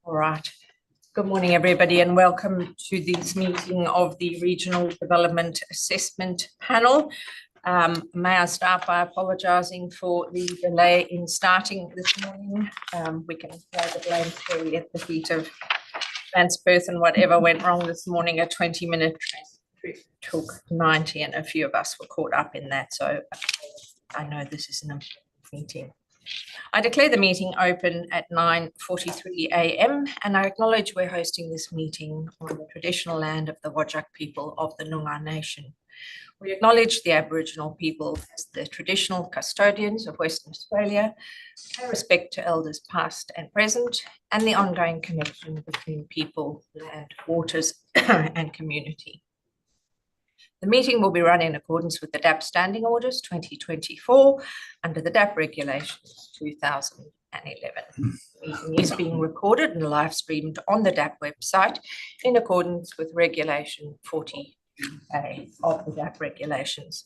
All right. Good morning, everybody, and welcome to this meeting of the Regional Development Assessment Panel. May I start by apologising for the delay in starting this morning. We can lay the blame clearly at the feet of Transperth, and whatever went wrong this morning. A 20-minute trip took 90, and a few of us were caught up in that. So I know this is an important meeting. I declare the meeting open at 9:43 a.m. and I acknowledge we're hosting this meeting on the traditional land of the Whadjuk people of the Noongar Nation. We acknowledge the Aboriginal people as the traditional custodians of Western Australia, pay respect to elders past and present, and the ongoing connection between people, land, waters, and community. The meeting will be run in accordance with the DAP Standing Orders 2024 under the DAP Regulations 2011. The meeting is being recorded and live streamed on the DAP website in accordance with Regulation 40A of the DAP Regulations.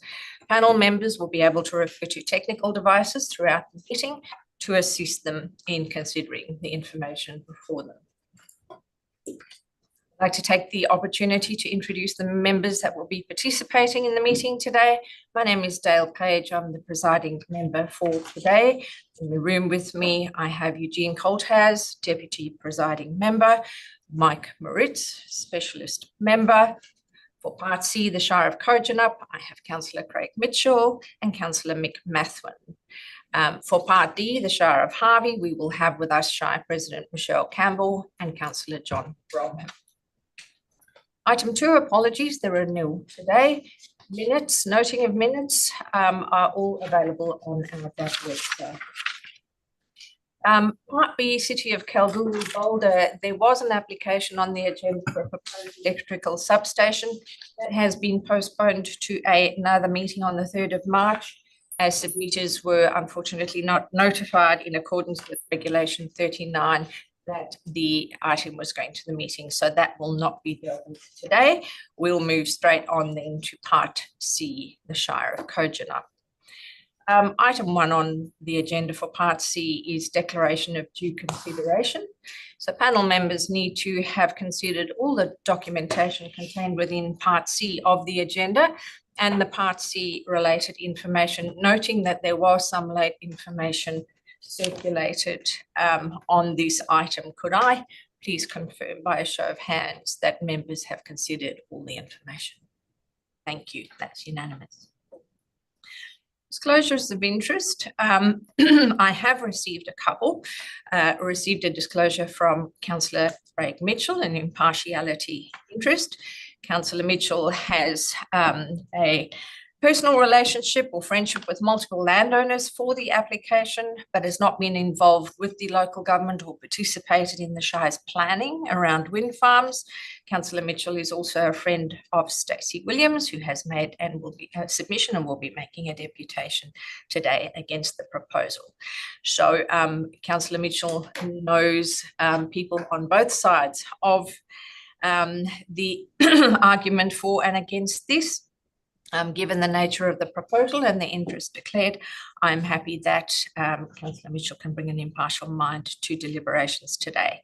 Panel members will be able to refer to technical devices throughout the meeting to assist them in considering the information before them. I'd like to take the opportunity to introduce the members that will be participating in the meeting today. My name is Dale Page. I'm the presiding member for today. In the room with me, I have Eugene Colthouse, Deputy Presiding Member, Mike Moritz, Specialist Member. For Part C, the Shire of Kojonup, I have Councillor Craig Mitchell and Councillor Mick Mathwin. For Part D, the Shire of Harvey, we will have with us Shire President Michelle Campbell and Councillor John Bromham. Item 2, apologies, there are nil today. Minutes, noting of minutes are all available on our DAP website. Part B, City of Kalgoorlie, Boulder, there was an application on the agenda for a proposed electrical substation that has been postponed to another meeting on the 3rd of March, as submitters were unfortunately not notified in accordance with Regulation 39 that the item was going to the meeting. So that will not be dealt with today. We'll move straight on then to Part C, the Shire of Kojonup. Item 1 on the agenda for Part C is declaration of due consideration. So panel members need to have considered all the documentation contained within Part C of the agenda and the Part C related information, noting that there was some late information circulated on this item. Could I please confirm by a show of hands that members have considered all the information? Thank you. That's unanimous. Disclosures of interest. I have received a couple. Received a disclosure from Councillor Craig Mitchell, an impartiality interest. Councillor Mitchell has a personal relationship or friendship with multiple landowners for the application, but has not been involved with the local government or participated in the Shire's planning around wind farms. Councillor Mitchell is also a friend of Stacey Williams, who has made and will be a submission and will be making a deputation today against the proposal. So Councillor Mitchell knows people on both sides of the argument for and against this. Given the nature of the proposal and the interest declared, I'm happy that Councillor Mitchell can bring an impartial mind to deliberations today.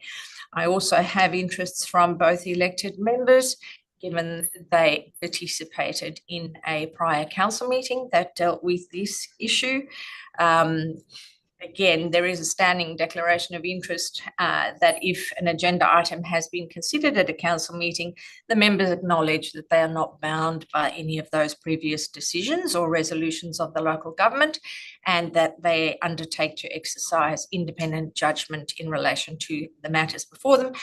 I also have interests from both elected members, given they participated in a prior council meeting that dealt with this issue. Again, there is a standing declaration of interest that if an agenda item has been considered at a council meeting, the members acknowledge that they are not bound by any of those previous decisions or resolutions of the local government, and that they undertake to exercise independent judgment in relation to the matters before them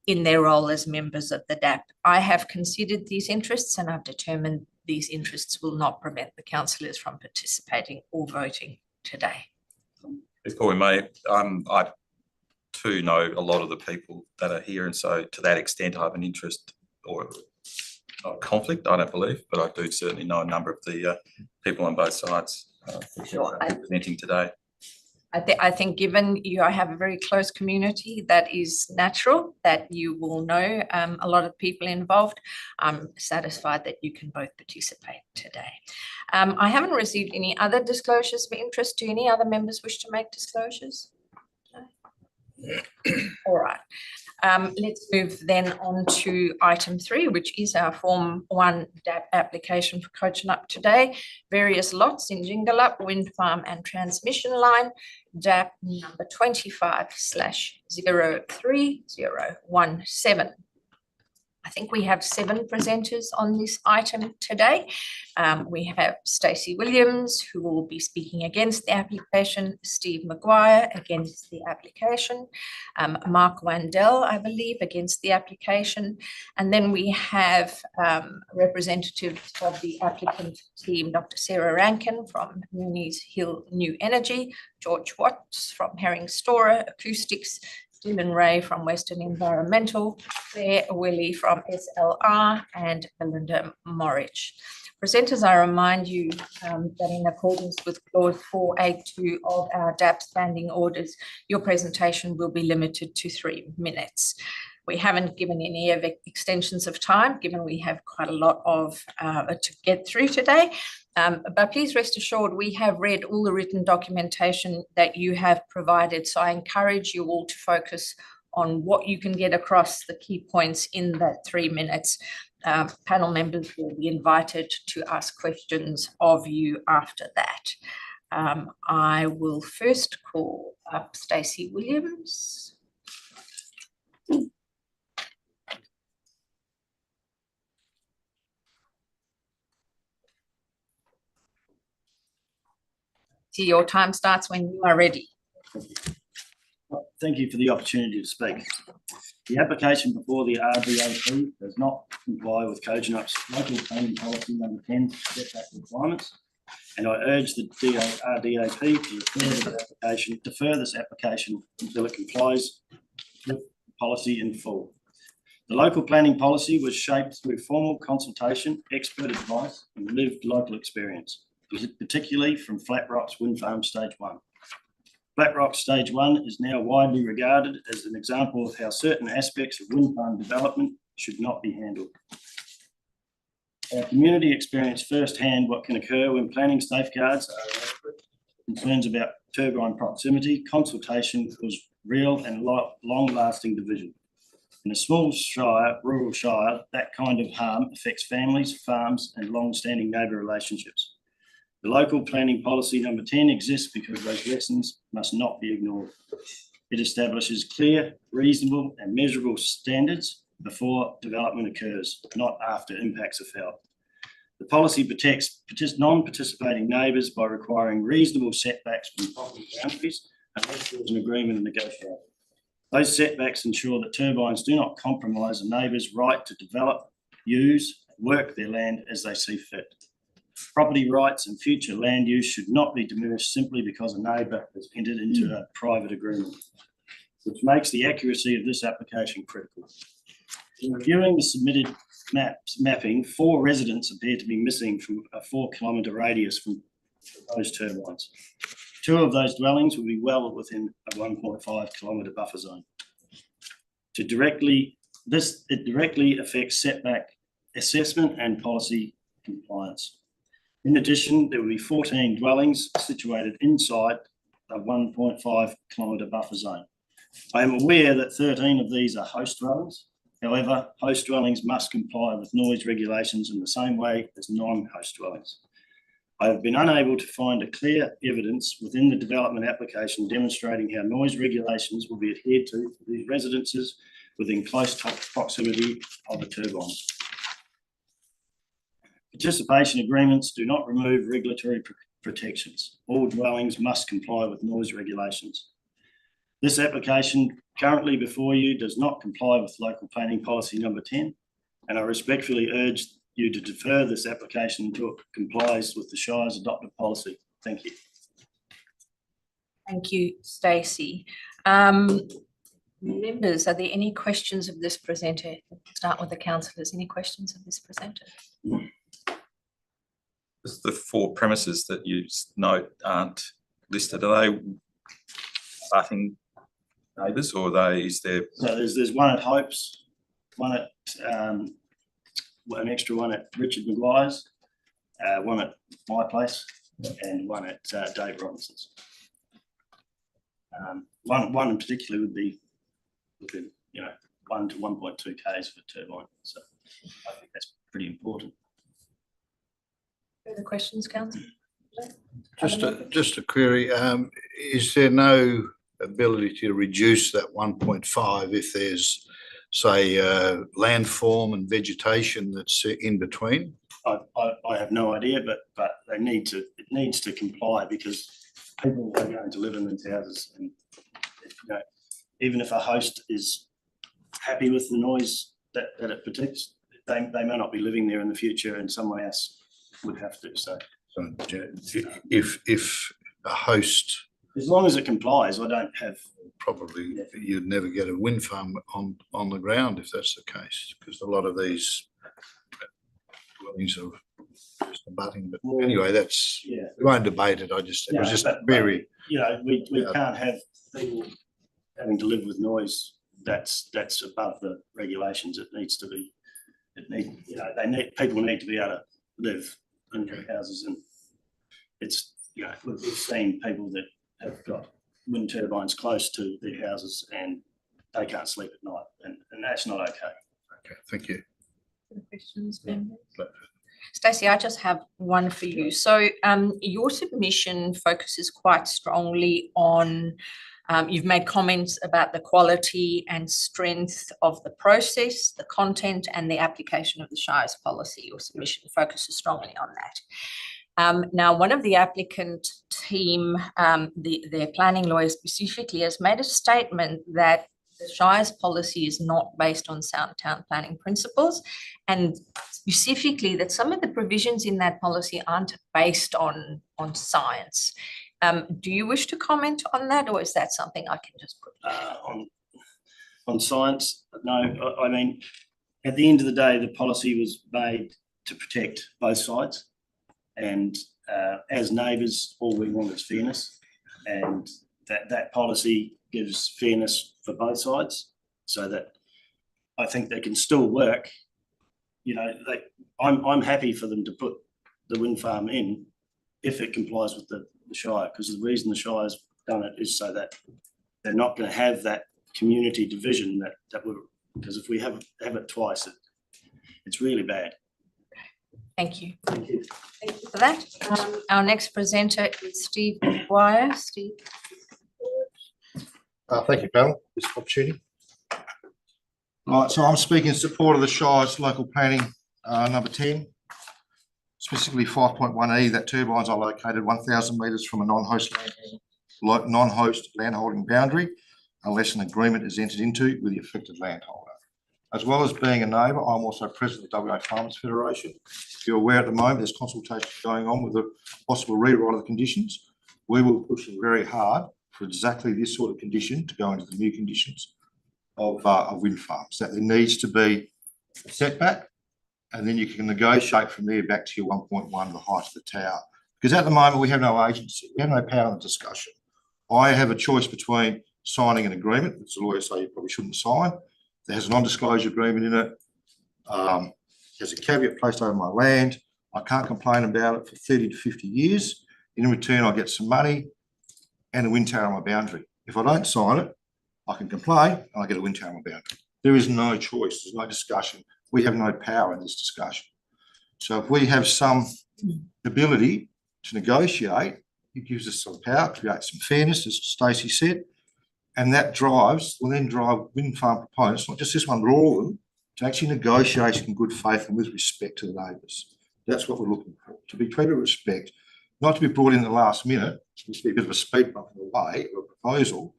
in their role as members of the DAP. I have considered these interests and I've determined these interests will not prevent the councillors from participating or voting today. If we may, I too know a lot of the people that are here, and so to that extent I have an interest or not conflict, I don't believe, but I do certainly know a number of the people on both sides presenting today. I think given you have a very close community, that is natural that you will know a lot of people involved. I'm satisfied that you can both participate today. I haven't received any other disclosures of interest. Do any other members wish to make disclosures? No? All right. Let's move then on to item 3, which is our Form 1 DAP application for Kojonup today. Various lots in Jingalup, wind farm and transmission line, DAP number 25/03017. I think we have 7 presenters on this item today. We have Stacey Williams, who will be speaking against the application, Steve Maguire against the application, Mark Wandell, I believe, against the application. And then we have representatives of the applicant team, Dr. Sarah Rankin from Mooney's Hill New Energy, George Watts from Herring Storer Acoustics, Dylan Ray from Western Environmental, Claire Willie from SLR, and Belinda Morridge. Presenters, I remind you that in accordance with clause 482 of our DAP standing orders, your presentation will be limited to 3 minutes. We haven't given any of extensions of time, given we have quite a lot of to get through today. But please rest assured, we have read all the written documentation that you have provided. So I encourage you all to focus on what you can get across, the key points in that 3 minutes. Panel members will be invited to ask questions of you after that. I will first call up Stacey Williams. Your time starts when you are ready. Thank you for the opportunity to speak. The application before the RDAP does not comply with Kojunup's local planning policy number 10 setback requirements, and I urge the RDAP to defer this application until it complies with the policy in full. The local planning policy was shaped through formal consultation, expert advice, and lived local experience, particularly from Flat Rock's Wind Farm Stage 1. Flat Rock Stage 1 is now widely regarded as an example of how certain aspects of wind farm development should not be handled. Our community experienced firsthand what can occur when planning safeguards are inadequate. Concerns about turbine proximity, consultation was real and long-lasting division. In a small shire, rural shire, that kind of harm affects families, farms, and long-standing neighbour relationships. The local planning policy number 10 exists because those lessons must not be ignored. It establishes clear, reasonable, and measurable standards before development occurs, not after impacts are felt. The policy protects non-participating neighbours by requiring reasonable setbacks from property boundaries unless there is an agreement negotiated. Those setbacks ensure that turbines do not compromise a neighbour's right to develop, use, and work their land as they see fit. Property rights and future land use should not be diminished simply because a neighbour has entered into a private agreement, which makes the accuracy of this application critical. In reviewing the submitted mapping, 4 residents appear to be missing from a 4-kilometre radius from proposed turbines. 2 of those dwellings will be well within a 1.5-kilometre buffer zone. It directly affects setback assessment and policy compliance. In addition, there will be 14 dwellings situated inside a 1.5-kilometre buffer zone. I am aware that 13 of these are host dwellings. However, host dwellings must comply with noise regulations in the same way as non-host dwellings. I have been unable to find a clear evidence within the development application demonstrating how noise regulations will be adhered to for these residences within close proximity of a turbine. Participation agreements do not remove regulatory protections. All dwellings must comply with noise regulations. This application currently before you does not comply with local planning policy number 10, and I respectfully urge you to defer this application until it complies with the Shire's adopted policy. Thank you. Thank you, Stacey. Members, are there any questions of this presenter? We'll start with the councillors. Any questions of this presenter? The 4 premises that you note aren't listed. Are they abutting neighbours, or is there? So there's one at Hope's, one at an extra one at Richard Maguire's, one at my place, and one at Dave Robinson's. One in particular would be within, 1 to 1.2 k's for turbine. So I think that's pretty important. Further questions, councillor? Just a query, is there no ability to reduce that 1.5 if there's, say, landform and vegetation that's in between? I have no idea, but it needs to comply, because people are going to live in these houses, and even if a host is happy with the noise that it protects, they may not be living there in the future, and someone else would have to. So if a host, as long as it complies, I don't have. probably you'd never get a wind farm on the ground if that's the case, because a lot of these dwellings are just abutting. But anyway, that's, we won't debate it. It was just very. We can't have people having to live with noise that's above the regulations. It needs to be. People need to be able to live in their houses, and it's we've seen people that have got wind turbines close to their houses and they can't sleep at night, and that's not okay. Okay, thank you. Questions, Stacey, I just have one for you. So your submission focuses quite strongly on, you've made comments about the quality and strength of the process, the content and the application of the Shire's policy. Your submission focuses strongly on that. Now, one of the applicant team, their planning lawyer specifically, has made a statement that the Shire's policy is not based on sound town planning principles, and specifically that some of the provisions in that policy aren't based on science. Do you wish to comment on that, or is that something I can just put? On science, no. I mean, at the end of the day, the policy was made to protect both sides, and as neighbours, all we want is fairness, and that policy gives fairness for both sides, so that I think they can still work. I'm happy for them to put the wind farm in if it complies with the Shire, because the reason the Shire's done it is so that they're not going to have that community division that would, because if we have it twice, it's really bad. Thank you. Thank you. Thank you for that. Our next presenter is Steve Dwyer. Steve. Thank you, Mel, for this opportunity. Right, so I'm speaking in support of the Shire's local planning number 10, specifically 5.1E, that turbines are located 1,000 metres from a non-host landholding boundary unless an agreement is entered into with the affected landholder. As well as being a neighbour, I'm also president of the WA Farmers Federation. If you're aware, at the moment there's consultation going on with a possible rewrite of the conditions. We will push very hard for exactly this sort of condition to go into the new conditions of wind farms, that there needs to be a setback, and then you can negotiate from there back to your 1.1, the height of the tower. Because at the moment we have no agency, we have no power in the discussion. I have a choice between signing an agreement, which the lawyers say you probably shouldn't sign, that has a non-disclosure agreement in it, there's a caveat placed over my land, I can't complain about it for 30 to 50 years, in return I get some money and a wind tower on my boundary. If I don't sign it, I can complain and I get a wind tower on my boundary. There is no choice, there's no discussion. We have no power in this discussion. So if we have some ability to negotiate, it gives us some power, creates some fairness, as Stacey said, and that will then drive wind farm proponents, not just this one, but all of them, to actually negotiate in good faith and with respect to the neighbours. That's what we're looking for, to be treated with respect, not to be brought in the last minute, to be a bit of a speed bump in the way, or a proposal.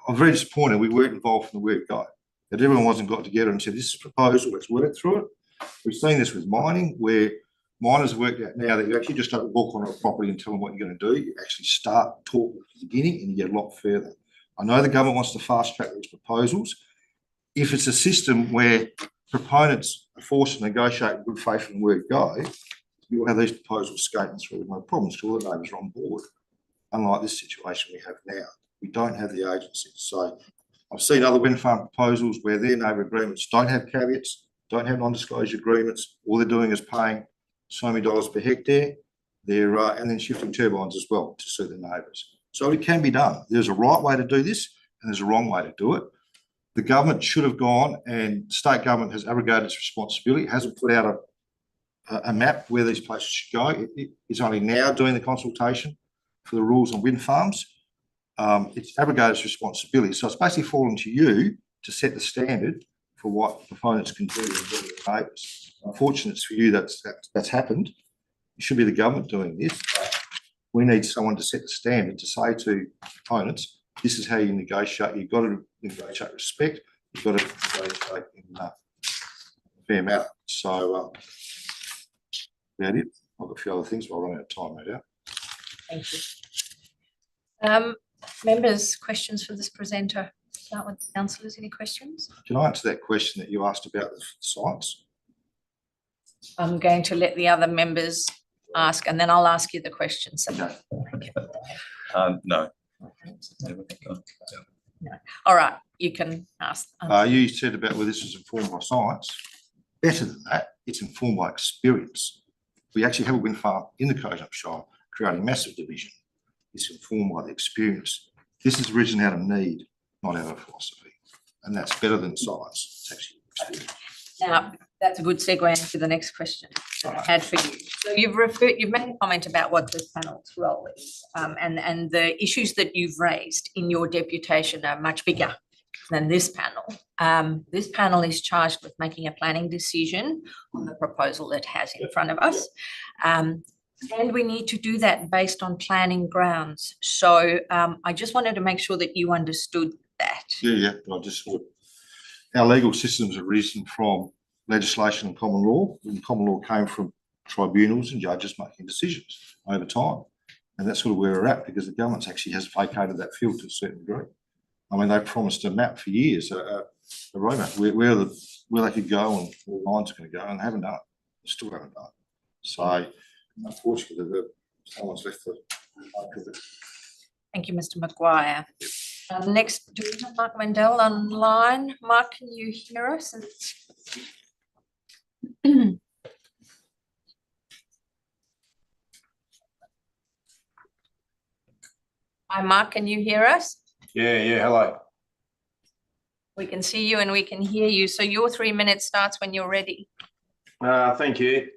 I'm very disappointed we weren't involved from the word go, that everyone wasn't got together and said, this is a proposal, let's work through it. We've seen this with mining, where miners have worked out now that you actually just don't walk on a property and tell them what you're going to do. You actually start talking at the beginning and you get a lot further. I know the government wants to fast track these proposals. If it's a system where proponents are forced to negotiate in good faith and word go, you'll have these proposals skating through with no problems because all the neighbours are on board. Unlike this situation we have now, we don't have the agency. So I've seen other wind farm proposals where their neighbour agreements don't have caveats, don't have non-disclosure agreements. All they're doing is paying so many dollars per hectare. And then shifting turbines as well to suit the neighbours. So it can be done. There's a right way to do this and there's a wrong way to do it. the government should have gone, and state government has abrogated its responsibility, hasn't put out a map where these places should go. It is only now doing the consultation for the rules on wind farms. It's abrogated its responsibility. So it's basically fallen to you to set the standard for what proponents can do with their neighbours. Unfortunately for you, that's happened. It should be the government doing this. We need someone to set the standard to say to proponents, this is how you negotiate. You've got to negotiate respect. You've got to negotiate in a fair manner. So that it. I've got a few other things, but I'll run out of time, no doubt. Thank you. Members, questions for this presenter? Start with councillors. Any questions? Can I answer that question that you asked about the sites? I'm going to let the other members ask, and then I'll ask you the questions. Okay. No. No. All right, you can ask. You said about whether this was informed by science. Better than that, it's informed by experience. We actually have a wind farm in the Kojonup Shire creating massive division. It's informed by the experience. This is originated out of need, not out of philosophy. And that's better than science. It's actually experience. Now, that's a good segue into the next question that I had for you. So you've made a comment about what this panel's role is, and the issues that you've raised in your deputation are much bigger than this panel. This panel is charged with making a planning decision on the proposal that has in front of us. And we need to do that based on planning grounds. So I just wanted to make sure that you understood that. Yeah. I just thought our legal systems have risen from legislation and common law. And common law came from tribunals and judges making decisions over time. And that's sort of where we're at, because the government actually has vacated that field to a certain degree. I mean, they promised a map for years, a roadmap where they could go and where the lines are going to go, and they haven't done it. They still haven't done it. So, unfortunately, someone's left the. Thank you, Mr. Maguire. Next, do we have Mark Wendell online? Mark, can you hear us? Hi, Mark, can you hear us? Yeah, hello. We can see you and we can hear you. So your 3 minutes starts when you're ready. Thank you.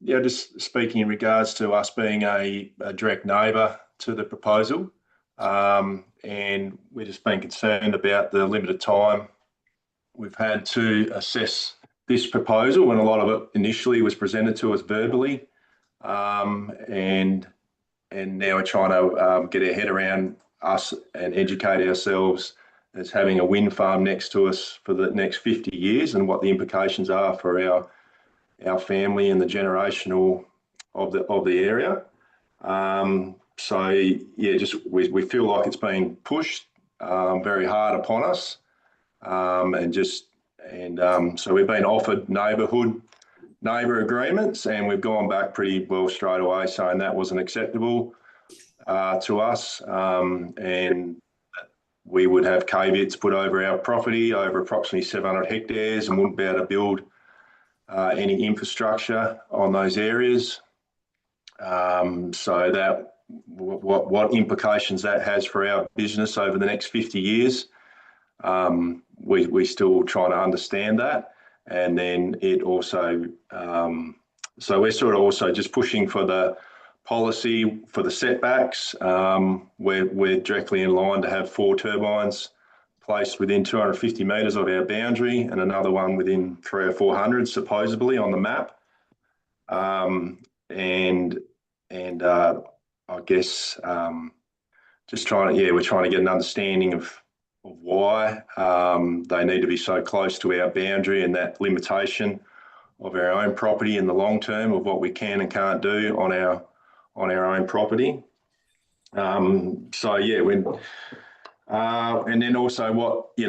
Just speaking in regards to us being a direct neighbour to the proposal, and we're just being concerned about the limited time we've had to assess this proposal, when a lot of it initially was presented to us verbally, and now we're trying to get our head around us and educate ourselves as having a wind farm next to us for the next 50 years and what the implications are for our family and the generational of the area. So yeah, just we feel like it's being pushed very hard upon us, so we've been offered neighbour agreements, and we've gone back pretty well straight away saying that wasn't acceptable to us, and we would have caveats put over our property over approximately 700 hectares and wouldn't be able to build any infrastructure on those areas. So that what implications that has for our business over the next 50 years, we still trying to understand that. And then it also, so we're sort of also just pushing for the policy for the setbacks. We're directly in line to have 4 turbines placed within 250 metres of our boundary, and another one within 300 or 400 supposedly on the map. I guess just we're trying to get an understanding of why they need to be so close to our boundary, and that limitation of our own property in the long term of what we can and can't do on our own property. So yeah, and then also what the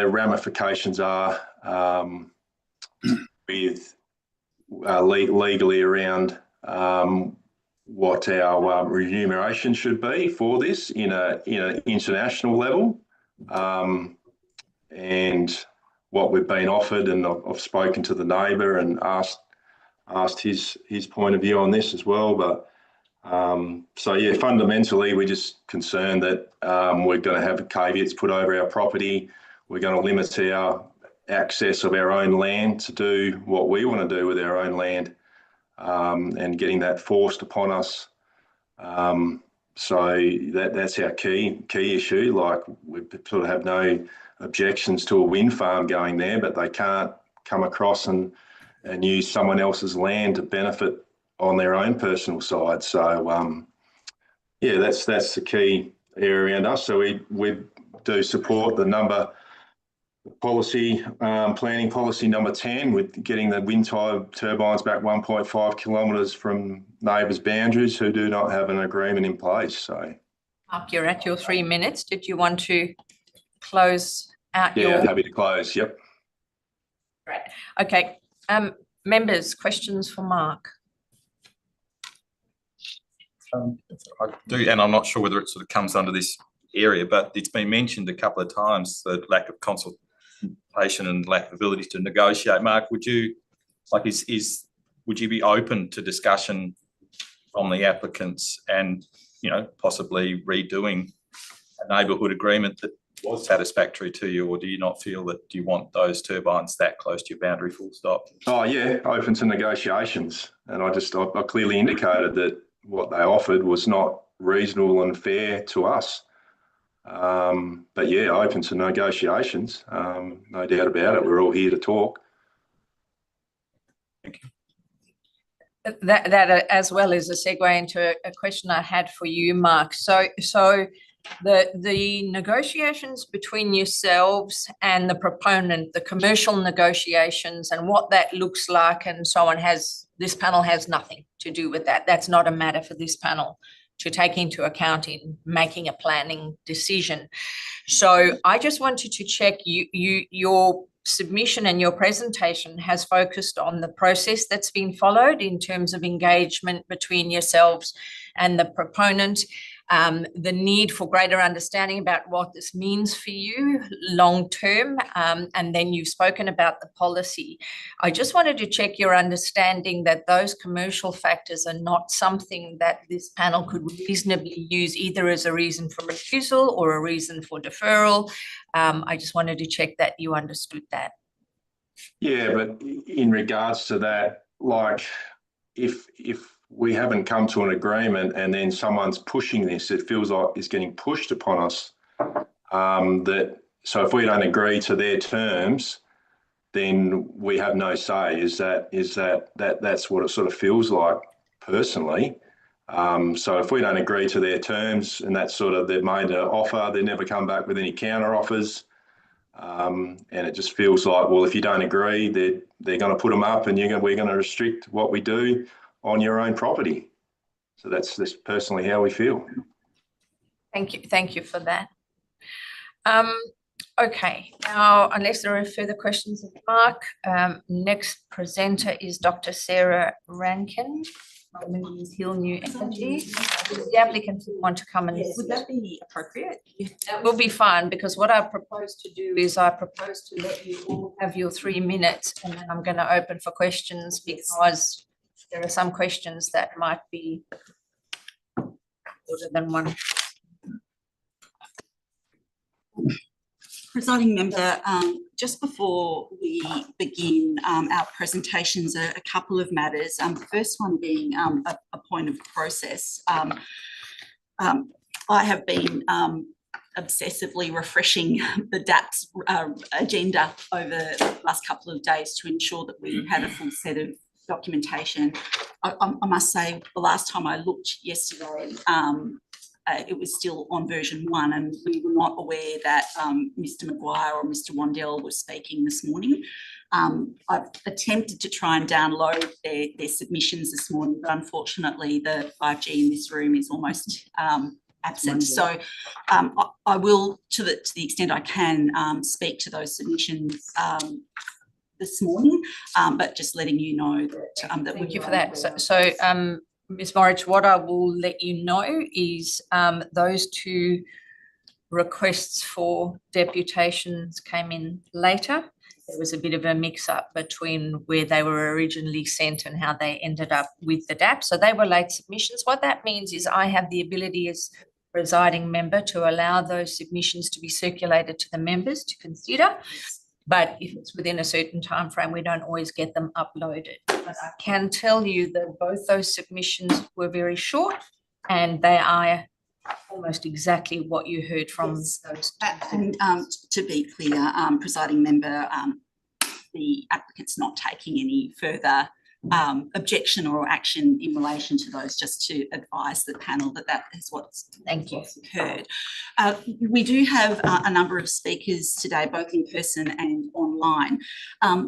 ramifications are with legally around what our remuneration should be for this in an international level, and what we've been offered. And I've spoken to the neighbour and asked his point of view on this as well. But So yeah, fundamentally, we're just concerned that we're going to have caveats put over our property. We're going to limit our access of our own land to do what we want to do with our own land, and getting that forced upon us. So that's our key issue. Like, we sort of have no objections to a wind farm going there, but they can't come across and use someone else's land to benefit on their own personal side. So yeah, that's the key area around us. So we do support the number policy, planning policy number 10, with getting the wind turbines back 1.5 kilometres from neighbours' boundaries who do not have an agreement in place. So, Mark, you're at your 3 minutes. Did you want to close out yeah, your? happy to close. Yep. Great. Okay. Members, questions for Mark? I do, and I'm not sure whether it sort of comes under this area, but it's been mentioned a couple of times, the lack of consultation and lack of ability to negotiate. Mark, would you would you be open to discussion from the applicants and, you know, possibly redoing a neighbourhood agreement that was satisfactory to you, or do you not feel that you want those turbines that close to your boundary, full stop? Oh yeah, open to negotiations, and I clearly indicated that what they offered was not reasonable and fair to us. But yeah, open to negotiations, no doubt about it. We're all here to talk. Thank you. That as well is a segue into a question I had for you, Mark. So the negotiations between yourselves and the proponent, the commercial negotiations and what that looks like and so on, this panel has nothing to do with that. That's not a matter for this panel to take into account in making a planning decision. So I just wanted to check, your submission and your presentation has focused on the process that's been followed in terms of engagement between yourselves and the proponent, the need for greater understanding about what this means for you long term, and then you've spoken about the policy. I just wanted to check your understanding that those commercial factors are not something that this panel could reasonably use either as a reason for refusal or a reason for deferral. I just wanted to check that you understood that. Yeah, but in regards to that, like, if we haven't come to an agreement and then someone's pushing this, it feels like it's getting pushed upon us. So if we don't agree to their terms, then we have no say. That's what it sort of feels like personally. So if we don't agree to their terms, and that's sort of, they've made an offer, they never come back with any counter offers. And it just feels like, well, if you don't agree, they're going to put them up, and we're going to restrict what we do on your own property. So that's personally how we feel. Thank you for that. Okay, now, unless there are further questions of Mark, next presenter is Dr. Sarah Rankin from Millions Hill New Energy. The applicant will want to come and... Yes, would that be appropriate? That will be fine, because what I propose to do is I propose to let you all have your 3 minutes, and then I'm going to open for questions, because there are some questions that might be shorter than one. Presiding member, just before we begin our presentations, a couple of matters. The first one being a point of process. I have been obsessively refreshing the DAP's agenda over the last couple of days to ensure that we had a full set of documentation. I must say, the last time I looked yesterday, it was still on version 1, and we were not aware that Mr. Maguire or Mr. Wandell was speaking this morning. I've attempted to try and download their submissions this morning, but unfortunately the 5G in this room is almost absent. So I will, to the extent I can, speak to those submissions this morning, but just letting you know that Thank you for that. So Ms. Morridge, what I will let you know is those 2 requests for deputations came in later, there was a bit of a mix-up between where they were originally sent and how they ended up with the DAP. So they were late submissions. What that means is I have the ability as presiding member to allow those submissions to be circulated to the members to consider. But if it's within a certain time frame, we don't always get them uploaded. But I can tell you that both those submissions were very short and they are almost exactly what you heard from those two. And to be clear, presiding member, the applicant's not taking any further objection or action in relation to those, just to advise the panel that that is what's occurred. We do have a number of speakers today, both in person and online.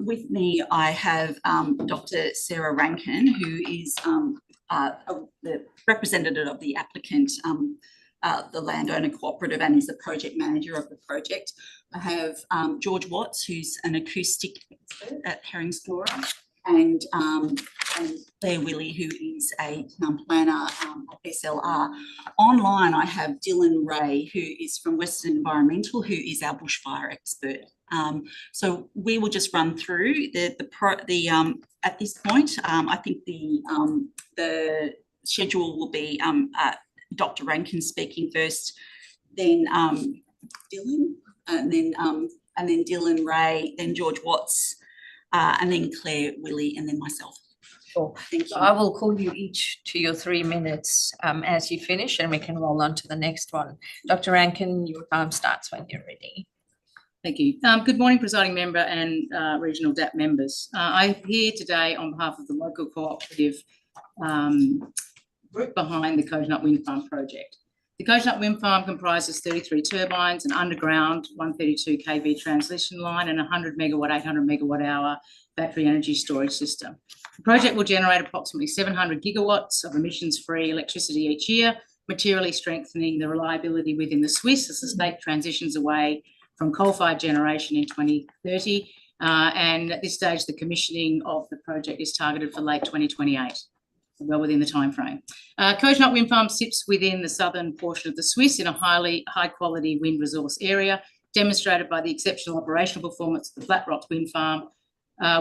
With me, I have Dr. Sarah Rankin, who is the representative of the applicant, the landowner cooperative, and is the project manager of the project. I have George Watts, who's an acoustic expert at Herring Storer, and Claire Willie, who is a town planner at SLR. Online, I have Dylan Ray, who is from Western Environmental, who is our bushfire expert. So we will just run through at this point. I think the schedule will be Dr. Rankin speaking first, then Dylan, and then Dylan Ray, then George Watts, and then Claire Willie, and then myself. Sure. Thank So you. I will call you each to your 3 minutes as you finish, and we can roll on to the next one. Dr. Rankin, your time starts when you're ready. Thank you. Good morning, presiding member and regional DAP members. I'm here today on behalf of the local cooperative group behind the Kojonup Wind Farm project. The Kojonup Wind Farm comprises 33 turbines, an underground 132 kV transmission line, and 100 megawatt, 800 megawatt hour battery energy storage system. The project will generate approximately 700 gigawatts of emissions-free electricity each year, materially strengthening the reliability within the Swiss as the state transitions away from coal-fired generation in 2030. And at this stage, the commissioning of the project is targeted for late 2028. Well within the time frame. Kojonup Wind Farm sits within the southern portion of the Swiss in a high quality wind resource area, demonstrated by the exceptional operational performance of the Flat Rocks Wind Farm,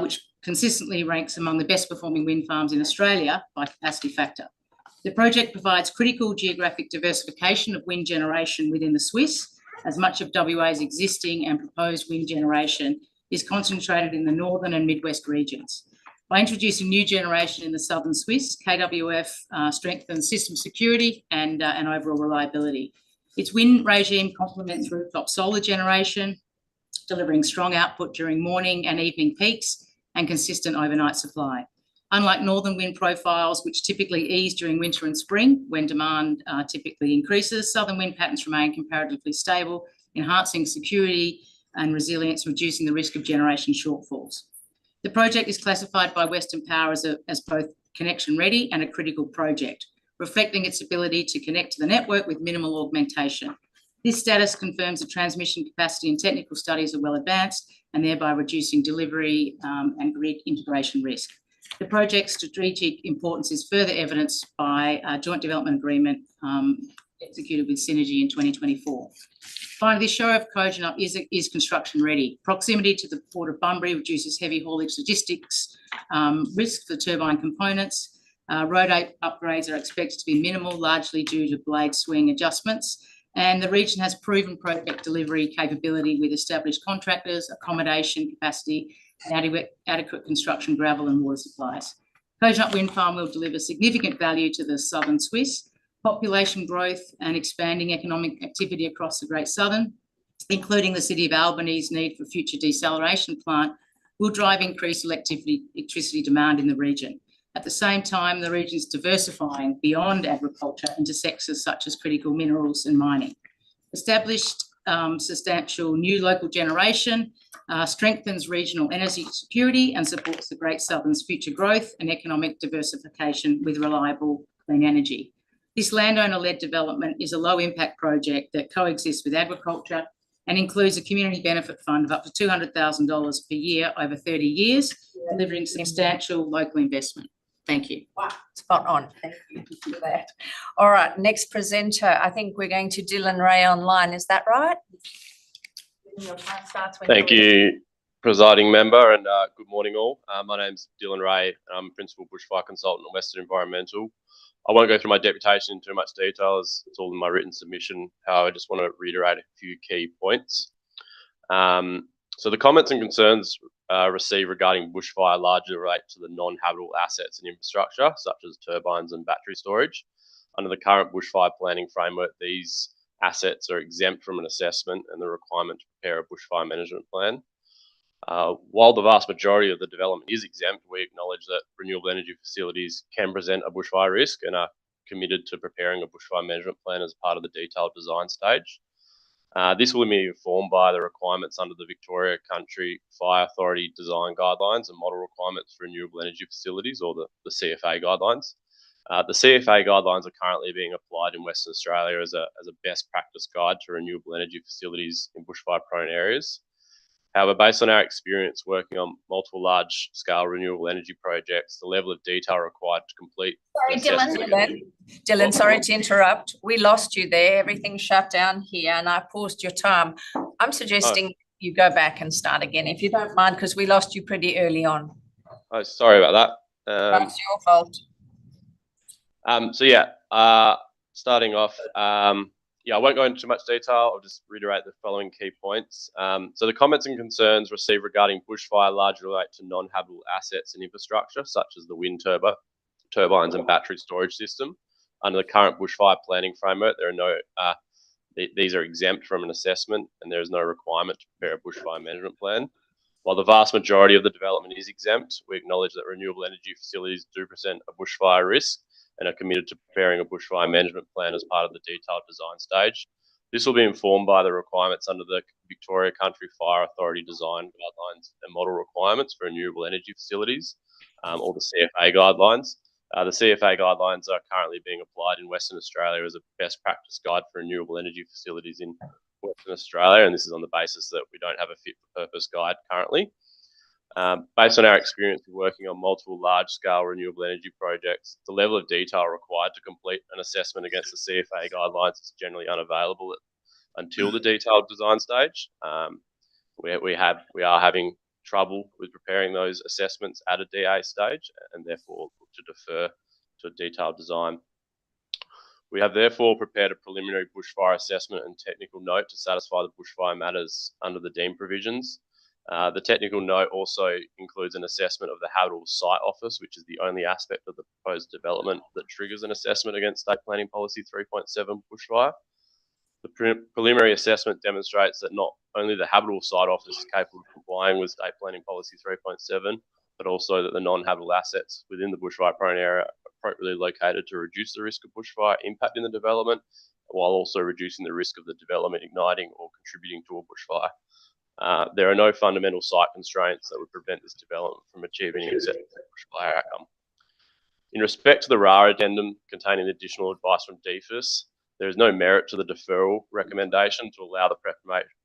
which consistently ranks among the best performing wind farms in Australia by capacity factor. The project provides critical geographic diversification of wind generation within the Swiss, as much of WA's existing and proposed wind generation is concentrated in the northern and Midwest regions. By introducing new generation in the southern Swiss, KWF strengthens system security and overall reliability. Its wind regime complements rooftop solar generation, delivering strong output during morning and evening peaks and consistent overnight supply. Unlike northern wind profiles, which typically ease during winter and spring when demand typically increases, southern wind patterns remain comparatively stable, enhancing security and resilience, reducing the risk of generation shortfalls. The project is classified by Western Power as both connection ready and a critical project, reflecting its ability to connect to the network with minimal augmentation. This status confirms the transmission capacity and technical studies are well advanced and thereby reducing delivery and grid integration risk. The project's strategic importance is further evidenced by a joint development agreement executed with Synergy in 2024. Finally, the Shire of Kojonup is construction ready. Proximity to the Port of Bunbury reduces heavy haulage logistics risk for turbine components. Road upgrades are expected to be minimal, largely due to blade swing adjustments. And the region has proven project delivery capability with established contractors, accommodation capacity, and adequate construction gravel and water supplies. Kojonup Wind Farm will deliver significant value to the southern Swiss. Population growth and expanding economic activity across the Great Southern, including the City of Albany's need for future desalination plant, will drive increased electricity demand in the region. At the same time, the region is diversifying beyond agriculture into sectors such as critical minerals and mining. Established substantial new local generation strengthens regional energy security and supports the Great Southern's future growth and economic diversification with reliable clean energy. This landowner-led development is a low-impact project that coexists with agriculture and includes a community benefit fund of up to $200,000 per year over 30 years, delivering substantial local investment. Thank you. Wow, spot on. Thank you for that. All right, next presenter. I think we're going to Dylan Ray online. Is that right? Your time starts when Thank you. Presiding member, and good morning all. My name's Dylan Ray, and I'm Principal Bushfire Consultant at Western Environmental. I won't go through my deputation in too much detail as it's all in my written submission. However, I just want to reiterate a few key points. So the comments and concerns received regarding bushfire largely relate to the non-habitable assets and infrastructure, such as turbines and battery storage. Under the current bushfire planning framework, these assets are exempt from an assessment and the requirement to prepare a bushfire management plan. While the vast majority of the development is exempt, we acknowledge that renewable energy facilities can present a bushfire risk and are committed to preparing a bushfire management plan as part of the detailed design stage. This will be informed by the requirements under the Victoria Country Fire Authority design guidelines and model requirements for renewable energy facilities, or the CFA guidelines. The CFA guidelines are currently being applied in Western Australia as a best practice guide to renewable energy facilities in bushfire prone areas. However, based on our experience working on multiple large-scale renewable energy projects, the level of detail required to complete... Sorry, Dylan, sorry to interrupt. We lost you there. Everything shut down here and I paused your time. I'm suggesting you go back and start again, if you don't mind, because we lost you pretty early on. Oh, sorry about that. That's your fault. Starting off, I won't go into too much detail. I'll just reiterate the following key points. So the comments and concerns received regarding bushfire largely relate to non-habitable assets and infrastructure, such as the wind turbines and battery storage system. Under the current bushfire planning framework, there are no, these are exempt from an assessment and there is no requirement to prepare a bushfire management plan. While the vast majority of the development is exempt, we acknowledge that renewable energy facilities do present a bushfire risk and are committed to preparing a bushfire management plan as part of the detailed design stage. This will be informed by the requirements under the Victoria Country Fire Authority design guidelines and model requirements for renewable energy facilities, or the CFA guidelines. The CFA guidelines are currently being applied in Western Australia as a best practice guide for renewable energy facilities in Western Australia, and this is on the basis that we don't have a fit for purpose guide currently. Based on our experience of working on multiple large-scale renewable energy projects, the level of detail required to complete an assessment against the CFA guidelines is generally unavailable until the detailed design stage. We are having trouble with preparing those assessments at a DA stage, and therefore look to defer to a detailed design. We have therefore prepared a preliminary bushfire assessment and technical note to satisfy the bushfire matters under the DEEM provisions. The technical note also includes an assessment of the habitable site office, which is the only aspect of the proposed development that triggers an assessment against State Planning Policy 3.7 bushfire. The preliminary assessment demonstrates that not only the habitable site office is capable of complying with State Planning Policy 3.7, but also that the non-habitable assets within the bushfire prone area are appropriately located to reduce the risk of bushfire impact in the development, while also reducing the risk of the development igniting or contributing to a bushfire. There are no fundamental site constraints that would prevent this development from achieving an acceptable bushfire outcome. In respect to the RAR addendum containing additional advice from DFIS, there is no merit to the deferral recommendation to allow the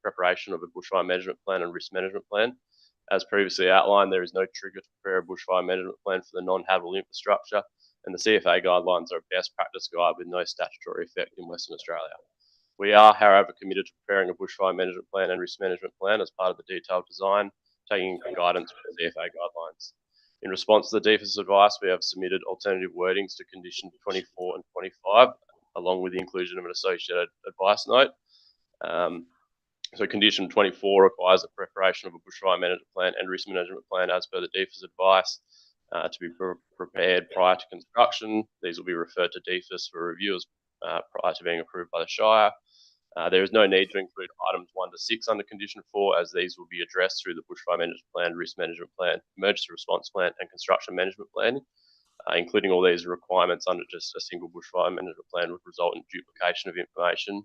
preparation of a bushfire management plan and risk management plan. As previously outlined, there is no trigger to prepare a bushfire management plan for the non-habitable infrastructure, and the CFA guidelines are a best practice guide with no statutory effect in Western Australia. We are, however, committed to preparing a bushfire management plan and risk management plan as part of the detailed design, taking guidance from the CFA guidelines. In response to the DFIS advice, we have submitted alternative wordings to condition 24 and 25, along with the inclusion of an associated advice note. So condition 24 requires the preparation of a bushfire management plan and risk management plan as per the DFIS advice to be prepared prior to construction. These will be referred to DFIS for reviews prior to being approved by the Shire. There is no need to include items 1 to 6 under condition 4, as these will be addressed through the bushfire management plan, risk management plan, emergency response plan, and construction management plan. Including all these requirements under just a single bushfire management plan would result in duplication of information.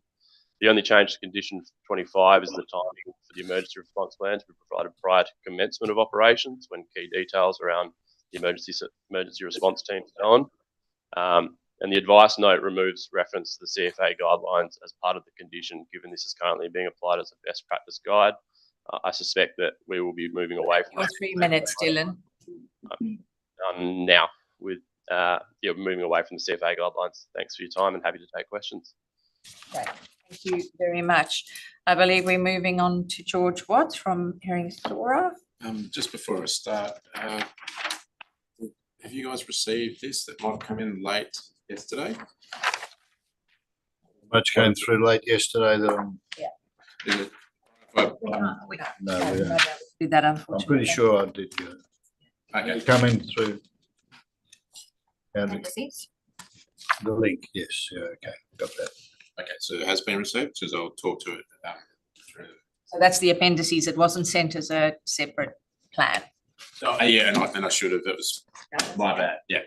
The only change to condition 25 is the timing for the emergency response plan to be provided prior to commencement of operations, when key details around the emergency response team are known. And the advice note removes reference to the CFA guidelines as part of the condition, given this is currently being applied as a best practice guide. I suspect that we will be moving away from... Your 3 minutes, Dylan. Now, with moving away from the CFA guidelines. Thanks for your time and happy to take questions. Great. Thank you very much. I believe we're moving on to George Watts from Herring Sora. Just before I start, have you guys received this that might come in late yesterday? Much came through late yesterday that Is it? We don't. No, we won't don't. be able to do that, I'm unfortunately. pretty sure I did get it. Okay, Come in through. And Appendices? the link, yes, yeah, okay, got that. okay, so it has been received, so I'll talk to it through. So that's the appendices. It wasn't sent as a separate plan. Oh, yeah, and I should have, that was my bad, yeah.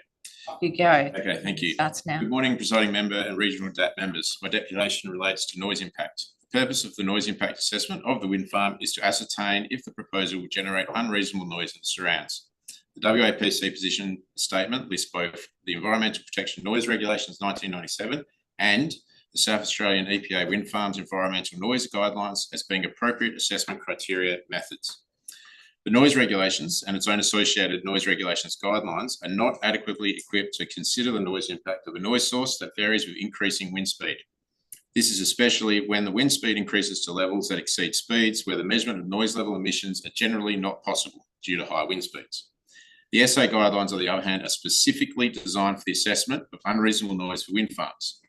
Off you go. Okay, thank you. Starts now. Good morning, presiding member and regional DAP members. My deputation relates to noise impact. The purpose of the noise impact assessment of the wind farm is to ascertain if the proposal will generate unreasonable noise in the surrounds. The WAPC position statement lists both the Environmental Protection Noise Regulations 1997 and the South Australian EPA Wind Farms Environmental Noise Guidelines as being appropriate assessment criteria methods. The noise regulations and its own associated noise regulations guidelines are not adequately equipped to consider the noise impact of a noise source that varies with increasing wind speed. This is especially when the wind speed increases to levels that exceed speeds where the measurement of noise level emissions are generally not possible due to high wind speeds. The SA guidelines, on the other hand, are specifically designed for the assessment of unreasonable noise for wind farms.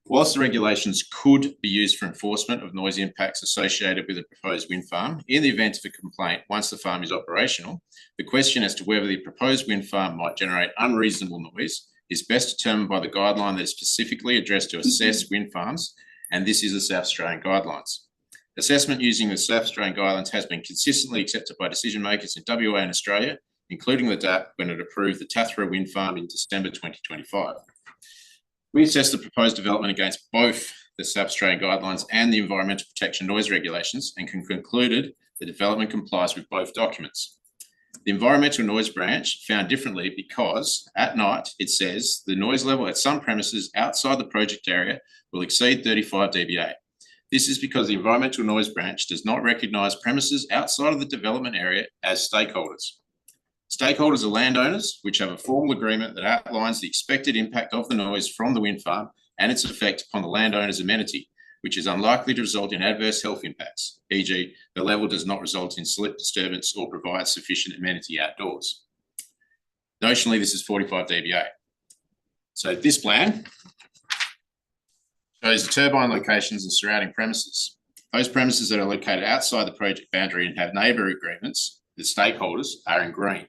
Whilst the regulations could be used for enforcement of noise impacts associated with a proposed wind farm, in the event of a complaint once the farm is operational, the question as to whether the proposed wind farm might generate unreasonable noise is best determined by the guideline that is specifically addressed to assess wind farms, and this is the South Australian Guidelines. Assessment using the South Australian Guidelines has been consistently accepted by decision makers in WA and Australia, including the DAP when it approved the Tathra wind farm in December 2025. We assessed the proposed development against both the South Australian Guidelines and the Environmental Protection Noise Regulations and concluded the development complies with both documents. The Environmental Noise Branch found differently because at night it says the noise level at some premises outside the project area will exceed 35 dBA. This is because the Environmental Noise Branch does not recognise premises outside of the development area as stakeholders. Stakeholders are landowners, which have a formal agreement that outlines the expected impact of the noise from the wind farm and its effect upon the landowner's amenity, which is unlikely to result in adverse health impacts, e.g. the level does not result in sleep disturbance or provide sufficient amenity outdoors. Notionally, this is 45 dBA. So this plan shows the turbine locations and surrounding premises. Those premises that are located outside the project boundary and have neighbour agreements, the stakeholders, are in green.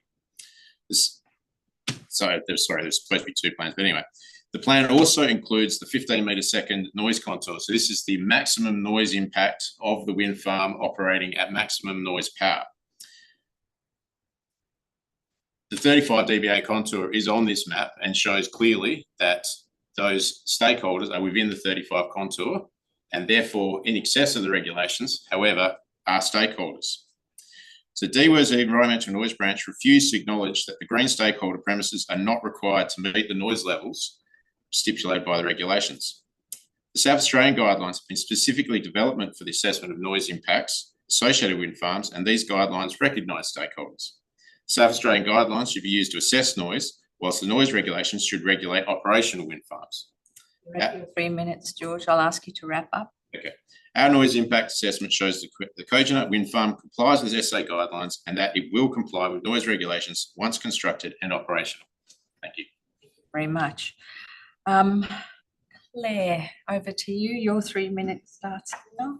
There's supposed to be two plans, but anyway. The plan also includes the 15 metre second noise contour. So this is the maximum noise impact of the wind farm operating at maximum noise power. The 35 dBA contour is on this map and shows clearly that those stakeholders are within the 35 contour and therefore in excess of the regulations, however, are stakeholders. So DWER's Environmental Noise Branch refused to acknowledge that the green stakeholder premises are not required to meet the noise levels stipulated by the regulations. The South Australian Guidelines have been specifically developed for the assessment of noise impacts associated with wind farms, and these guidelines recognise stakeholders. South Australian Guidelines should be used to assess noise, whilst the noise regulations should regulate operational wind farms. You're at your 3 minutes, George. I'll ask you to wrap up. Okay. Our noise impact assessment shows the Kojonup wind farm complies with SA guidelines and that it will comply with noise regulations once constructed and operational. Thank you. Very much. Claire, over to you. Your 3 minutes starts now.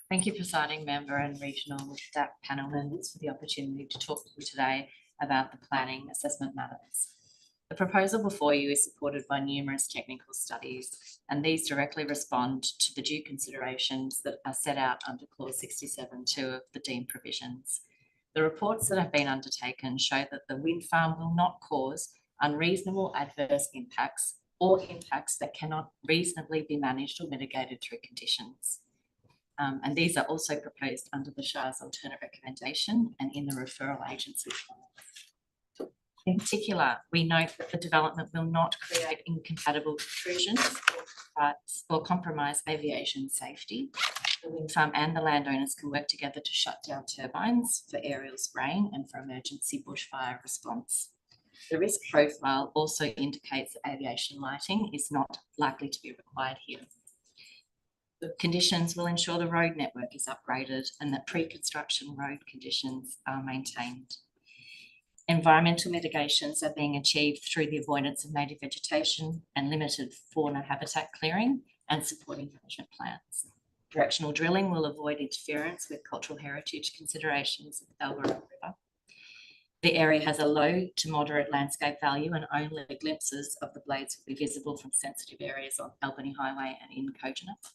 Thank you, presiding member and regional DAP panel members, for the opportunity to talk to you today about the planning assessment matters. The proposal before you is supported by numerous technical studies, and these directly respond to the due considerations that are set out under clause 67(2) of the deemed provisions. The reports that have been undertaken show that the wind farm will not cause unreasonable adverse impacts or impacts that cannot reasonably be managed or mitigated through conditions. And these are also proposed under the Shire's alternate recommendation and in the referral agency plan. In particular, we note that the development will not create incompatible intrusions or compromise aviation safety. The wind farm and the landowners can work together to shut down turbines for aerial spraying and for emergency bushfire response. The risk profile also indicates that aviation lighting is not likely to be required here. The conditions will ensure the road network is upgraded and that pre-construction road conditions are maintained. Environmental mitigations are being achieved through the avoidance of native vegetation and limited fauna habitat clearing and supporting management plans. Directional drilling will avoid interference with cultural heritage considerations of the Balgorra River. The area has a low to moderate landscape value and only glimpses of the blades will be visible from sensitive areas on Albany Highway and in Kojonup.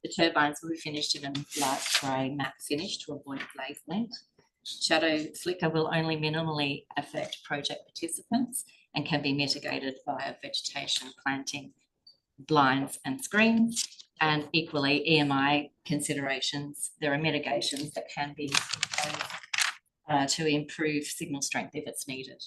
The turbines will be finished in a light grey matte finish to avoid blade glint. Shadow flicker will only minimally affect project participants and can be mitigated via vegetation, planting, blinds and screens. And equally, EMI considerations, there are mitigations that can be imposed to improve signal strength if it's needed.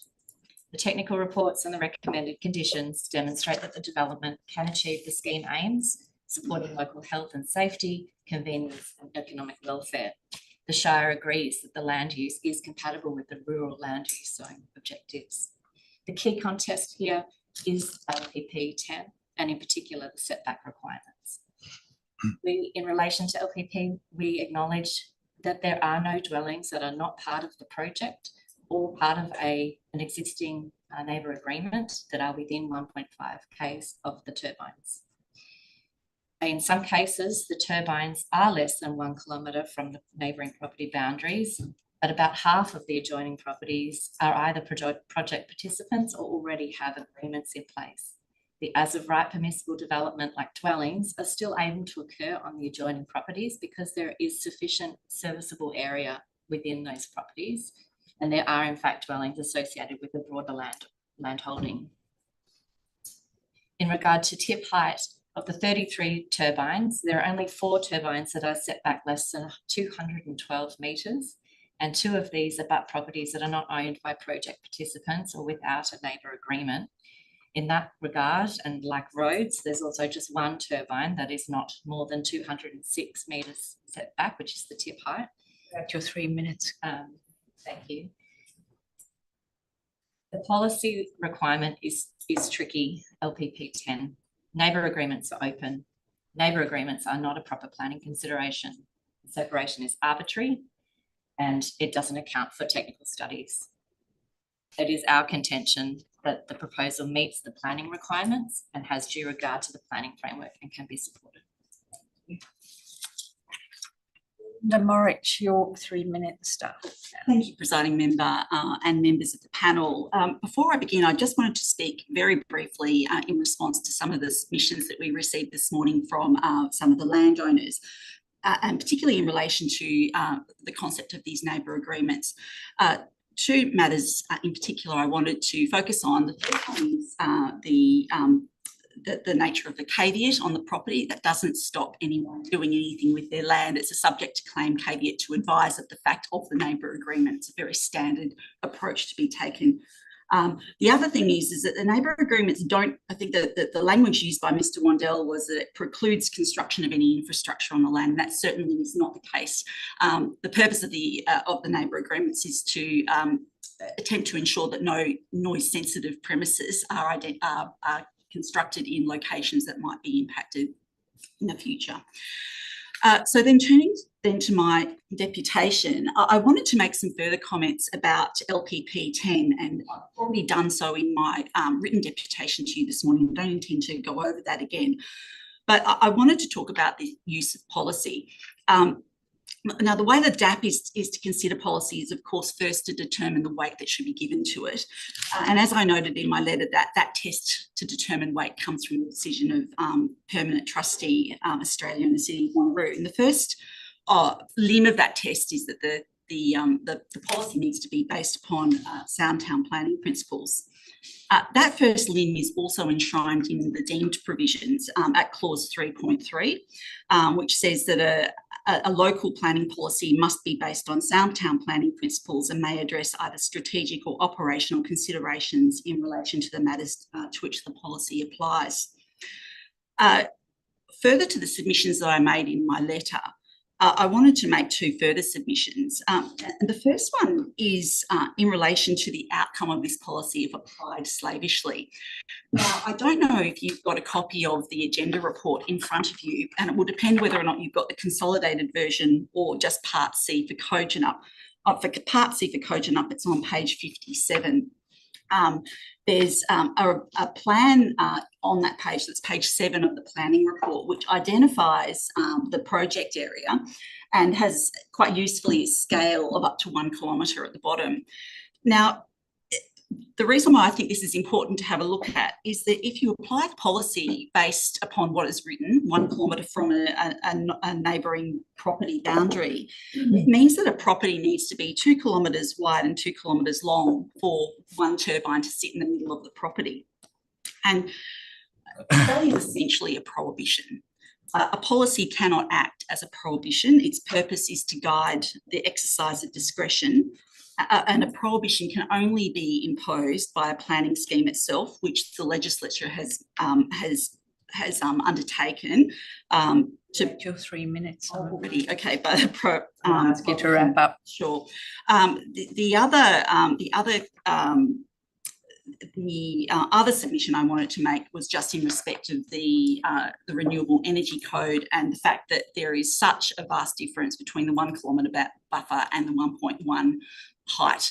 The technical reports and the recommended conditions demonstrate that the development can achieve the scheme aims, supporting local health and safety, convenience and economic welfare. The Shire agrees that the land use is compatible with the rural land use zone objectives. The key contest here is LPP 10 and in particular the setback requirements. In relation to LPP, we acknowledge that there are no dwellings that are not part of the project or part of an existing neighbour agreement that are within 1.5 k's of the turbines. In some cases, the turbines are less than 1 kilometre from the neighbouring property boundaries, but about half of the adjoining properties are either project participants or already have agreements in place. The as of right permissible development like dwellings are still able to occur on the adjoining properties because there is sufficient serviceable area within those properties. And there are in fact dwellings associated with the broader land holding. In regard to tip height, of the 33 turbines, there are only 4 turbines that are set back less than 212 metres, and 2 of these are butt properties that are not owned by project participants or without a neighbour agreement. In that regard, and like roads, there's also just 1 turbine that is not more than 206 metres set back, which is the tip height. At your 3 minutes. Thank you. The policy requirement is tricky, LPP 10. Neighbour agreements are open. Neighbour agreements are not a proper planning consideration. Separation is arbitrary and it doesn't account for technical studies. It is our contention that the proposal meets the planning requirements and has due regard to the planning framework and can be supported. Moritz, your 3 minutes start. Thank you, Presiding Member and members of the panel. Before I begin, I just wanted to speak very briefly in response to some of the submissions that we received this morning from some of the landowners, and particularly in relation to the concept of these neighbour agreements. 2 matters in particular I wanted to focus on. The first one is the nature of the caveat on the property. That doesn't stop anyone doing anything with their land. It's a subject to claim caveat to advise of the fact of the neighbour agreement. It's a very standard approach to be taken. The other thing is that the neighbour agreements don't, I think that the language used by Mr. Wandel was that it precludes construction of any infrastructure on the land. That certainly is not the case. The purpose of the neighbour agreements is to attempt to ensure that no noise sensitive premises are constructed in locations that might be impacted in the future. So then turning to my deputation, I wanted to make some further comments about LPP 10, and I've already done so in my written deputation to you this morning. I don't intend to go over that again, but I wanted to talk about the use of policy. Now, the way the DAP is to consider policy is, of course, first to determine the weight that should be given to it. And as I noted in my letter, that test to determine weight comes from the decision of Permanent Trustee Australia and the City of Wanneroo. And the first limb of that test is that the policy needs to be based upon sound town planning principles. That first limb is also enshrined in the deemed provisions at clause 3.3, which says that a local planning policy must be based on sound town planning principles and may address either strategic or operational considerations in relation to the matters to which the policy applies. Further to the submissions that I made in my letter, I wanted to make two further submissions. And the first one is in relation to the outcome of this policy if applied slavishly. Now, I don't know if you've got a copy of the agenda report in front of you, and it will depend whether or not you've got the consolidated version or just Part C for Kojonup. For Part C for Kojonup, it's on page 57. There's a plan on that page, that's page 7 of the planning report, which identifies the project area and has quite usefully a scale of up to 1 kilometre at the bottom. Now, the reason why I think this is important to have a look at is that if you apply policy based upon what is written, 1 kilometre from a neighbouring property boundary, it means that a property needs to be 2 kilometres wide and 2 kilometres long for one turbine to sit in the middle of the property. And that is essentially a prohibition. A policy cannot act as a prohibition. Its purpose is to guide the exercise of discretion. And a prohibition can only be imposed by a planning scheme itself, which the legislature has undertaken. To 3 minutes already. Okay, but ask you to wrap up. Sure. The other submission I wanted to make was just in respect of the Renewable Energy Code and the fact that there is such a vast difference between the 1 kilometre buffer and the 1.1 height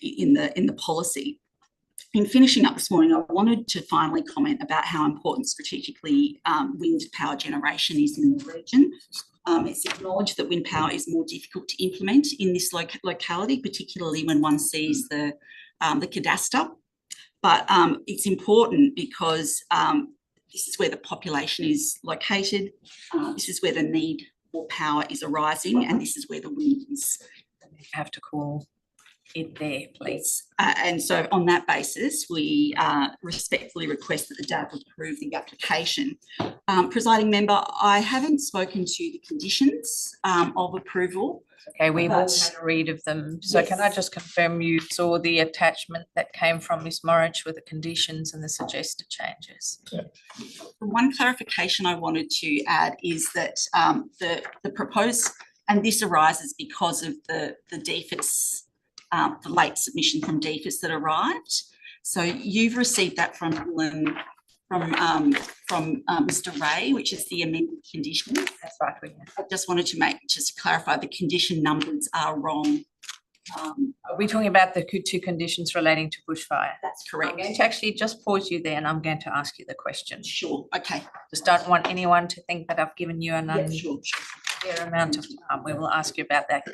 in the policy. In finishing up this morning, I wanted to finally comment about how important strategically wind power generation is in the region. It's acknowledged that wind power is more difficult to implement in this locality, particularly when one sees the cadastre. But it's important because this is where the population is located, this is where the need for power is arising, and this is where the wind is. You have to call it there, please. And so on that basis, we respectfully request that the DAP approve the application. Presiding member, I haven't spoken to the conditions of approval. Okay, we've all had a read of them. So Yes. Can I just confirm you saw the attachment that came from Ms Morridge with the conditions and the suggested changes? One clarification I wanted to add is that the proposed, and this arises because of the DFIS, the late submission from DFIS that arrived. So you've received that from Mr Ray, which is the amended condition. That's right. I just wanted to just clarify the condition numbers are wrong. Are we talking about the two conditions relating to bushfire? That's I'm correct. going to actually just pause you there and I'm going to ask you the question. Sure, okay. Just don't want anyone to think that I've given you an Yeah, sure. unfair amount of time. We will ask you about that.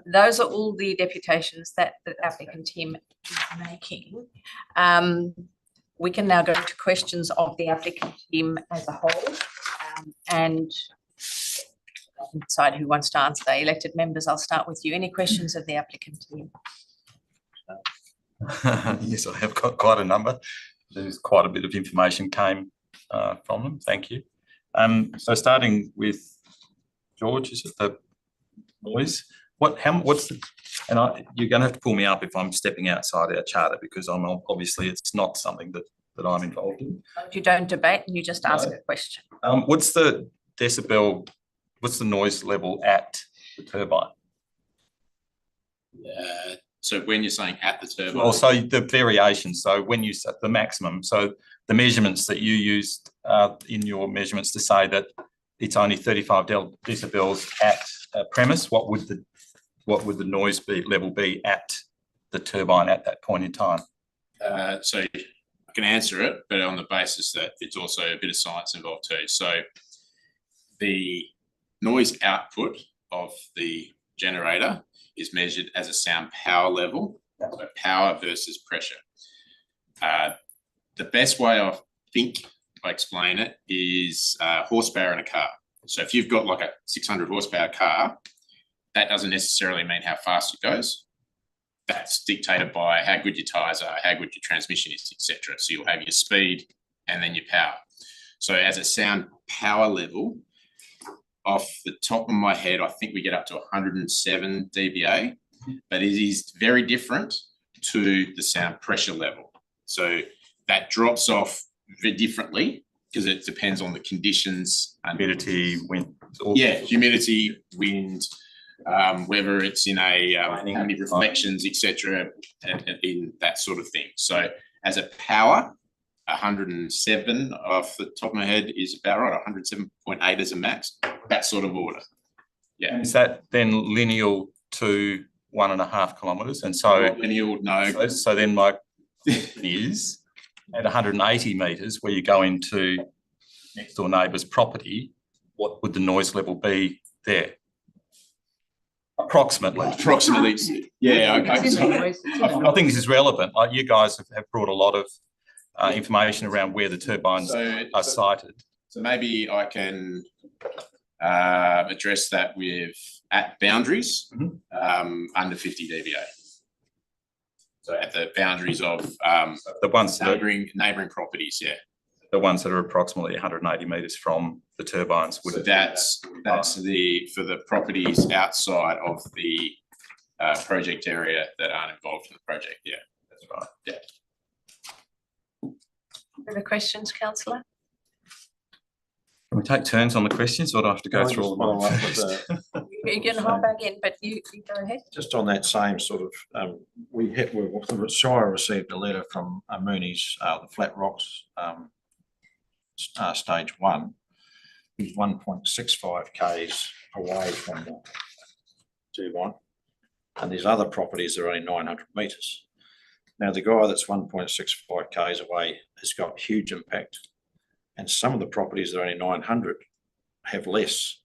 Those are all the deputations that the applicant team is making. We can now go to questions of the applicant team as a whole and decide who wants to answer. The elected members, I'll start with you. Any questions of the applicant team? Yes, I have got quite a number. There's quite a bit of information came from them. Thank you. So starting with George, is it the noise? What's the, and you're going to have to pull me up if I'm stepping outside our charter because I'm obviously it's not something that I'm involved in. You don't debate and you just ask a question. What's the decibel? What's the noise level at the turbine? So when you're saying at the turbine? Also the variation. So when you set the maximum, so the measurements that you used in your measurements to say that it's only 35 decibels at a premise, what would the noise level be at the turbine at that point in time? So I can answer it, but on the basis that it's also a bit of science involved too. So the noise output of the generator is measured as a sound power level, so power versus pressure. The best way I think I explain it is horsepower in a car. So if you've got like a 600 horsepower car, that doesn't necessarily mean how fast it goes. That's dictated by how good your tyres are, how good your transmission is, etc. So you'll have your speed and then your power. So as a sound power level, off the top of my head, I think we get up to 107 dBA, but it is very different to the sound pressure level. So that drops off very differently because it depends on the conditions and Humidity, wind. humidity, wind, whether it's in a how many reflections, etc., in that sort of thing. So as a power, 107 off the top of my head is about right. 107.8 as a max. That sort of order. Yeah. Is that then lineal to 1.5 kilometres? And so lineal, no. So then my question is, at 180 metres, where you go into next door neighbour's property, what would the noise level be there? Approximately. Yeah. I think this is relevant. Like, you guys have brought a lot of information around where the turbines are sited. So maybe I can address that with at boundaries under 50 dBA. So at the boundaries of the ones neighbouring properties, yeah. The ones that are approximately 180 metres from the turbines. So that's for the properties outside of the project area that aren't involved in the project. Yeah, that's right. Yeah. Further questions, councillor? Can we take turns on the questions, or do I have to go through all of them? You can hop back in, but you go ahead. Just on that same sort of, the Shire received a letter from Mooney's, the Flat Rocks, stage 1, is 1.65 k's away from the turbine, and these other properties are only 900 metres. Now, the guy that's 1.65 k's away has got huge impact, and some of the properties that are only 900 have less.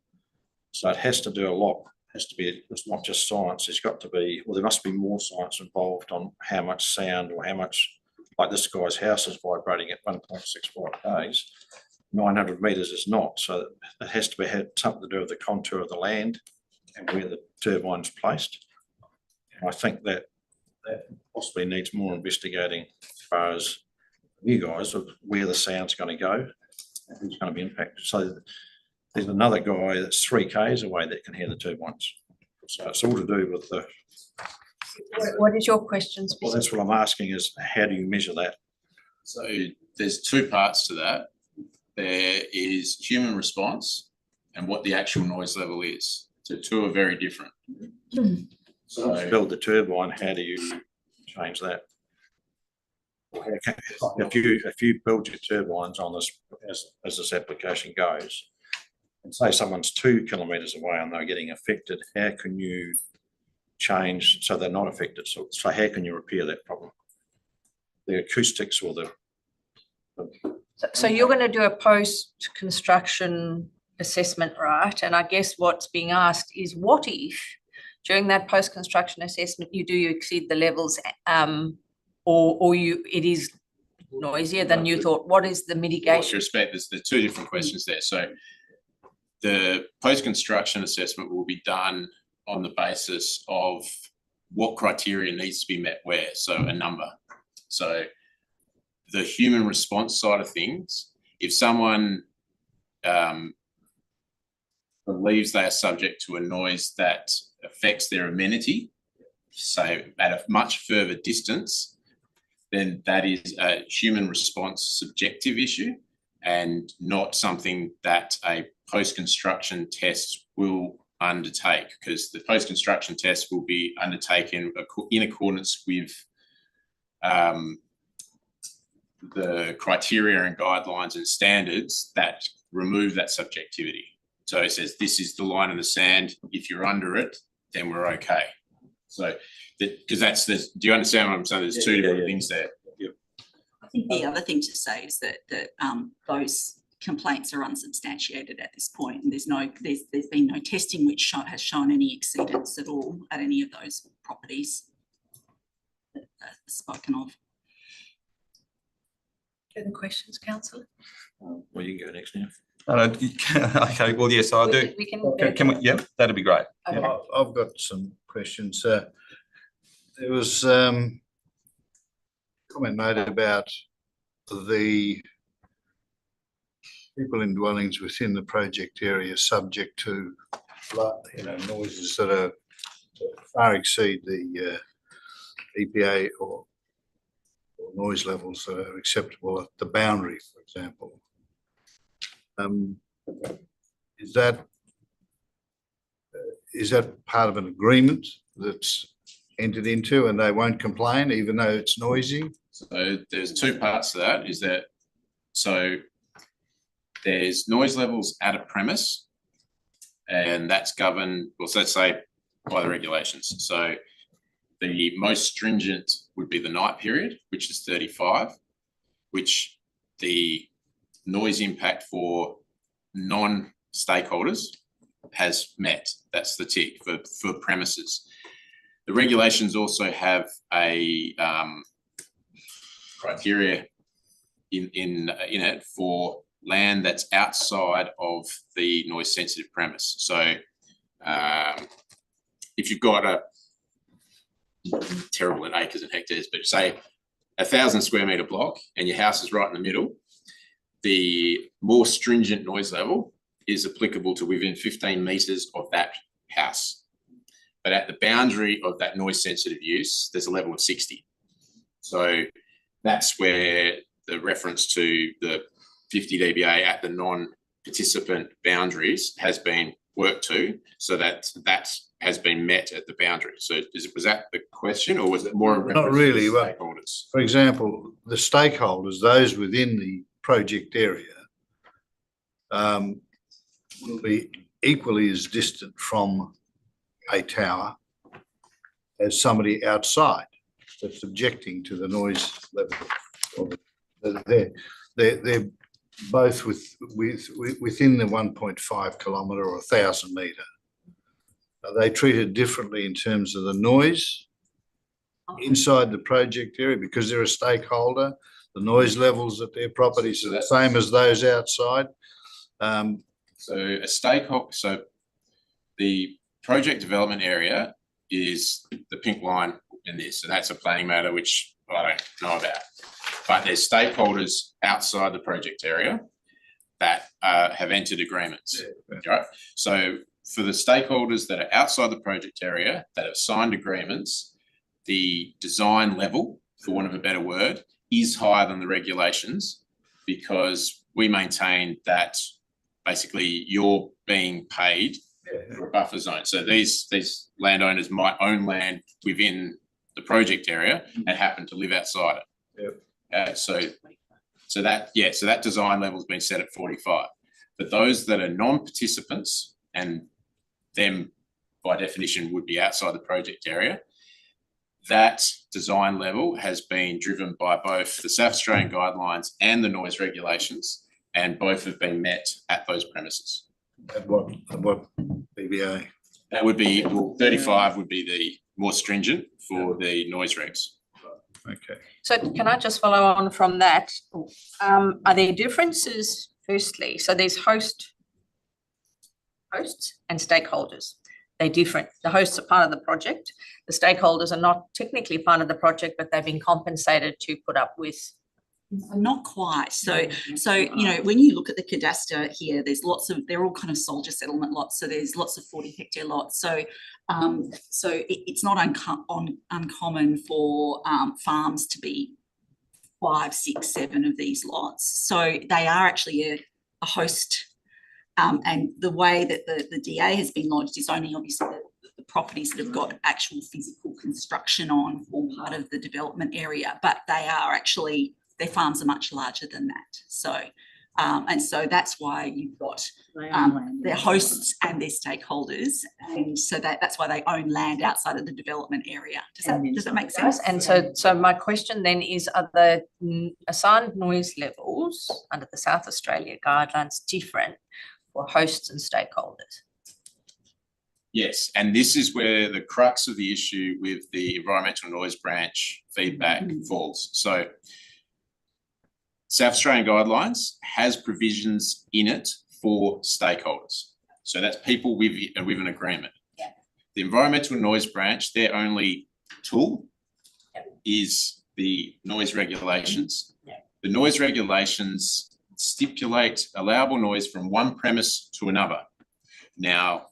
So it has to do a lot. It's not just science. There's got to be, well, there must be more science involved on how much sound or how much, like this guy's house is vibrating at 1.65 k's. 900 metres is not. So it has to be had something to do with the contour of the land and where the turbine's placed. And I think that possibly needs more investigating as far as you guys of where the sound's going to go and who's going to be impacted. So there's another guy that's 3 k's away that can hear the turbines. So it's all to do with the. What is your question? Well, that's what I'm asking is, how do you measure that? So there's 2 parts to that. There is human response and what the actual noise level is. So 2 are very different. So to build the turbine, how do you change that? If you build your turbines on this as this application goes, and say someone's 2 kilometres away and they're getting affected, how can you change so they're not affected? So how can you repair that problem? The acoustics or the. So you're going to do a post-construction assessment, right? And I guess what's being asked is, what if during that post-construction assessment you exceed the levels, or it is noisier than you thought? What is the mitigation? With respect, there's 2 different questions there. So the post-construction assessment will be done on the basis of what criteria needs to be met where, so a number. So the human response side of things, if someone believes they are subject to a noise that affects their amenity, say at a much further distance, then that is a human response subjective issue and not something that a post-construction test will undertake, because the post-construction test will be undertaken in accordance with the criteria and guidelines and standards that remove that subjectivity. So it says, this is the line in the sand. If you're under it, then we're okay. So, because do you understand what I'm saying? There's 2 different things there. Yep. I think the other thing to say is that those complaints are unsubstantiated at this point, and there's been no testing which has shown any exceedance at all at any of those properties that are spoken of. Further questions, councillor? Well, you can go next now. Okay, well, yes, I do. We can yeah, that'd be great. Okay. Yeah. I've got some questions. There was comment made about the people in dwellings within the project area subject to noises that far exceed the EPA or noise levels that are acceptable at the boundary, for example. Is that part of an agreement that's entered into and they won't complain even though it's noisy? So there's two parts to that, is that, so there's noise levels at a premise, and that's governed, well, so let's say by the regulations. So the most stringent would be the night period, which is 35, which the noise impact for non-stakeholders has met. That's the tick for premises. The regulations also have a criteria in it for land that's outside of the noise sensitive premise. So if you've got terrible in acres and hectares, but say 1,000 square metre block and your house is right in the middle, the more stringent noise level is applicable to within 15 metres of that house. But at the boundary of that noise sensitive use, there's a level of 60. So that's where the reference to the 50 dBA at the non-participant boundaries has been worked to, so that has been met at the boundary. So was that the question, or was it more a reference Not really. to stakeholders? For example, the stakeholders, those within the project area, will be equally as distant from a tower as somebody outside that's objecting to the noise level. They're both within the 1.5 kilometre or 1,000 metre. Are they treated differently in terms of the noise inside the project area because they're a stakeholder? The noise levels at their properties are the same as those outside. So a stakeholder, so the project development area is the pink line in this, so that's a planning matter which I don't know about. But there's stakeholders outside the project area that have entered agreements, right? So for the stakeholders that are outside the project area that have signed agreements, the design level, for want of a better word, is higher than the regulations, because we maintain that basically you're being paid for a buffer zone. So these landowners might own land within the project area and happen to live outside it. Yep. So that design level has been set at 45. But those that are non-participants, and them by definition would be outside the project area, that design level has been driven by both the South Australian guidelines and the noise regulations, and both have been met at those premises. At what dBA? That would be, well, 35 would be the more stringent for the noise regs. Okay. So can I just follow on from that? Are there differences, firstly? So there's hosts and stakeholders. They're different. The hosts are part of the project. The stakeholders are not technically part of the project, but they've been compensated to put up with. Not quite. So you know, when you look at the cadastre here, there's lots of, they're all kind of soldier settlement lots. So there's lots of 40-hectare lots. So it's not uncommon for farms to be 5, 6, 7 of these lots. So they are actually a host. And the way that the DA has been lodged is only obviously the properties that have got actual physical construction on form part of the development area, but they are actually, their farms are much larger than that. So, and so that's why you've got their hosts and their stakeholders. And so that's why they own land outside of the development area. Does that make sense? And so my question then is, are the assigned noise levels under the South Australia guidelines different for hosts and stakeholders? Yes, and this is where the crux of the issue with the environmental noise branch feedback falls. So South Australian guidelines has provisions in it for stakeholders. So that's people with an agreement. Yeah. The environmental noise branch, their only tool is the noise regulations. Yeah. The noise regulations stipulate allowable noise from one premise to another. Now,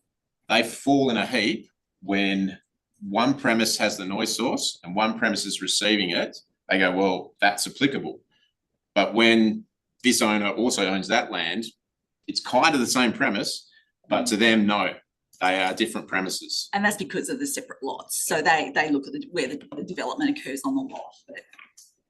they fall in a heap when one premise has the noise source and one premise is receiving it. They go, well, that's applicable. But when this owner also owns that land, it's kind of the same premise, but to them, no, they are different premises. And that's because of the separate lots. So they look at where the development occurs on the lot, but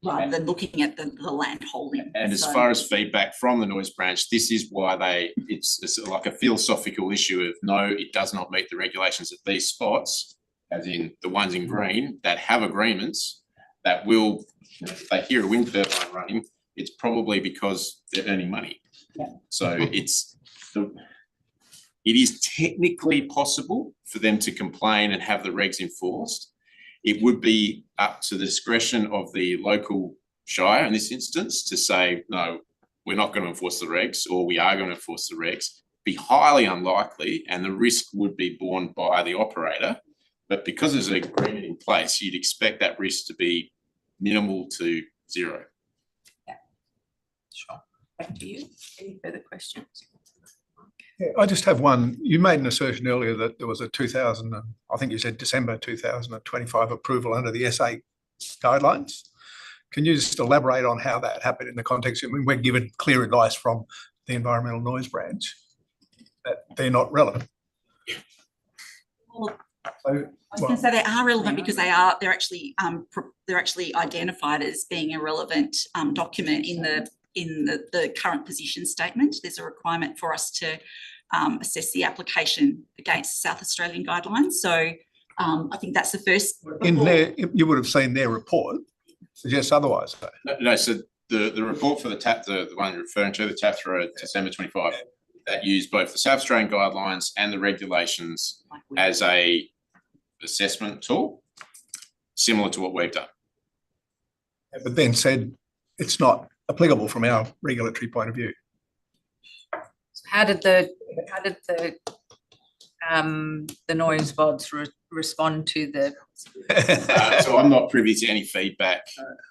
rather than looking at the land holding. And as far as feedback from the noise branch, this is why it's like a philosophical issue of no, it does not meet the regulations at these spots, as in the ones in green that have agreements that will, if they hear a wind turbine running, it's probably because they're earning money. Yeah. So it is technically possible for them to complain and have the regs enforced. It would be up to the discretion of the local shire in this instance to say, no, we're not going to enforce the regs, or we are going to enforce the regs. Be highly unlikely, and the risk would be borne by the operator. But because there's an agreement in place, you'd expect that risk to be minimal to zero. Yeah, sure. Back to you. Any further questions? Yeah, I just have one. You made an assertion earlier that there was a I think you said December 2025 approval under the SA guidelines. Can you just elaborate on how that happened in the context? I mean, we're given clear advice from the Environmental Noise Branch that they're not relevant. Well, So, I was going to say they are relevant because they're actually identified as being a relevant document in the current position statement. There's a requirement for us to assess the application against South Australian guidelines. So I think that's the first. in there, you would have seen their report suggests otherwise. No, so the report for the one you're referring to, the TAP through December 25, that used both the South Australian guidelines and the regulations as a assessment tool, similar to what we've done. But then said it's not applicable from our regulatory point of view. So how did the noise bods respond to the? So I'm not privy to any feedback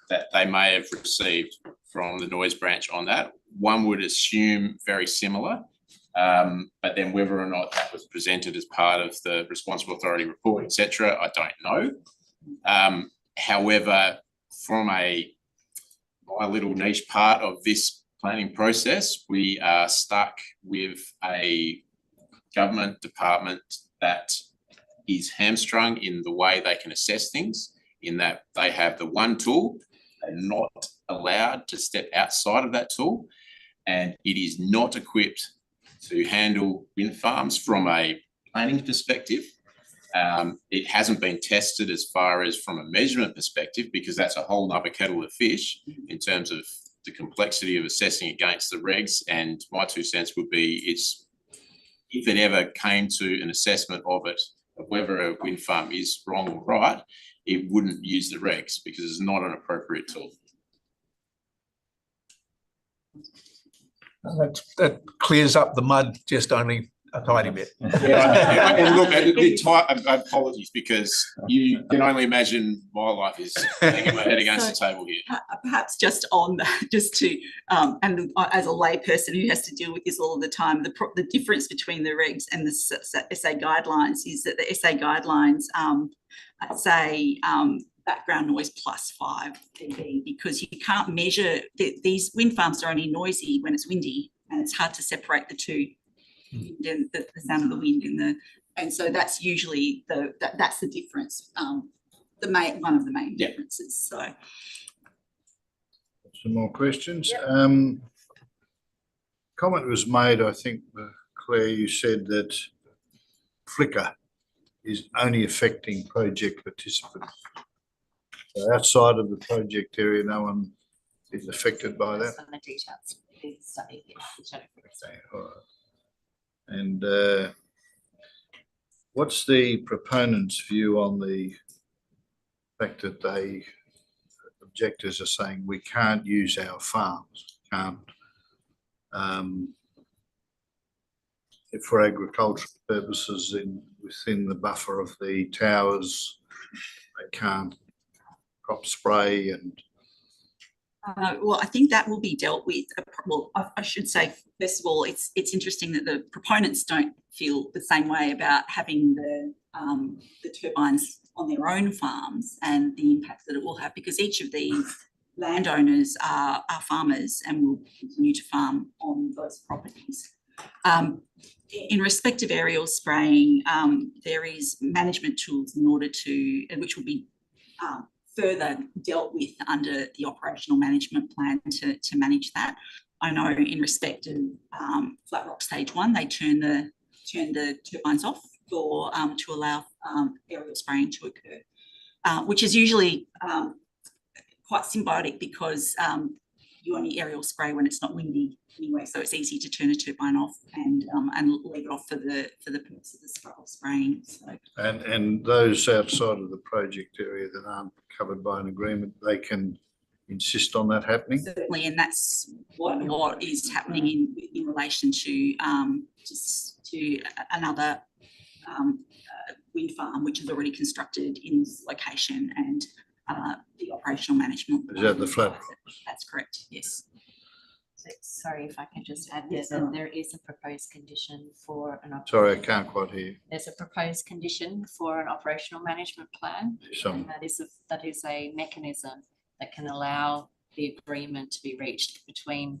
that they may have received from the noise branch on that. One would assume very similar, but then whether or not that was presented as part of the responsible authority report, etc., I don't know. However, from my little niche part of this planning process, we are stuck with a government department that is hamstrung in the way they can assess things, in that they have the one tool, they're not allowed to step outside of that tool, and it is not equipped to handle wind farms from a planning perspective. It hasn't been tested as far as from a measurement perspective, because that's a whole nother kettle of fish in terms of the complexity of assessing against the regs. And my 2 cents would be, if it ever came to an assessment of whether a wind farm is wrong or right, it wouldn't use the regs because it's not an appropriate tool. That clears up the mud just only a tiny bit. And look, apologies, because you can only imagine my life is hanging my head against the table here. Perhaps just on that, just to, and as a lay person who has to deal with this all the time, the difference between the regs and the SA guidelines is that the SA guidelines say background noise +5 dB, because you can't measure, these wind farms are only noisy when it's windy, and it's hard to separate the two. The sound of the wind and so that's usually that's the difference, one of the main differences. So some more questions. Comment was made, I think, Claire, you said that flicker is only affecting project participants. So outside of the project area, no one is affected by that. On the details of the study, Okay, all right. And what's the proponents' view on the fact that objectors are saying we can't use our farms, for agricultural purposes within the buffer of the towers, they can't crop spray and. Well, I think that will be dealt with. Well, I should say, first of all, it's interesting that the proponents don't feel the same way about having the turbines on their own farms and the impact that it will have, because each of these landowners are farmers and will continue to farm on those properties. In respect of aerial spraying, there is management tools in order to, which will be further dealt with under the operational management plan to manage that. I know in respect of Flat Rock Stage 1, they turn the turbines off for to allow aerial spraying to occur, which is usually quite symbiotic because you only aerial spray when it's not windy anyway, so it's easy to turn a turbine off and leave it off for the purpose of spraying. So. And those outside of the project area that aren't covered by an agreement, they can insist on that happening? Certainly, and that's what is happening in relation to another wind farm which is already constructed in this location, and the operational management. Is that the Flat Rocks? That's correct, yes. So, sorry if I can just add this, that there is a proposed condition for an. Sorry, I can't quite hear. There's a proposed condition for an operational management plan. And that is a mechanism that can allow the agreement to be reached between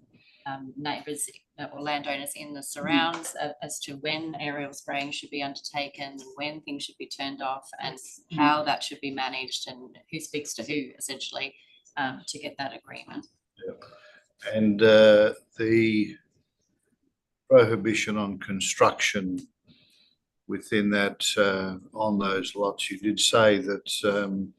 neighbours or landowners in the surrounds as to when aerial spraying should be undertaken, and when things should be turned off, and how that should be managed, and who speaks to who, essentially, to get that agreement. Yep. And the prohibition on construction within that, on those lots, you did say that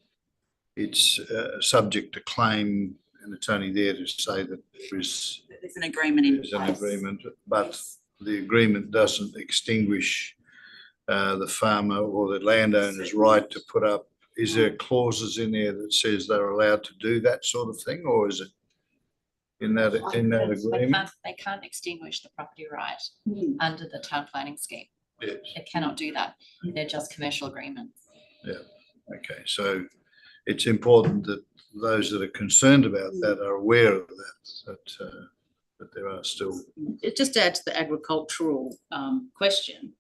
it's subject to claim, and it's only there to say that there's an agreement in place. There's an agreement, but the agreement doesn't extinguish the farmer or the landowner's right to put up. Is there clauses in there that says they're allowed to do that sort of thing, or is it in that agreement? They can't extinguish the property right under the town planning scheme. Yes. They cannot do that. They're just commercial agreements. Yeah. Okay. So it's important that those that are concerned about that are aware of that there are still. It just adds to the agricultural question.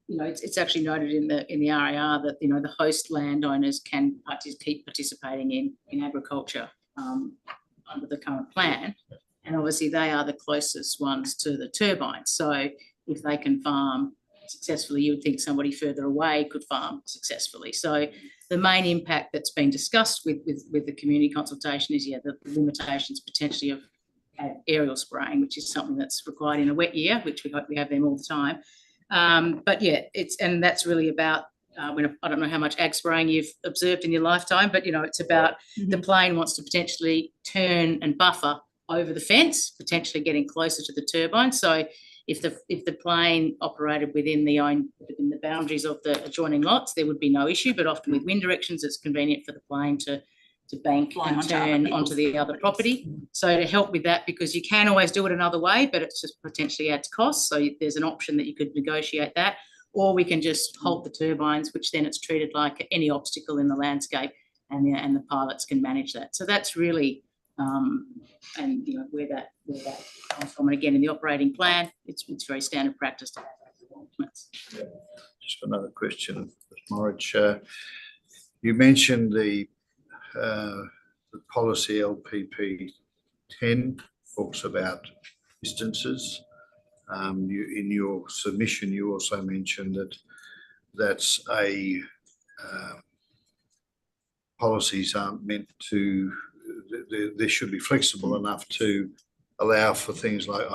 It's actually noted in the RAR that the host landowners can keep participating in agriculture under the current plan, and obviously they are the closest ones to the turbines. So if they can farm successfully, you would think somebody further away could farm successfully. So the main impact that's been discussed with the community consultation is the limitations potentially of aerial spraying, which is something that's required in a wet year, which we hope we have them all the time. But yeah, and that's really about I don't know how much ag spraying you've observed in your lifetime, but it's about the plane wants to potentially turn and buffer over the fence, potentially getting closer to the turbine. So if the plane operated within the boundaries of the adjoining lots, there would be no issue. But often with wind directions, it's convenient for the plane to bank and turn onto the other property. So to help with that, because you can always do it another way, but it just potentially adds costs. So there's an option that you could negotiate that, or we can just halt the turbines, which then it's treated like any obstacle in the landscape, and the pilots can manage that. So that's really where that comes from. And again, in the operating plan, it's very standard practice to have those arrangements. Yeah. Just another question, Morich. You mentioned the policy LPP 10 talks about distances. In your submission, you also mentioned that that's policies aren't meant to. They should be flexible enough to allow for things like,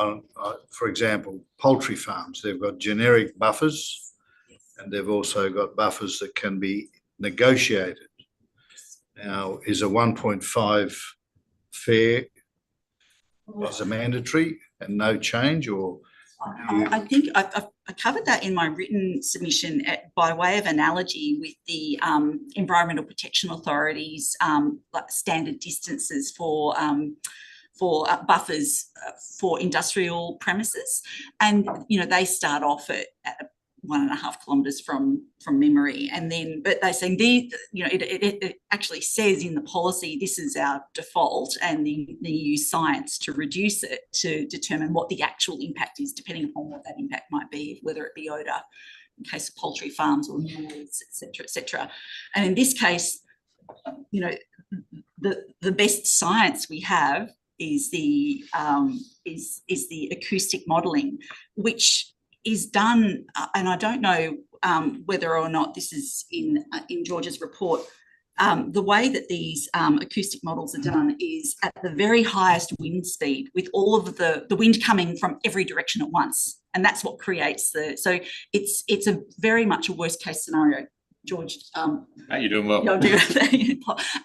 for example, poultry farms. They've got generic buffers, and they've also got buffers that can be negotiated. Now, is a 1.5 fair as a mandatory and no change, or? I think I covered that in my written submission by way of analogy with the Environmental Protection Authority's standard distances for buffers for industrial premises, and they start off at 1.5 kilometres from memory, and then but they say it actually says in the policy this is our default, and they use science to reduce it to determine what the actual impact is, depending upon what that impact might be, whether it be odour in case of poultry farms or noise, etc. And in this case, the best science we have is the acoustic modelling, which is done, and I don't know whether or not this is in George's report. The way that these acoustic models are done is at the very highest wind speed, with all of the wind coming from every direction at once, and that's what creates so it's a very much a worst case scenario. George, You're doing well.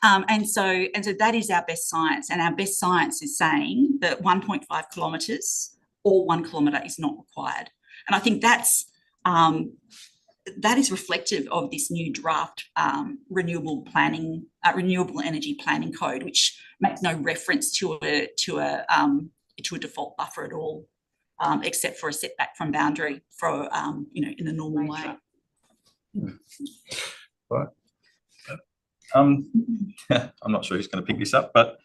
and so that is our best science, and our best science is saying that 1.5 kilometres or 1 kilometre is not required, and I think that is reflective of this new draft renewable energy planning code, which makes no reference to a default buffer at all, except for a setback from boundary for in the normal way. Right. I'm not sure who's going to pick this up, but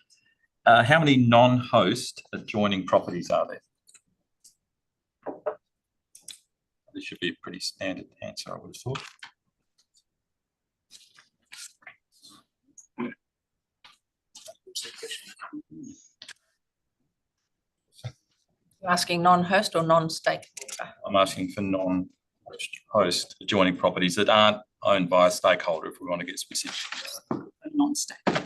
how many non-host adjoining properties are there? This should be a pretty standard answer, I would have thought. You're asking non-host or non-stakeholder? I'm asking for non-host adjoining properties that aren't owned by a stakeholder, if we want to get specific. Non-stakeholder.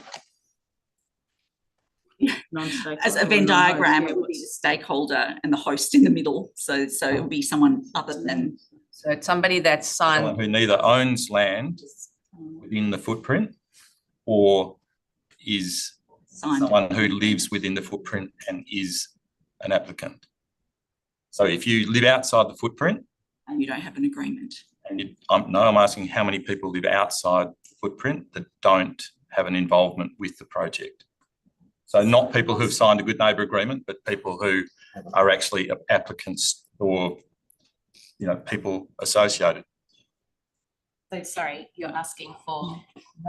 Non-stakeholder. As a Venn diagram, it would be the stakeholder and the host in the middle. So it would be someone other than. So it's somebody that's signed. Someone who neither owns land within the footprint or is Signed. someone who lives within the footprint and is an applicant. So if you live outside the footprint. And you don't have an agreement. And I'm asking how many people live outside the footprint that don't have an involvement with the project. So not people who've signed a good neighbour agreement, but people who are actually applicants or, people associated. So sorry, you're asking for.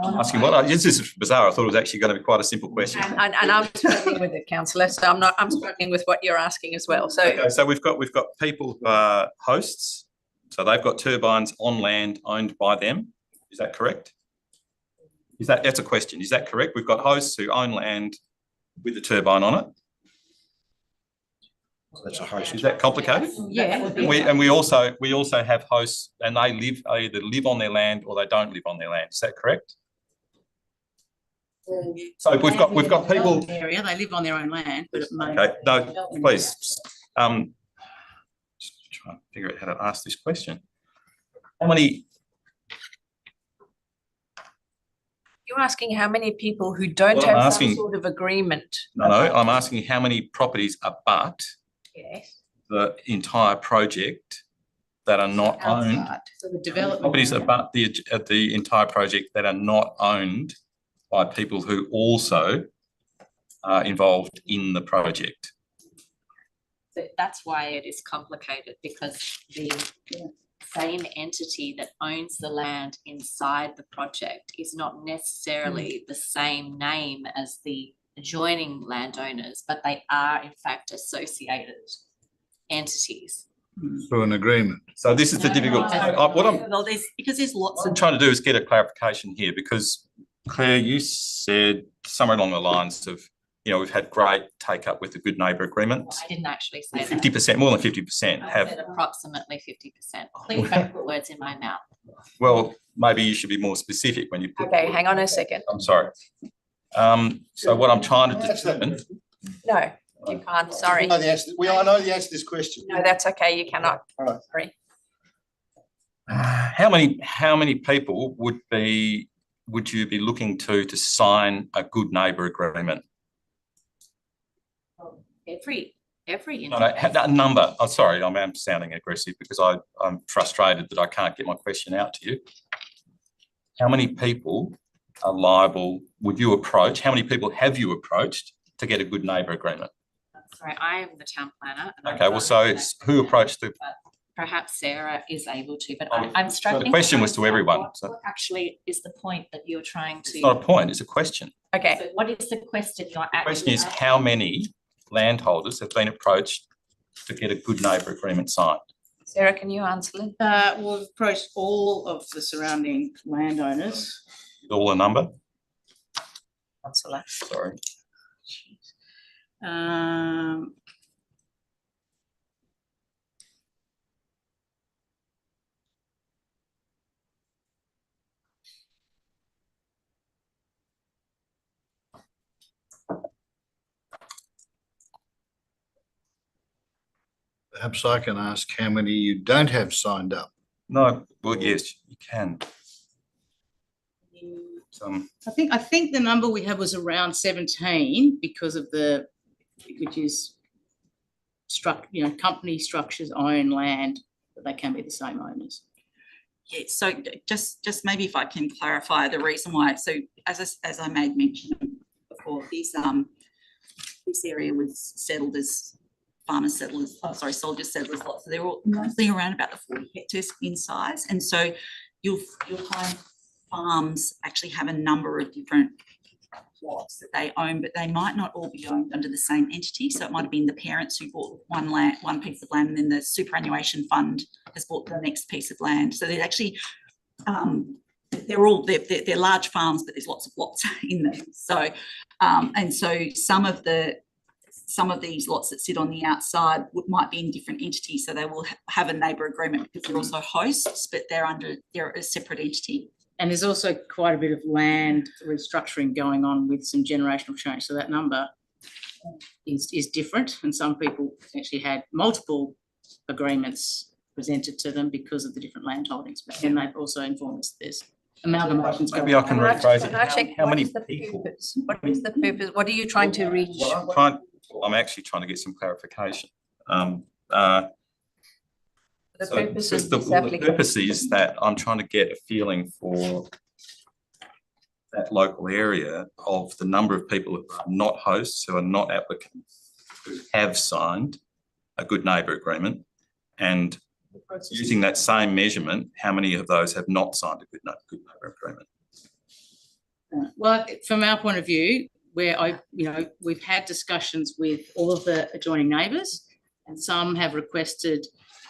Asking what? This is bizarre. I thought it was actually going to be quite a simple question. And I'm struggling with it, councillor. So I'm struggling with what you're asking as well. So okay, so we've got people who are hosts. So they've got turbines on land owned by them. Is that correct? That's a question. Is that correct? We've got hosts who own land with the turbine on it. That's a host. Is that complicated? Yeah. And we also have hosts, and they either live on their land or they don't live on their land. Is that correct? So we've got people. Area, they live on their own land, but it may. Okay, no, please. Just trying to figure out how to ask this question. How many? you're asking how many people who don't have some sort of agreement. No, I'm asking how many properties abut the entire project that are not owned. So the development. Properties abut the entire project that are not owned by people who also are involved in the project. So that's why it is complicated, because the same entity that owns the land inside the project is not necessarily the same name as the adjoining landowners, but they are in fact associated entities. Through an agreement. So this is the difficult. Well, there's lots I'm trying to do is get a clarification here, because Claire, you said somewhere along the lines of, we've had great take up with the Good Neighbour Agreement. I didn't actually say 50%, more than 50% I have. said approximately 50%. Please don't put words in my mouth. Well, maybe you should be more specific when you put. Okay, hang on a second. I'm sorry. So what I'm trying to determine. No, you can't, sorry. I know the answer to this question. No, that's okay, you cannot. All right. Sorry. How many people would you be looking to sign a Good Neighbour Agreement? Every No, that number. I'm sorry, I'm sounding aggressive because I'm frustrated that I can't get my question out to you. How many people are liable would you approach? How many people have you approached to get a Good Neighbour Agreement? Sorry, I am the town planner. Okay, well, so it's who approached the. Perhaps Sarah is able to, but I'm struggling. So the question was to everyone. What actually is the point that you're trying to? It's not a point, it's a question. Okay. So what is the question you're The actually? question is how many landholders have been approached to get a Good Neighbour Agreement signed? Sarah, can you answer that? We've approached all of the surrounding landowners. All a number? Councillor. Sorry. Perhaps I can ask how many you don't have signed up. No, well, yes, you can. I think the number we had was around 17 because of which is company structures own land, but they can be the same owners. Yeah, so just maybe if I can clarify the reason why. So as I made mention before, this area was settled as farmers settlers, soldiers settlers lots. So they're all mostly around about the 40 hectares in size. And so you'll find farms actually have a number of different plots that they own, but they might not all be owned under the same entity. So it might have been the parents who bought one piece of land, and then the superannuation fund has bought the next piece of land. So they're actually they're large farms, but there's lots of lots in them. So and so some of these lots that sit on the outside might be in different entities. So they will have a neighbour agreement because they're also hosts, but they're a separate entity. And there's also quite a bit of land restructuring going on with some generational change. So that number is different. And some people actually had multiple agreements presented to them because of the different land holdings. But then they've also informed us there's amalgamations going on. Maybe I can rephrase it. Can I check How what many is the people? purpose? What is the purpose? What are you trying to reach? I'm actually trying to get some clarification. The So purpose of the this application. purpose is that I'm trying to get a feeling for that local area of the number of people who are not hosts, who are not applicants, who have signed a good neighbour agreement, and using that same measurement, how many of those have not signed a good neighbour agreement? Well, from our point of view, where we've had discussions with all of the adjoining neighbours, and some have requested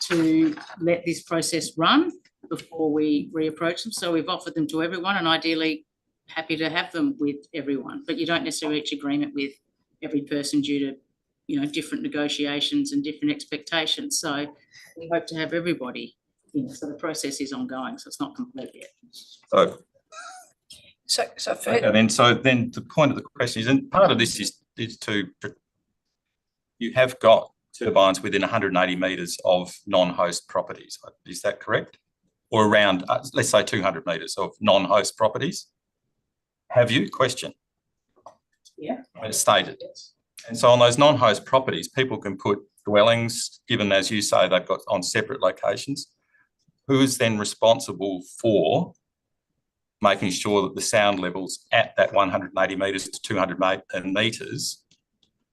to let this process run before we reapproach them. So we've offered them to everyone, and ideally happy to have them with everyone. But you don't necessarily reach agreement with every person due to different negotiations and different expectations. So we hope to have everybody. So the process is ongoing, so it's not complete yet. So then the point of the question is, and part of this is to, you have got turbines within 180 metres of non-host properties. Is that correct? Or around, let's say 200 metres of non-host properties? Have you? Question. Yeah. It's stated. And so on those non-host properties, people can put dwellings, given, as you say, they've got on separate locations. Who is then responsible for making sure that the sound levels at that 180 metres to 200 metres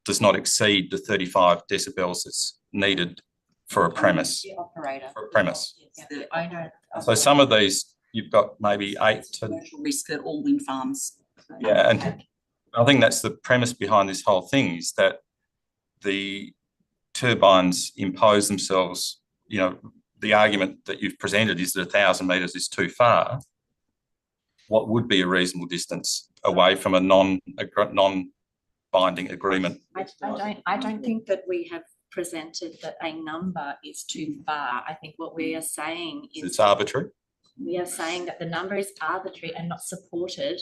does not exceed the 35 decibels that's needed for a premise? The operator. For a premise. The owner. So some of these, you've got maybe 8 to... risk at all wind farms. Yeah, and I think that's the premise behind this whole thing, is that the turbines impose themselves, the argument that you've presented is that 1,000 metres is too far. What would be a reasonable distance away from a non-binding agreement? I don't think that we have presented that a number is too far. I think what we are saying is it's arbitrary. We are saying that the number is arbitrary and not supported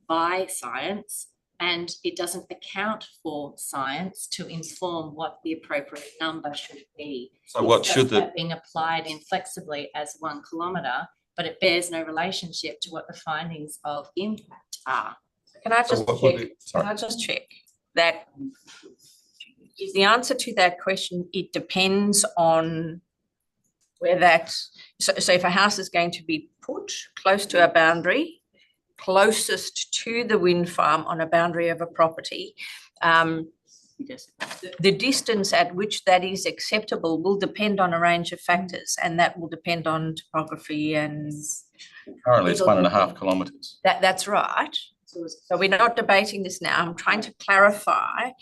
by science, and it doesn't account for science to inform what the appropriate number should be. So what should the... being applied inflexibly as 1 kilometre, but it bears no relationship to what the findings of impact are. Can I just check that is the answer to that question? It depends on where that, so if a house is going to be put close to a boundary, closest to the wind farm on a boundary of a property, the distance at which that is acceptable will depend on a range of factors, and that will depend on topography and... Currently it's 1.5 kilometres. That's right. So we're not debating this now. I'm trying to clarify.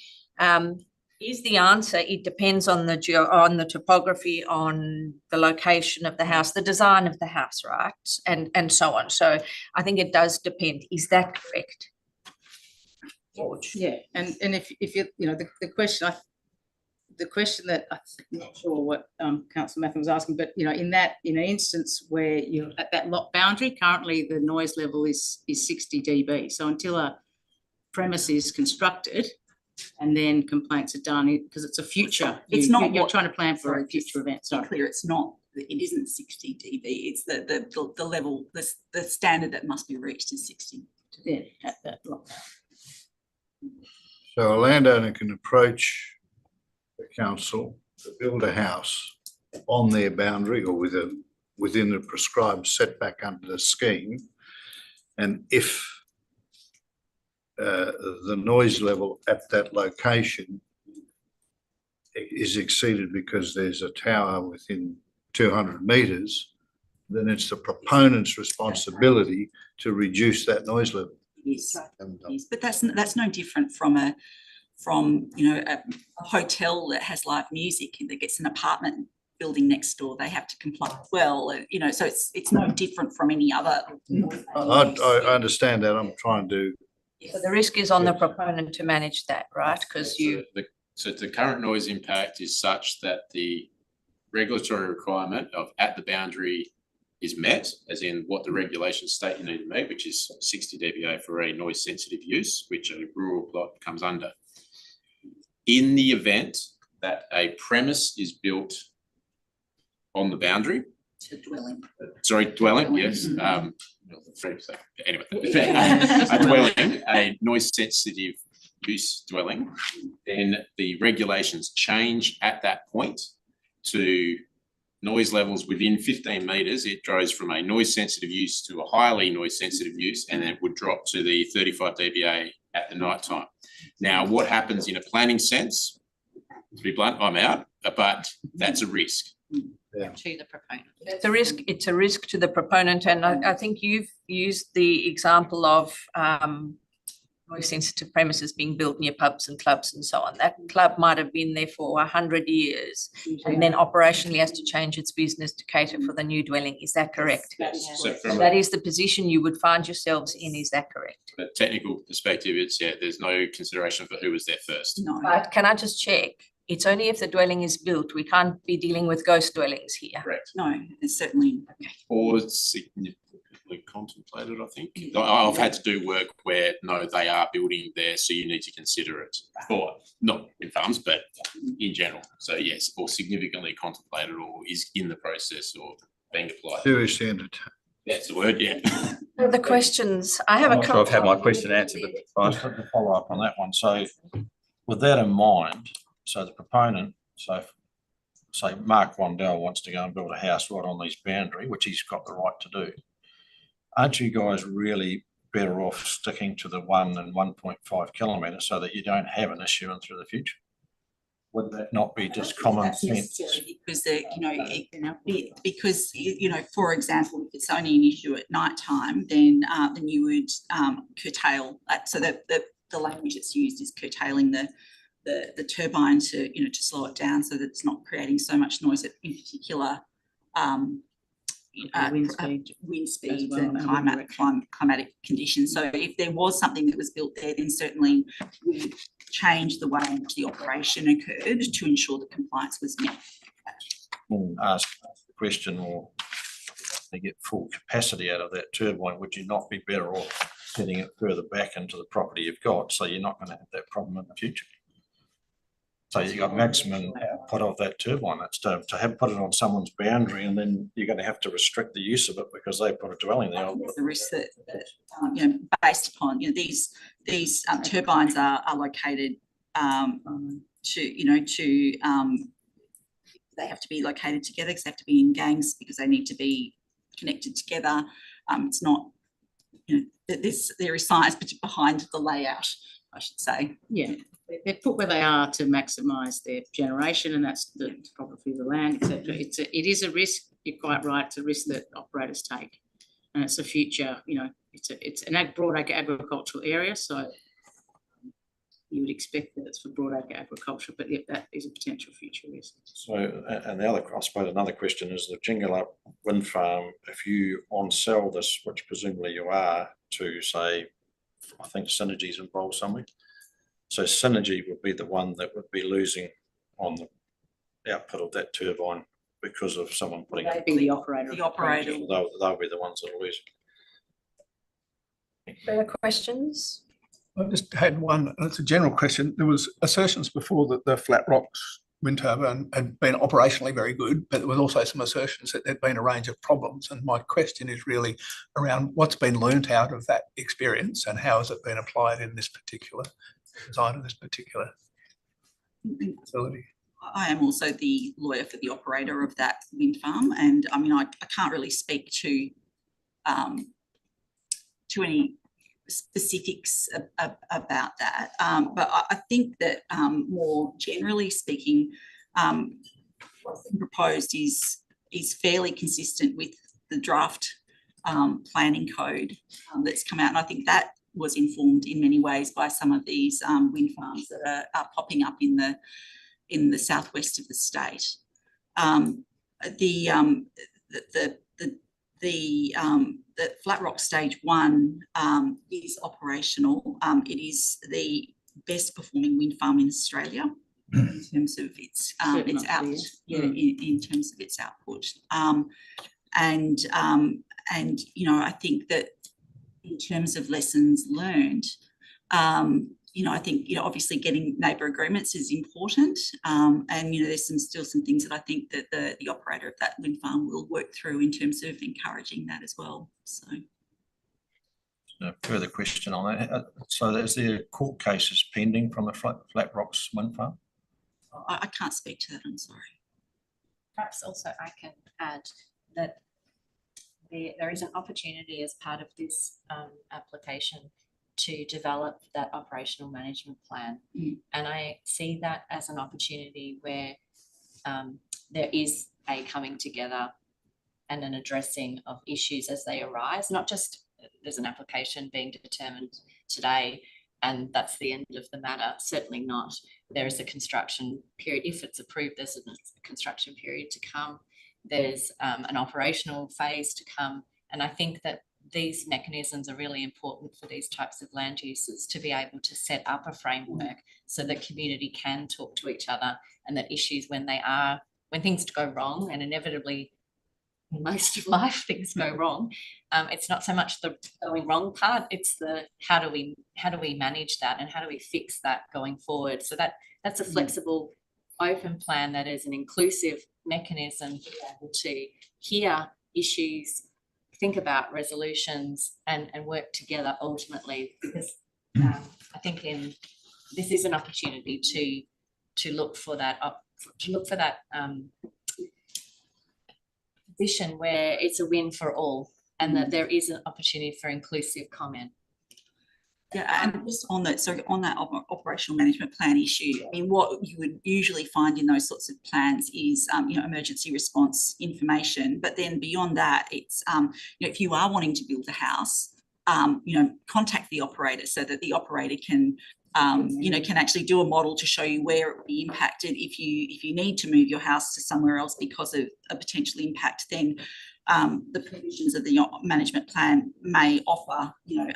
Is the answer, it depends on the topography, on the location of the house, the design of the house, right? And so on. So I think it does depend. Is that correct? George. Yeah, and if you, the question, the question that I'm not sure what Councillor Mathern was asking, but in an instance where you're at that lot boundary, currently the noise level is 60 dB. So until a premise is constructed and then complaints are done, because it's a future, you're trying to plan for a future event. So clear, it isn't 60 dB. It's the level, the standard that must be reached is 60. Yeah, at that lot. So a landowner can approach the council to build a house on their boundary or within the prescribed setback under the scheme. And if the noise level at that location is exceeded because there's a tower within 200 metres, then it's the proponent's responsibility to reduce that noise level. Yes, yes. But that's no different from a hotel that has live music and that gets an apartment building next door. They have to comply as well. So it's no different from any other. I understand that. I'm trying to. So the risk is on the proponent to manage that, right? Because So the current noise impact is such that the regulatory requirement of at the boundary is met, as in what the regulations state you need to meet, which is 60 dBA for a noise sensitive use, which a rural plot comes under. In the event that a premise is built on the boundary, dwelling, yes. Anyway, a dwelling, a noise sensitive use dwelling, then the regulations change at that point to noise levels within 15 metres. It goes from a noise sensitive use to a highly noise sensitive use, and then it would drop to the 35 dBA at the night time. Now, what happens in a planning sense, to be blunt, I'm out, but that's a risk. To the proponent. it's a risk to the proponent. And I think you've used the example of noise sensitive premises being built near pubs and clubs and so on. That club might have been there for 100 years and then operationally has to change its business to cater for the new dwelling. Is that correct? Yes. So that is the position you would find yourselves in. Is that correct? From a technical perspective, there's no consideration for who was there first. No. But can I just check? It's only if the dwelling is built. We can't be dealing with ghost dwellings here. Correct. No, it's certainly. Or significantly contemplated, I think. I've had to do work where, no, they are building there, so you need to consider it for, not in farms, but in general. So yes, or significantly contemplated or is in the process or being applied. Seriously entertained. That's the word, yeah. The questions, I have I'm a not couple. sure I've had my question answered, but it's fine. Just to follow up on that one. So with that in mind, so the proponent, so say Mark Wandell wants to go and build a house right on this boundary, which he's got the right to do. Aren't you guys really better off sticking to the 1 and 1.5 kilometres so that you don't have an issue into the future? Would that not be just common sense? Because for example, if it's only an issue at night time, then you would curtail that. So that the language that's used is curtailing the turbine to slow it down so that it's not creating so much noise, in particular wind speeds and climatic conditions. So if there was something that was built there, then certainly we would change the way in which the operation occurred to ensure that compliance was met. Ask the question, or they get full capacity out of that turbine, would you not be better off setting it further back into the property you've got, so you're not going to have that problem in the future? So you've got maximum output of that turbine. It's to have put it on someone's boundary, and then you're going to have to restrict the use of it because they put a dwelling there. The risk that based upon these turbines are located they have to be located together because they have to be in gangs because they need to be connected together. It's not there is science behind the layout, I should say. Yeah. They're put where they are to maximise their generation, and that's the topography of the land, etc. It is a risk. You're quite right. It's a risk that operators take, and it's a future. It's an broadacre agricultural area, so you would expect that it's for broadacre agriculture, but yet that is a potential future risk. So, and the other, I suppose, another question is the Kojonup wind farm. If you on sell this, which presumably you are, to say I think synergy is involved somewhere. So synergy would be the one that would be losing on the output of that turbine because of someone putting They'd it. be the operator. The operator. They'll be the ones that are losing. Further questions? I just had one, and it's a general question. There was assertions before that the Flat Rocks wind turbine had been operationally very good, but there was also some assertions that there'd been a range of problems. And my question is really around what's been learnt out of that experience and how has it been applied in this particular design of this particular facility? I am also the lawyer for the operator of that wind farm, and I mean, I can't really speak to any specifics about that. But I think that more generally speaking, what's been proposed is fairly consistent with the draft planning code that's come out, and I think that was informed in many ways by some of these wind farms that are popping up in the southwest of the state. The Flat Rock Stage 1 is operational. It is the best performing wind farm in Australia in terms of its output. In terms of its output. And you know, I think that in terms of lessons learned, you know, I think, you know, obviously getting neighbour agreements is important. And, you know, there's still some things that I think that the operator of that wind farm will work through in terms of encouraging that as well. So. A further question on that. So is there court cases pending from the Flat Rocks wind farm? I can't speak to that, I'm sorry. Perhaps also I can add that there is an opportunity as part of this application to develop that operational management plan. And I see that as an opportunity where there is a coming together and an addressing of issues as they arise, not just there's an application being determined today and that's the end of the matter. Certainly not. There is a construction period. If it's approved, there's a construction period to come. There's an operational phase to come. And I think that these mechanisms are really important for these types of land uses to be able to set up a framework so that community can talk to each other, and that issues when things go wrong, and inevitably in most of life things go wrong, it's not so much the going wrong part, it's the how do we manage that and how do we fix that going forward. So that's a flexible open plan that is an inclusive mechanism to be able to hear issues, think about resolutions and work together ultimately, because I think this is an opportunity to look for that position where it's a win for all and that there is an opportunity for inclusive comment. Yeah, and just on that, so on that operational management plan issue, I mean, what you would usually find in those sorts of plans is, you know, emergency response information. But then beyond that, it's, you know, if you are wanting to build a house, you know, contact the operator so that the operator can, you know, can actually do a model to show you where it will be impacted. If you need to move your house to somewhere else because of a potential impact, then the provisions of the management plan may offer, you know,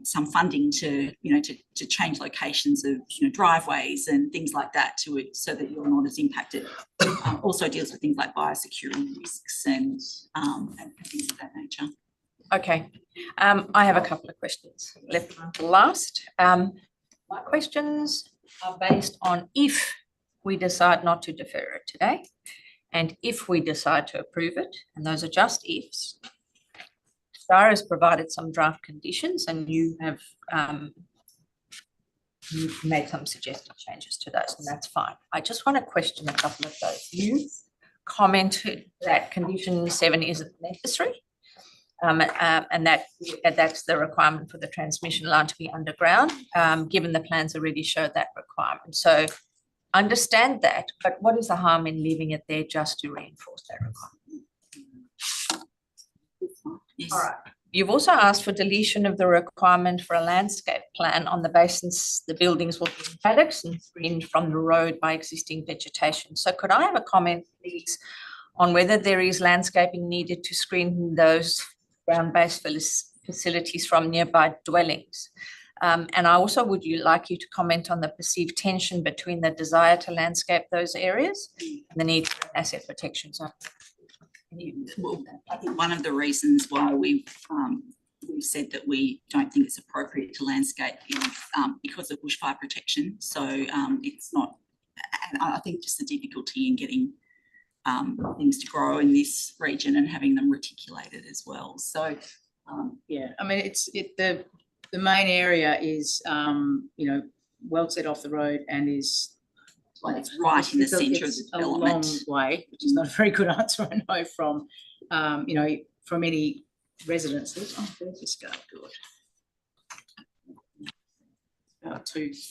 some funding to, you know, to change locations of, you know, driveways and things like that so that you're not as impacted. Also deals with things like biosecurity risks and things of that nature. Okay, I have a couple of questions left on to last. My questions are based on if we decide not to defer it today, and if we decide to approve it, and those are just ifs. Shire has provided some draft conditions, and you have you've made some suggested changes to those, and that's fine. I just want to question a couple of those. You commented that condition 7 isn't necessary, and that's the requirement for the transmission line to be underground, given the plans already show that requirement. So understand that, but what is the harm in leaving it there just to reinforce that requirement? Yes. All right. You've also asked for deletion of the requirement for a landscape plan on the basis the buildings will be in paddocks and screened from the road by existing vegetation. So could I have a comment, please, on whether there is landscaping needed to screen those ground-based facilities from nearby dwellings? And I also would like you to comment on the perceived tension between the desire to landscape those areas and the need for asset protection. So, Well, I think one of the reasons why we've said that we don't think it's appropriate to landscape is because of bushfire protection. So it's not, and I think just the difficulty in getting things to grow in this region and having them reticulated as well. So yeah, I mean, the main area is, you know, well set off the road and is like it's right in the centre of the development. A long way, which is not a very good answer, I know, from, you know, from any residences. Oh, there's this guy, good. About 3 Ks.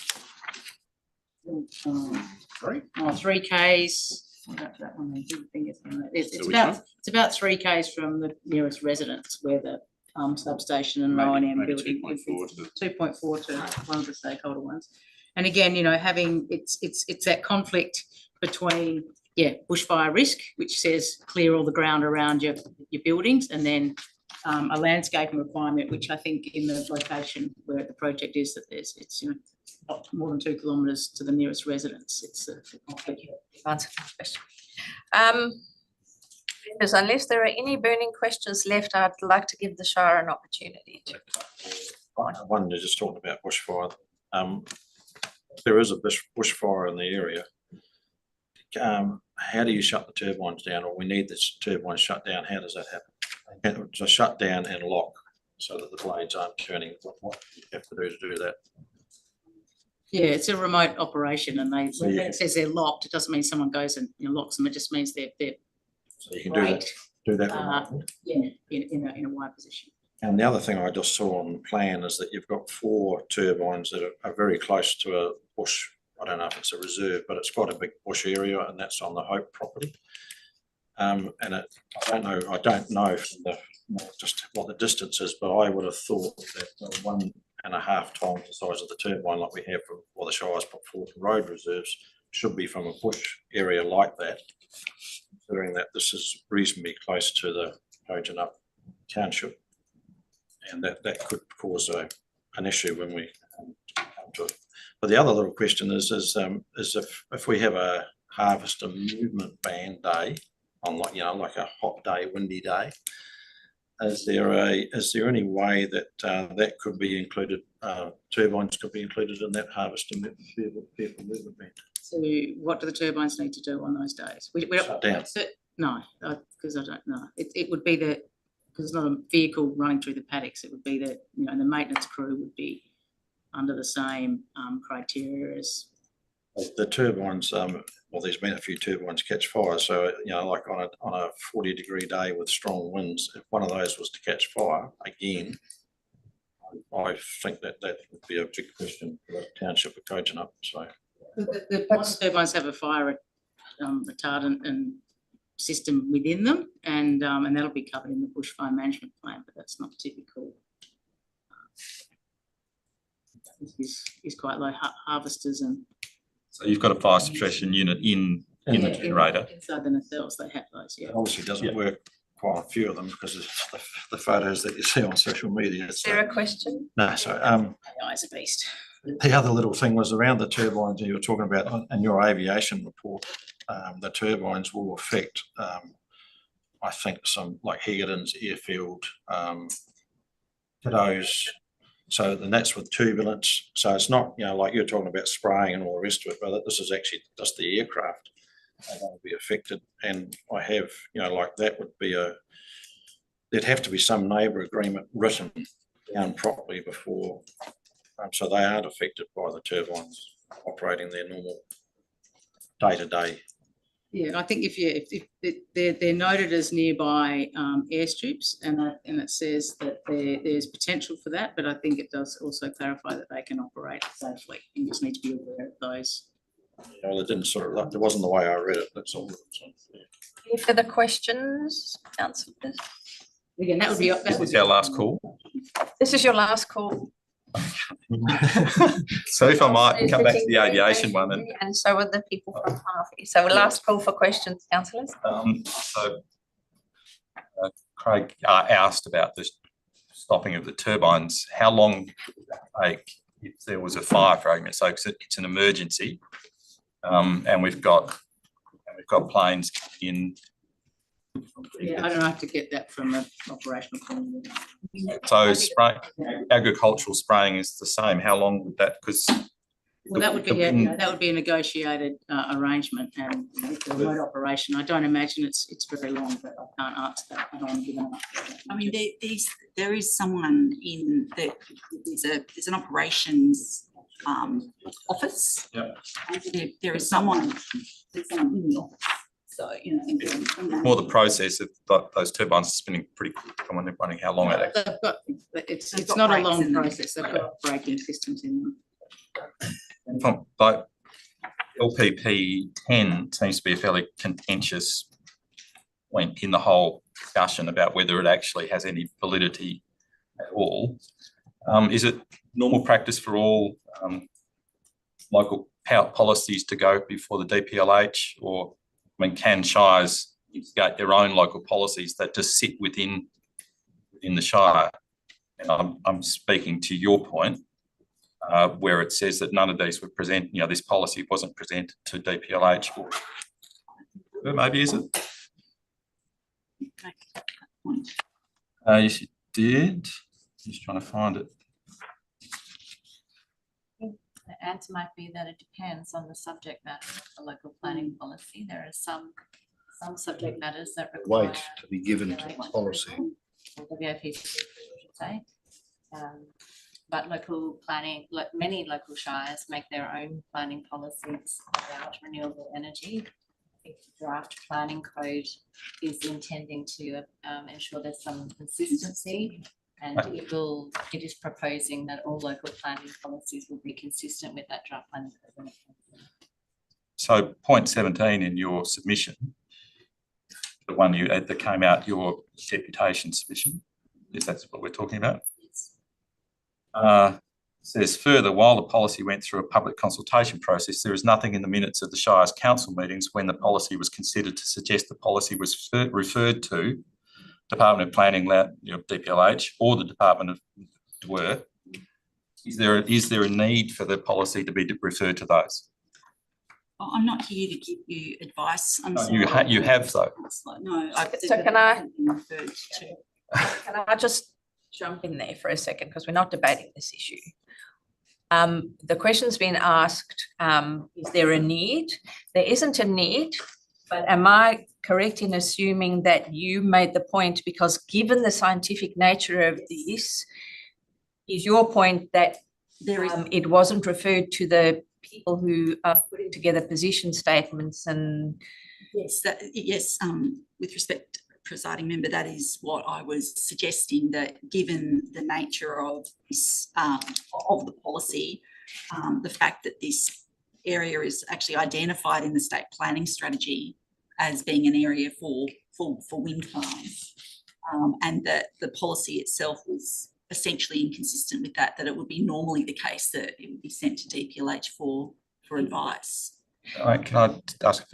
That one, it's about 3 Ks from the nearest residence where the substation and O&M building. 2.4 to one of the stakeholder ones. And again, you know, having it's that conflict between bushfire risk, which says clear all the ground around your buildings, and then a landscaping requirement, which I think in the location where the project is, that it's you know not more than 2 kilometres to the nearest residence. It's a conflict. Answer the question. Unless there are any burning questions left, I'd like to give the Shire an opportunity to. One, they're just talking about bushfire. There is a bushfire in the area. How do you shut the turbines down, or we need the turbines shut down? How does that happen? So shut down and lock so that the blades aren't turning. What do you have to do that? Yeah, it's a remote operation, and when it says they're locked, it doesn't mean someone goes and locks them. It just means they're so you can do that remotely. Yeah, in a wide position. And the other thing I just saw on the plan is that you've got 4 turbines that are very close to a bush. I don't know if it's a reserve, but it's quite a big bush area, and that's on the Hope property. And I don't know from just what the distance is, but I would have thought that 1.5 times the size of the turbine like we have for the Shire's put forward for road reserves should be from a bush area like that, considering that this is reasonably close to the Kojonup township, and that could cause an issue when we come to it. But the other little question is if we have a harvest and movement ban day on like a hot day, windy day, is there any way that that could be included? Turbines could be included in that harvest and vehicle movement ban. So, what do the turbines need to do on those days? We shut down. No, because I don't know. It would be that because it's not a vehicle running through the paddocks. It would be that the maintenance crew would be under the same criteria as the turbines. Well, there's been a few turbines catch fire. So like on a 40-degree day with strong winds, if one of those was to catch fire again, I think that would be a big question for the township of Kojonup. So the turbines have a fire retardant and system within them, and that'll be covered in the bushfire management plan, but that's not typical. Is quite low harvesters, and so you've got a fire suppression unit in the generator. Inside the nacelles, they have those. Yeah, obviously doesn't work. Quite a few of them because of the photos that you see on social media. Is there a question? No, so AI is a beast. The other little thing was around the turbines you were talking about in your aviation report. The turbines will affect, I think, some like Hegarden's airfield, Caddo's. So then that's with turbulence. So it's not, like you're talking about spraying and all the rest of it, but this is actually just the aircraft are going to be affected. And I have, like that would be there'd have to be some neighbour agreement written down properly before, so they aren't affected by the turbines operating their normal day-to-day. Yeah, I think if they're noted as nearby airstrips, and it says that there's potential for that, but I think it does also clarify that they can operate safely. You just need to be aware of those. Well, it didn't it wasn't the way I read it. That's all. Any further questions, councillors? Again, that would be This is our last call. This is your last call. So if I might come back to the aviation one, and so are the people from Harvey. So last call for questions, councillors. Craig asked about this stopping of the turbines, how long would that take if there was a fire, for argument's sake? So it's an emergency, and we've got planes in. Yeah, I don't have to get that from an operational point of view. So agricultural spraying is the same. How long would that? Because well, that would be a negotiated arrangement, and with the remote operation, I don't imagine it's very long, but I can't answer that. I don't want to give an answer. I mean, there is someone in the, there's an operations office. Yep. And there is someone in the office. So, you know, more the process of those turbines spinning pretty quick. I'm wondering how long it is. It's not a long process. They've got braking systems in them. From like LPP 10 seems to be a fairly contentious point in the whole discussion about whether it actually has any validity at all. Is it normal practice for all local power policies to go before the DPLH, or I mean, can shires instigate their own local policies that just sit within the shire? And I'm speaking to your point, where it says that none of these were present. You know, this policy wasn't presented to DPLH. Maybe is it? Yes, you did. Just trying to find it. The answer might be that it depends on the subject matter of the local planning policy. There are some subject matters that require Weight to be given to the policy. Or WAPC, I should say. But local planning, like many local shires, make their own planning policies about renewable energy. I think the draft planning code is intending to ensure there's some consistency. And it is proposing that all local planning policies will be consistent with that draft planning code. So point 17 in your submission, the one that came out, your deputation submission, if that's what we're talking about, says further, while the policy went through a public consultation process, there is nothing in the minutes of the Shire's council meetings when the policy was considered to suggest the policy was referred to Department of Planning, DPLH, or the Department of DWER. Is there a need for the policy to be referred to those? I'm not here to give you advice. You have though. No. So can I just jump in there for a second, because we're not debating this issue. The question's been asked, is there a need? There isn't a need, but am I correct in assuming that you made the point, because given the scientific nature of this, is your point that it wasn't referred to the people who are putting together position statements? And yes, with respect, presiding member, that is what I was suggesting, that given the nature of this of the policy, the fact that this area is actually identified in the state planning strategy as being an area for wind farms, and that the policy itself was essentially inconsistent with that it would be normally the case that it would be sent to DPLH for advice. Can I ask,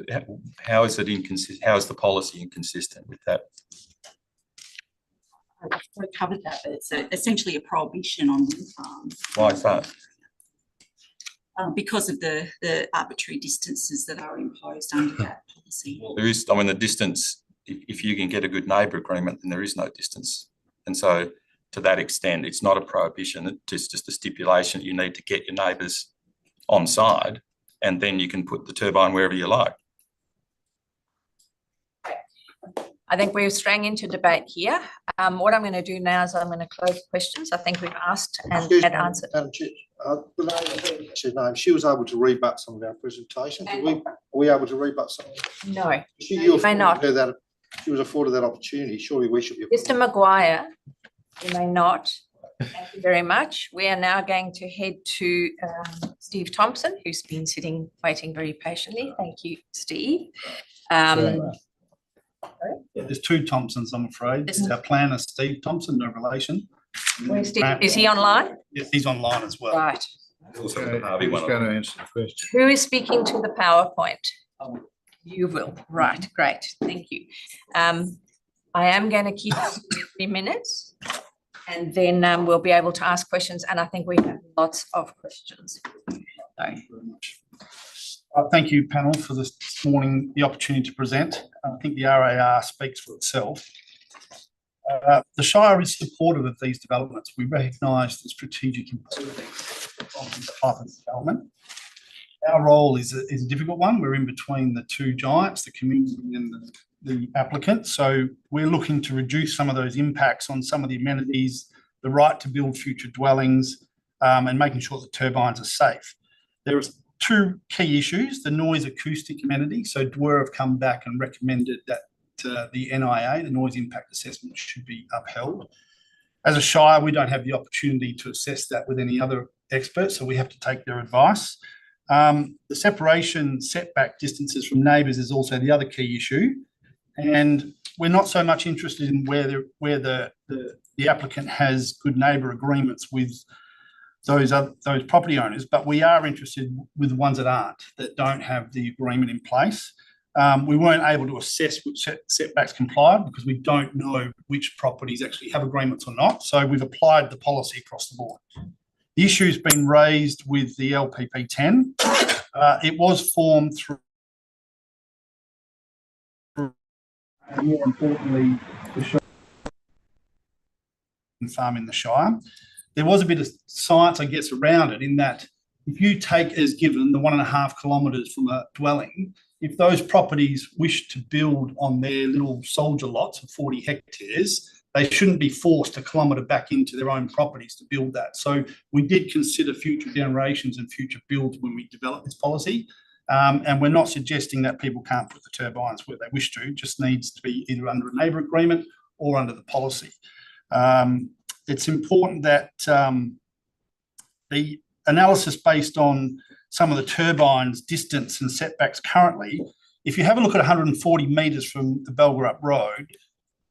how is it inconsistent? How is the policy inconsistent with that? I've covered that, but it's essentially a prohibition on wind farms. Why is that? Because of the arbitrary distances that are imposed under that policy. Well, there is, I mean, the distance, if you can get a good neighbour agreement, then there is no distance. And so to that extent, it's not a prohibition, it's just a stipulation. You need to get your neighbours on side, and then you can put the turbine wherever you like. I think we're straying into debate here. What I'm going to do now is I'm going to close questions. I think we've asked and had answered. Madam Chair, she was able to rebut some of our presentations. Are we able to rebut some? No, You may not. She was afforded that opportunity. Surely we should be. Mr. Maguire, you may not. Thank you very much. We are now going to head to Steve Thompson, who's been waiting very patiently. Thank you, Steve. There's two Thompsons, I'm afraid. Our planner, Steve Thompson, no relation. Where's Steve? Is he online? Yes, he's online as well. Right. Also the Harvey Who's one. going to answer the question? Who is speaking to the PowerPoint? You will. Right. Great. Thank you. I am going to keep 3 minutes. And then we'll be able to ask questions, and I think we have lots of questions. Thank you very much. Thank you, panel, for this morning, the opportunity to present. I think the RAR speaks for itself. The Shire is supportive of these developments. We recognise the strategic importance of this type of development. Our role is a difficult one. We're in between the two giants, the community and the applicant. So we're looking to reduce some of those impacts on some of the amenities, the right to build future dwellings, and making sure that turbines are safe. There are two key issues: the noise acoustic amenity. So DWER have come back and recommended that the NIA, the noise impact assessment, should be upheld. As a Shire, we don't have the opportunity to assess that with any other experts, so we have to take their advice. The separation setback distances from neighbours is also the other key issue, and we're not so much interested in where the applicant has good neighbour agreements with those property owners, but we are interested with the ones that don't have the agreement in place. We weren't able to assess which setbacks complied because we don't know which properties actually have agreements or not. So we've applied the policy across the board. The issue's been raised with the LPP 10. It was formed through, more importantly, the Shire farm in the Shire. There was a bit of science, I guess, around it, in that if you take as given the 1.5 kilometres from a dwelling, if those properties wish to build on their little soldier lots of 40 hectares, they shouldn't be forced a kilometre back into their own properties to build that. So we did consider future generations and future builds when we developed this policy. And we're not suggesting that people can't put the turbines where they wish to. It just needs to be either under a neighbour agreement or under the policy. It's important that the analysis based on some of the turbines' distance and setbacks currently, if you have a look at 140 metres from the Belgarup Road,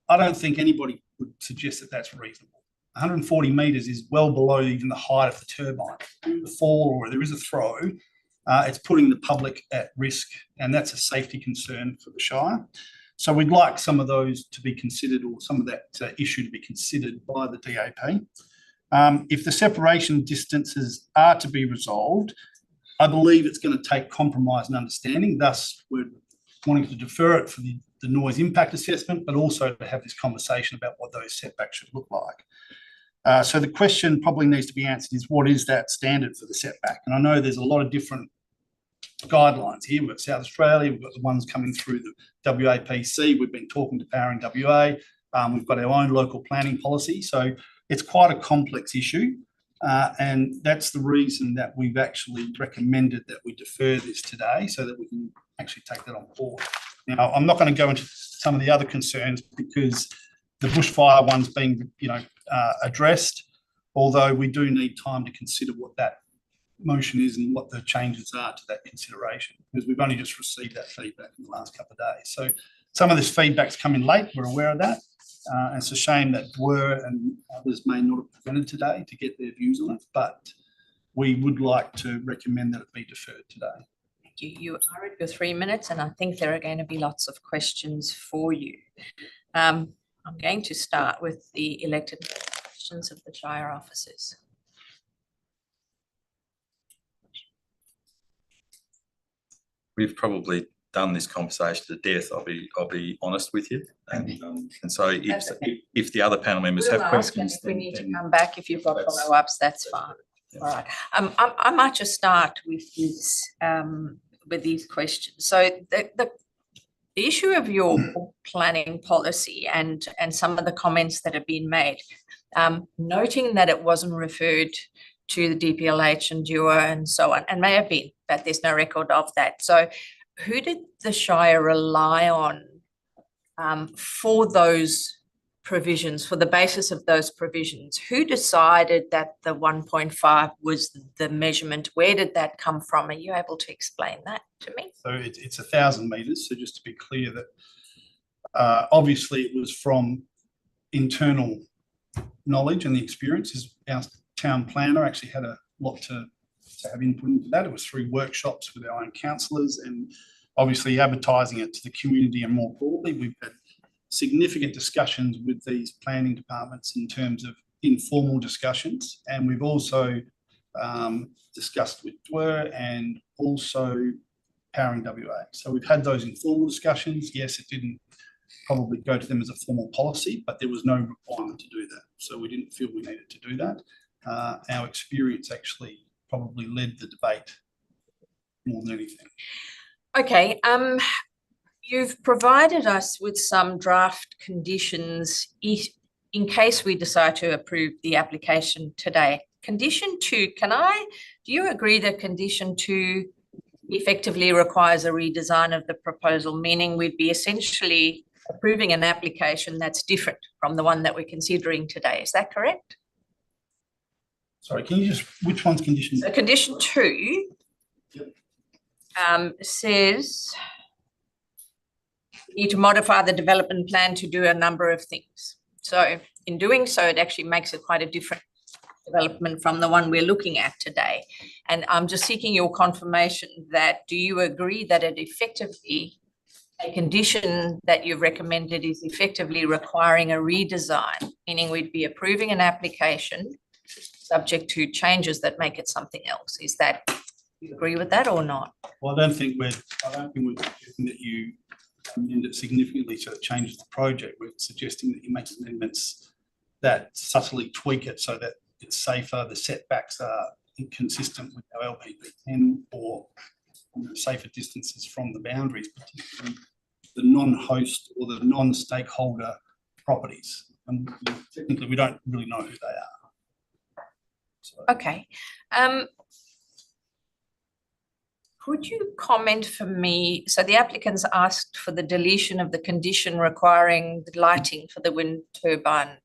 I don't think anybody would suggest that that's reasonable. 140 metres is well below even the height of the turbine. If the fall or there is a throw, it's putting the public at risk, and that's a safety concern for the Shire. So we'd like some of those to be considered, or some of that issue to be considered by the DAP. If the separation distances are to be resolved, I believe it's going to take compromise and understanding. Thus, we're wanting to defer it for the noise impact assessment, but also to have this conversation about what those setbacks should look like. So the question probably needs to be answered is, what is that standard for the setback? And I know there's a lot of different guidelines here. We've got South Australia, we've got the ones coming through the WAPC, we've been talking to Powering WA, we've got our own local planning policy. So it's quite a complex issue. And that's the reason that we've actually recommended that we defer this today, so that we can actually take that on board. Now, I'm not going to go into some of the other concerns because the bushfire one's being, addressed, although we do need time to consider what that motion is and what the changes are to that consideration, because we've only just received that feedback in the last couple of days. So some of this feedback's coming late, we're aware of that. And it's a shame that DWER and others may not have presented today to get their views on it, but we would like to recommend that it be deferred today. You are at your 3 minutes, and I think there are going to be lots of questions for you. I'm going to start with the elected questions of the Shire officers. We've probably done this conversation to death. I'll be honest with you, and so if the other panel members have questions, if we need to come back, if you've got follow-ups, that's fine. Yeah. All right. I might just start with these questions. So the issue of your planning policy and some of the comments that have been made, noting that it wasn't referred to the DPLH and DWER and so on, and may have been, but there's no record of that. So who did the Shire rely on for those provisions, for the basis of those provisions? Who decided that the 1.5 was the measurement? Where did that come from? Are you able to explain that to me? So it's 1,000 metres. So just to be clear that obviously it was from internal knowledge and the experiences. Our town planner actually had a lot to have input into that. It was through workshops with our own councillors and obviously advertising it to the community, and more broadly, we've had significant discussions with these planning departments in terms of informal discussions, and we've also discussed with Dwyer and also Powering WA. So we've had those informal discussions. Yes, it didn't probably go to them as a formal policy, but there was no requirement to do that. So we didn't feel we needed to do that. Our experience actually probably led the debate more than anything. Okay, you've provided us with some draft conditions in case we decide to approve the application today. Condition 2, do you agree that condition 2 effectively requires a redesign of the proposal, meaning we'd be essentially approving an application that's different from the one that we're considering today? Is that correct? Sorry, can you just, which one's condition? So condition 2 says you need to modify the development plan to do a number of things. So in doing so, it actually makes it quite a different development from the one we're looking at today. And I'm just seeking your confirmation that, do you agree that it effectively, a condition that you've recommended is effectively requiring a redesign, meaning we'd be approving an application subject to changes that make it something else? Is that, do you agree with that or not? Well, I don't think we're suggesting that you amend it significantly so it changes the project. We're suggesting that you make amendments that subtly tweak it so that it's safer, the setbacks are consistent with our LPP10 or safer distances from the boundaries, particularly the non-host or the non-stakeholder properties. And technically, we don't really know who they are. So. Okay. Could you comment for me? So the applicants asked for the deletion of the condition requiring the lighting for the wind turbine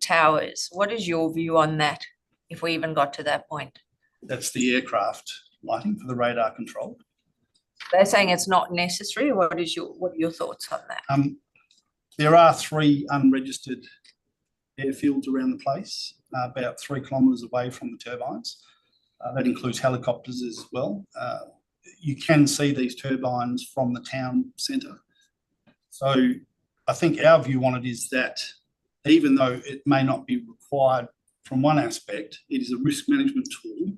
towers. What is your view on that, if we even got to that point? That's the aircraft lighting for the radar control. They're saying it's not necessary. What are your thoughts on that? There are 3 unregistered airfields around the place, about 3 kilometres away from the turbines. That includes helicopters as well. You can see these turbines from the town centre. So I think our view on it is that even though it may not be required from one aspect, it is a risk management tool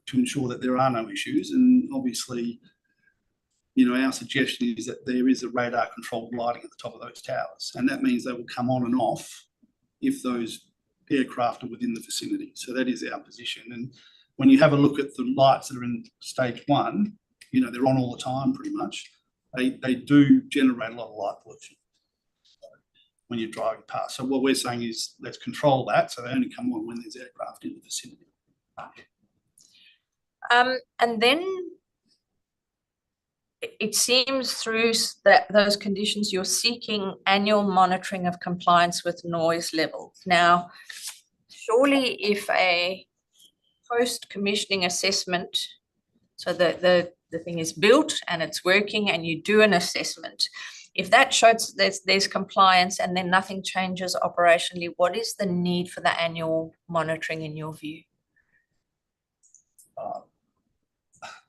to ensure that there are no issues. And obviously, you know, our suggestion is that there is a radar controlled lighting at the top of those towers. And that means they will come on and off if those aircraft are within the vicinity. So that is our position. And when you have a look at the lights that are in stage 1, you know, they're on all the time pretty much. They do generate a lot of light pollution when you're driving past. So what we're saying is let's control that so they only come on when there's aircraft in the vicinity. And then it seems through those conditions you're seeking annual monitoring of compliance with noise levels. Now, surely if a post-commissioning assessment, so the thing is built and it's working and you do an assessment, if that shows there's compliance and then nothing changes operationally, what is the need for the annual monitoring in your view?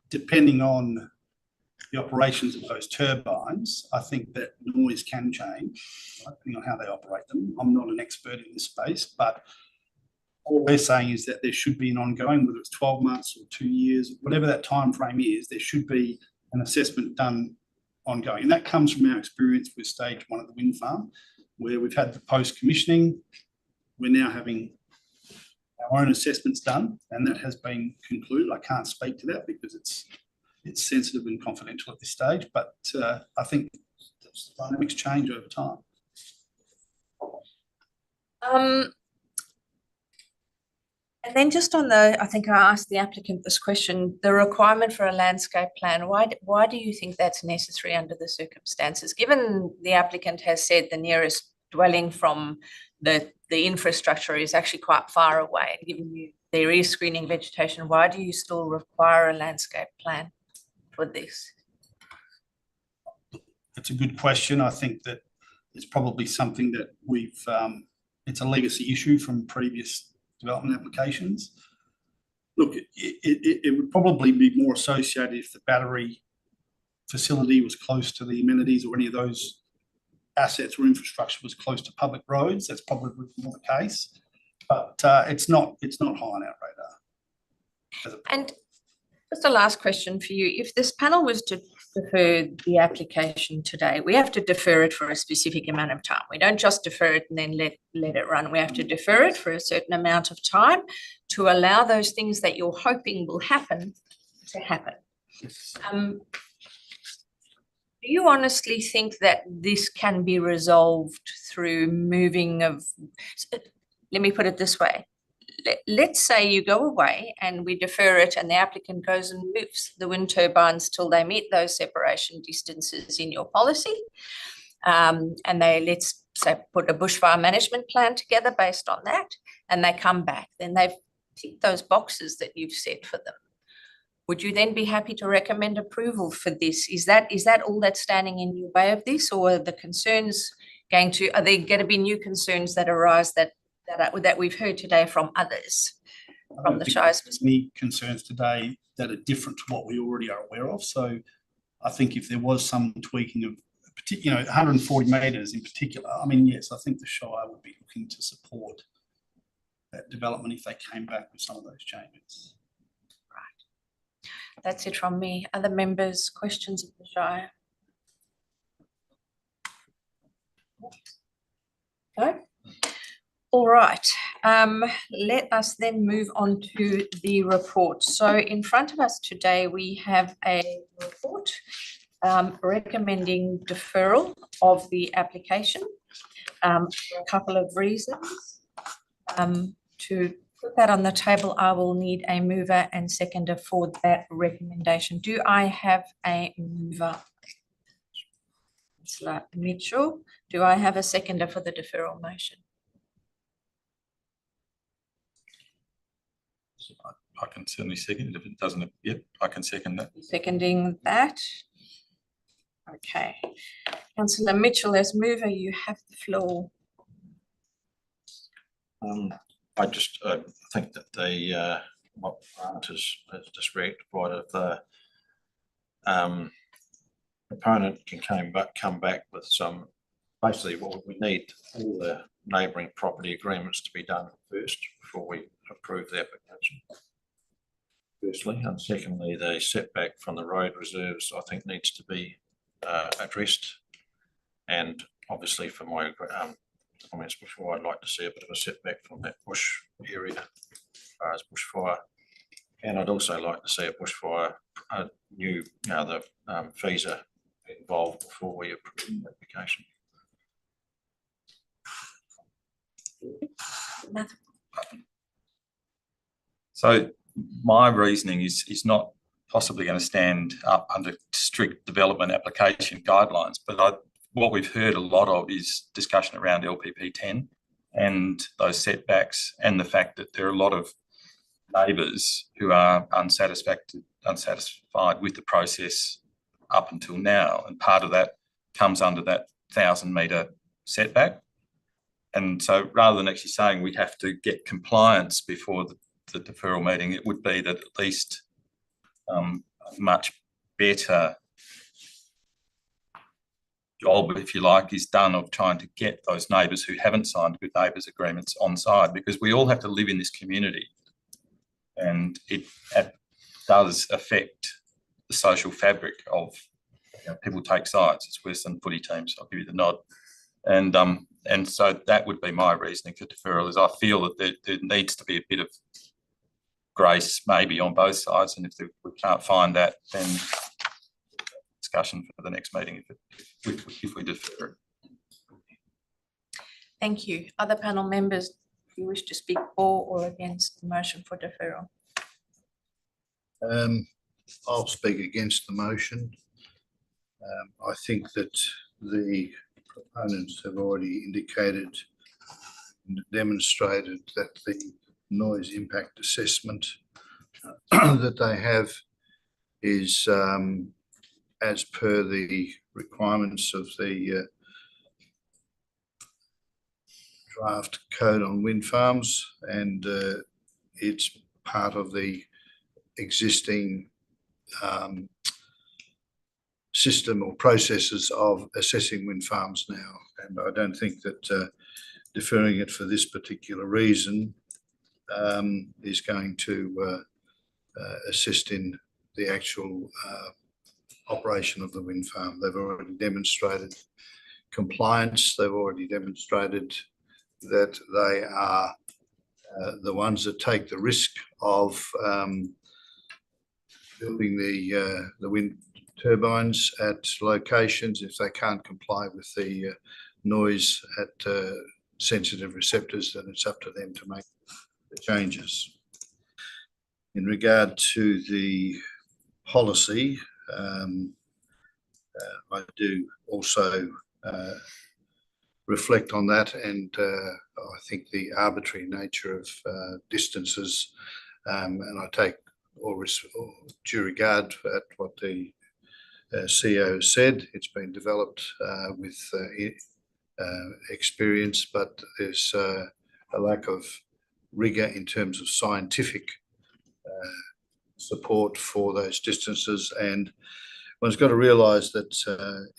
Depending on the operations of those turbines, I think that noise can change depending on how they operate them. I'm not an expert in this space, but all we're saying is that there should be an ongoing, whether it's 12 months or 2 years, whatever that time frame is, there should be an assessment done ongoing. And that comes from our experience with stage 1 of the wind farm, where we've had the post-commissioning. We're now having our own assessments done, and that has been concluded. I can't speak to that because it's sensitive and confidential at this stage, but I think dynamics change over time. And then just on I think I asked the applicant this question, the requirement for a landscape plan, why do you think that's necessary under the circumstances? Given the applicant has said the nearest dwelling from the infrastructure is actually quite far away, and given there is screening vegetation, why do you still require a landscape plan for this? That's a good question. I think that it's probably something that it's a legacy issue from previous development applications. Look, it would probably be more associated if the battery facility was close to the amenities or any of those assets or infrastructure was close to public roads. That's probably more the case. but it's not high on our radar. And just a last question for you. If this panel was to defer the application today, we have to defer it for a specific amount of time. We don't just defer it and then let it run. We have to defer it for a certain amount of time to allow those things that you're hoping will happen to happen. Do you honestly think that this can be resolved through moving of, let me put it this way. Let's say you go away and we defer it and the applicant goes and moves the wind turbines till they meet those separation distances in your policy. And they, let's say, put a bushfire management plan together based on that, and they come back. Then they've ticked those boxes that you've set for them. Would you then be happy to recommend approval for this? Is that all that's standing in your way of this, or are the concerns are there going to be new concerns that arise that we've heard today from others from the Shire's perspective? Any concerns today that are different to what we already are aware of. So I think if there was some tweaking of, 140 metres in particular, I mean, yes, I think the Shire would be looking to support that development if they came back with some of those changes. Right. That's it from me. Other members, questions of the Shire? No? All right, let us then move on to the report. So in front of us today, we have a report recommending deferral of the application for a couple of reasons. To put that on the table, I will need a mover and seconder for that recommendation. Do I have a mover? Councillor Mitchell. Do I have a seconder for the deferral motion? I can certainly second it if it doesn't. Yep, I can second that. Seconding that. Okay. Councillor Mitchell, as mover, you have the floor. I just think that the what Grant has just rectified of the opponent can come back with some, basically what we need all the neighbouring property agreements to be done first before we approve the application. Firstly, and secondly, the setback from the road reserves, I think, needs to be addressed. And obviously, for my comments before, I'd like to see a bit of a setback from that bush area as far as bushfire. And I'd also like to see a bushfire new, the fees are involved before we approve the application. So my reasoning is not possibly going to stand up under strict development application guidelines, but what we've heard a lot of is discussion around LPP 10 and those setbacks, and the fact that there are a lot of neighbours who are unsatisfied with the process up until now, and part of that comes under that 1,000-metre setback. And so rather than actually saying we have to get compliance before the deferral meeting, it would be that at least a much better job, if you like, is done of trying to get those neighbours who haven't signed good neighbours agreements on side, because we all have to live in this community, and it does affect the social fabric of, people take sides. It's worse than footy teams. I'll give you the nod. And so that would be my reasoning for deferral, is I feel that there needs to be a bit of grace maybe on both sides, and if we can't find that, then discussion for the next meeting if we defer it. Thank you. Other panel members, do you wish to speak for or against the motion for deferral? I'll speak against the motion. I think that the proponents have already indicated and demonstrated that the noise impact assessment that they have is as per the requirements of the draft code on wind farms, and it's part of the existing system or processes of assessing wind farms now. And I don't think that deferring it for this particular reason is going to assist in the actual operation of the wind farm. They've already demonstrated compliance. They've already demonstrated that they are the ones that take the risk of building the wind turbines at locations if they can't comply with the noise at sensitive receptors. Then it's up to them to make the changes. In regard to the policy, I do also reflect on that, and I think the arbitrary nature of distances, and I take all due regard at what the CEO said. It's been developed with experience, but there's a lack of rigour in terms of scientific support for those distances, and one's got to realise that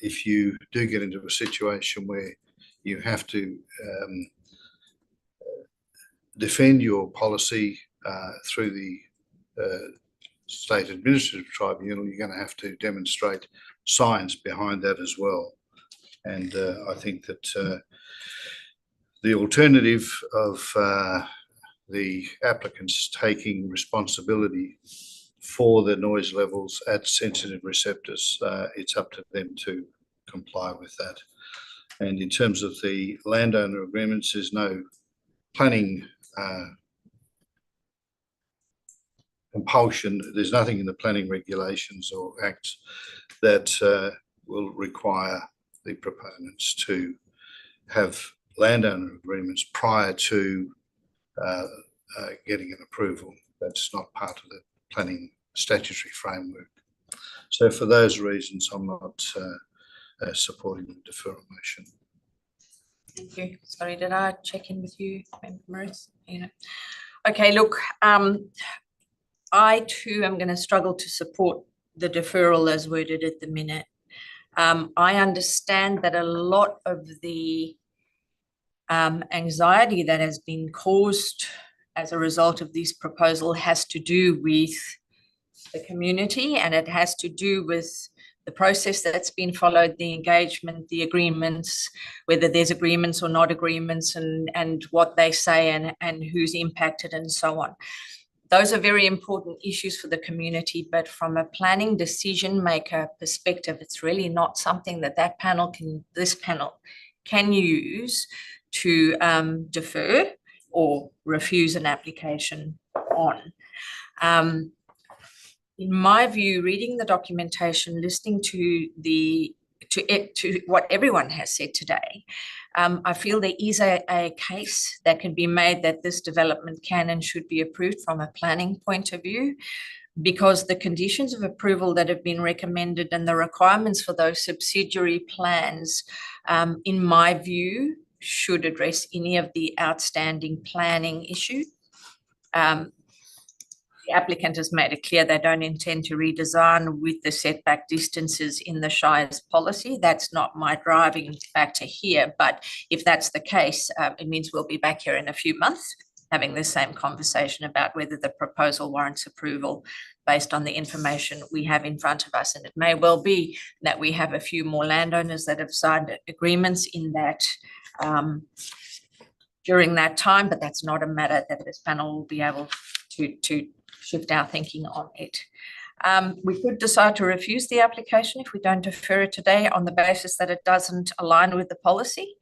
if you do get into a situation where you have to defend your policy through the State Administrative Tribunal, you're going to have to demonstrate science behind that as well. And I think that the alternative of the applicants taking responsibility for the noise levels at sensitive receptors, it's up to them to comply with that. And in terms of the landowner agreements, there's no planning compulsion. There's nothing in the planning regulations or acts that will require the proponents to have landowner agreements prior to getting an approval. That's not part of the planning statutory framework. So for those reasons, I'm not supporting the deferral motion. Thank you. Sorry, did I check in with you, Member Maurice? Yeah. Okay, look, I too am going to struggle to support the deferral as worded at the minute. I understand that a lot of the anxiety that has been caused as a result of this proposal has to do with the community, and it has to do with the process that's been followed, the engagement, the agreements, whether there's agreements or not agreements, and what they say and who's impacted and so on. Those are very important issues for the community, but from a planning decision maker perspective, it's really not something that this panel can use to defer or refuse an application on. In my view, reading the documentation, listening to what everyone has said today, I feel there is a case that can be made that this development can and should be approved from a planning point of view, because the conditions of approval that have been recommended and the requirements for those subsidiary plans, in my view, should address any of the outstanding planning issues. The applicant has made it clear they don't intend to redesign with the setback distances in the Shire's policy. That's not my driving factor here, but if that's the case, it means we'll be back here in a few months having the same conversation about whether the proposal warrants approval based on the information we have in front of us. And it may well be that we have a few more landowners that have signed agreements in that during that time, but that's not a matter that this panel will be able to shift our thinking on it. We could decide to refuse the application if we don't defer it today on the basis that it doesn't align with the policy,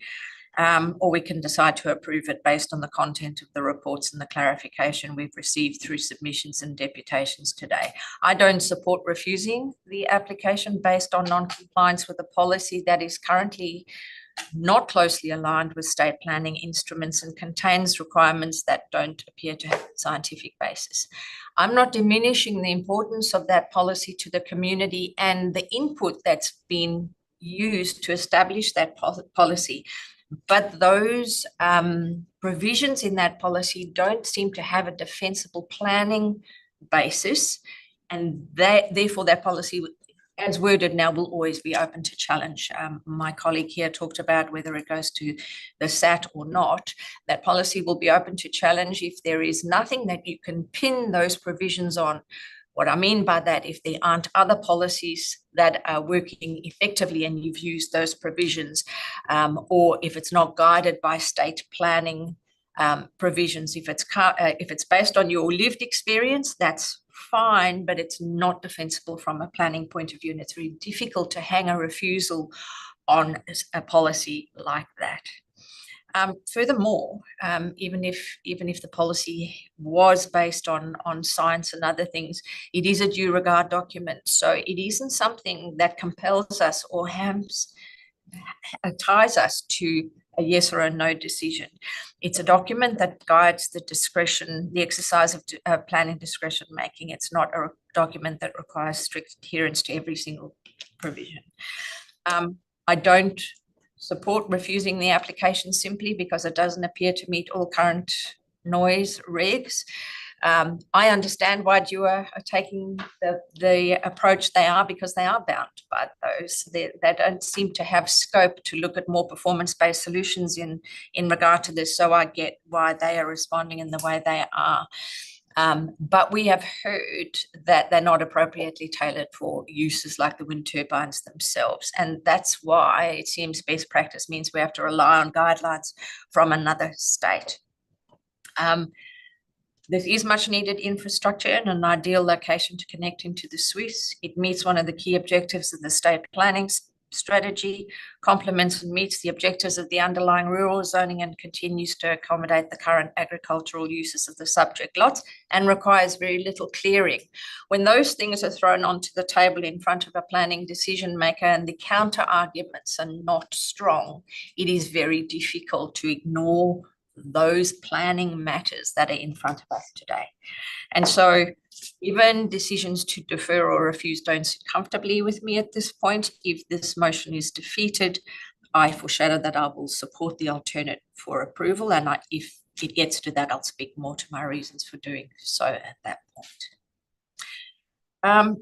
or we can decide to approve it based on the content of the reports and the clarification we've received through submissions and deputations today. I don't support refusing the application based on non-compliance with a policy that is currently not closely aligned with state planning instruments and contains requirements that don't appear to have a scientific basis. I'm not diminishing the importance of that policy to the community and the input that's been used to establish that policy, but those provisions in that policy don't seem to have a defensible planning basis, and therefore that policy as worded now, will always be open to challenge. My colleague here talked about whether it goes to the SAT or not. That policy will be open to challenge if there is nothing that you can pin those provisions on. What I mean by that, if there aren't other policies that are working effectively and you've used those provisions, or if it's not guided by state planning provisions, if it's based on your lived experience, that's fine, but it's not defensible from a planning point of view, and it's very difficult to hang a refusal on a policy like that. Furthermore, even if the policy was based on science and other things, it is a due regard document, so it isn't something that compels us or ties us to a yes or a no decision. It's a document that guides the exercise of planning discretion making. It's not a document that requires strict adherence to every single provision. I don't support refusing the application simply because it doesn't appear to meet all current noise regs. I understand why DUA are taking the approach they are, because they are bound by those. They don't seem to have scope to look at more performance-based solutions in regard to this, so I get why they are responding in the way they are. But we have heard that they're not appropriately tailored for uses like the wind turbines themselves. And that's why it seems best practice means we have to rely on guidelines from another state. This is much needed infrastructure and an ideal location to connect into the Swiss. It meets one of the key objectives of the state planning strategy, complements and meets the objectives of the underlying rural zoning, and continues to accommodate the current agricultural uses of the subject lots, and requires very little clearing. When those things are thrown onto the table in front of a planning decision maker and the counter arguments are not strong, it is very difficult to ignore those planning matters that are in front of us today. And so even decisions to defer or refuse don't sit comfortably with me at this point. If this motion is defeated, I foreshadow that I will support the alternate for approval, and if it gets to that, I'll speak more to my reasons for doing so at that point.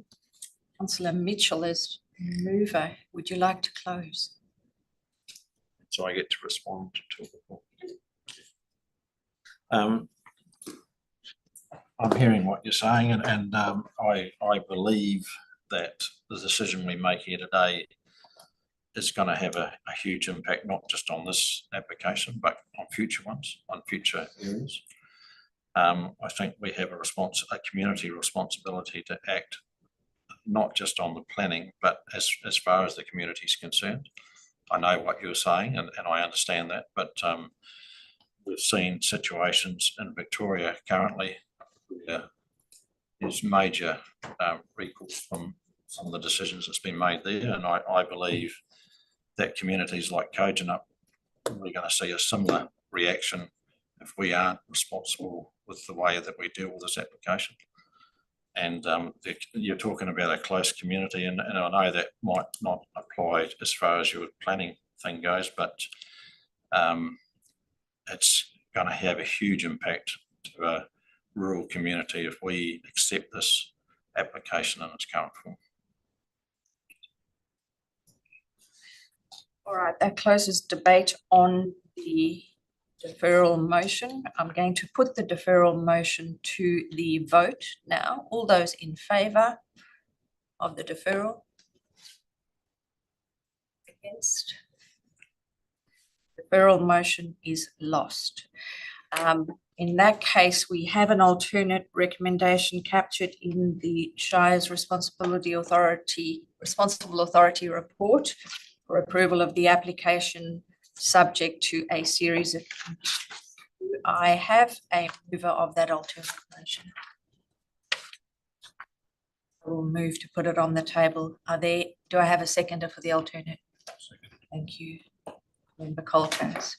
Councillor Mitchell, as mover, would you like to close? So I get to respond to the report. I'm hearing what you're saying, and I believe that the decision we make here today is going to have a huge impact, not just on this application, but on future ones, on future areas. I think we have a community responsibility to act not just on the planning, but as far as the community is concerned. I know what you're saying, and I understand that, but we've seen situations in Victoria currently where there's major recourse from some of the decisions that's been made there, and I believe that communities like Kojonup are going to see a similar reaction if we aren't responsible with the way that we deal with this application. And you're talking about a close community, and I know that might not apply as far as your planning thing goes, but it's going to have a huge impact to a rural community if we accept this application in its current form. All right, that closes debate on the deferral motion. I'm going to put the deferral motion to the vote now. All those in favour of the deferral? Against? Deferral motion is lost. In that case, we have an alternate recommendation captured in the Shire's Responsible Authority report for approval of the application, subject to a series of conditions. I have a mover of that alternate motion. I will move to put it on the table. Do I have a seconder for the alternate? Thank you, Member Colfax.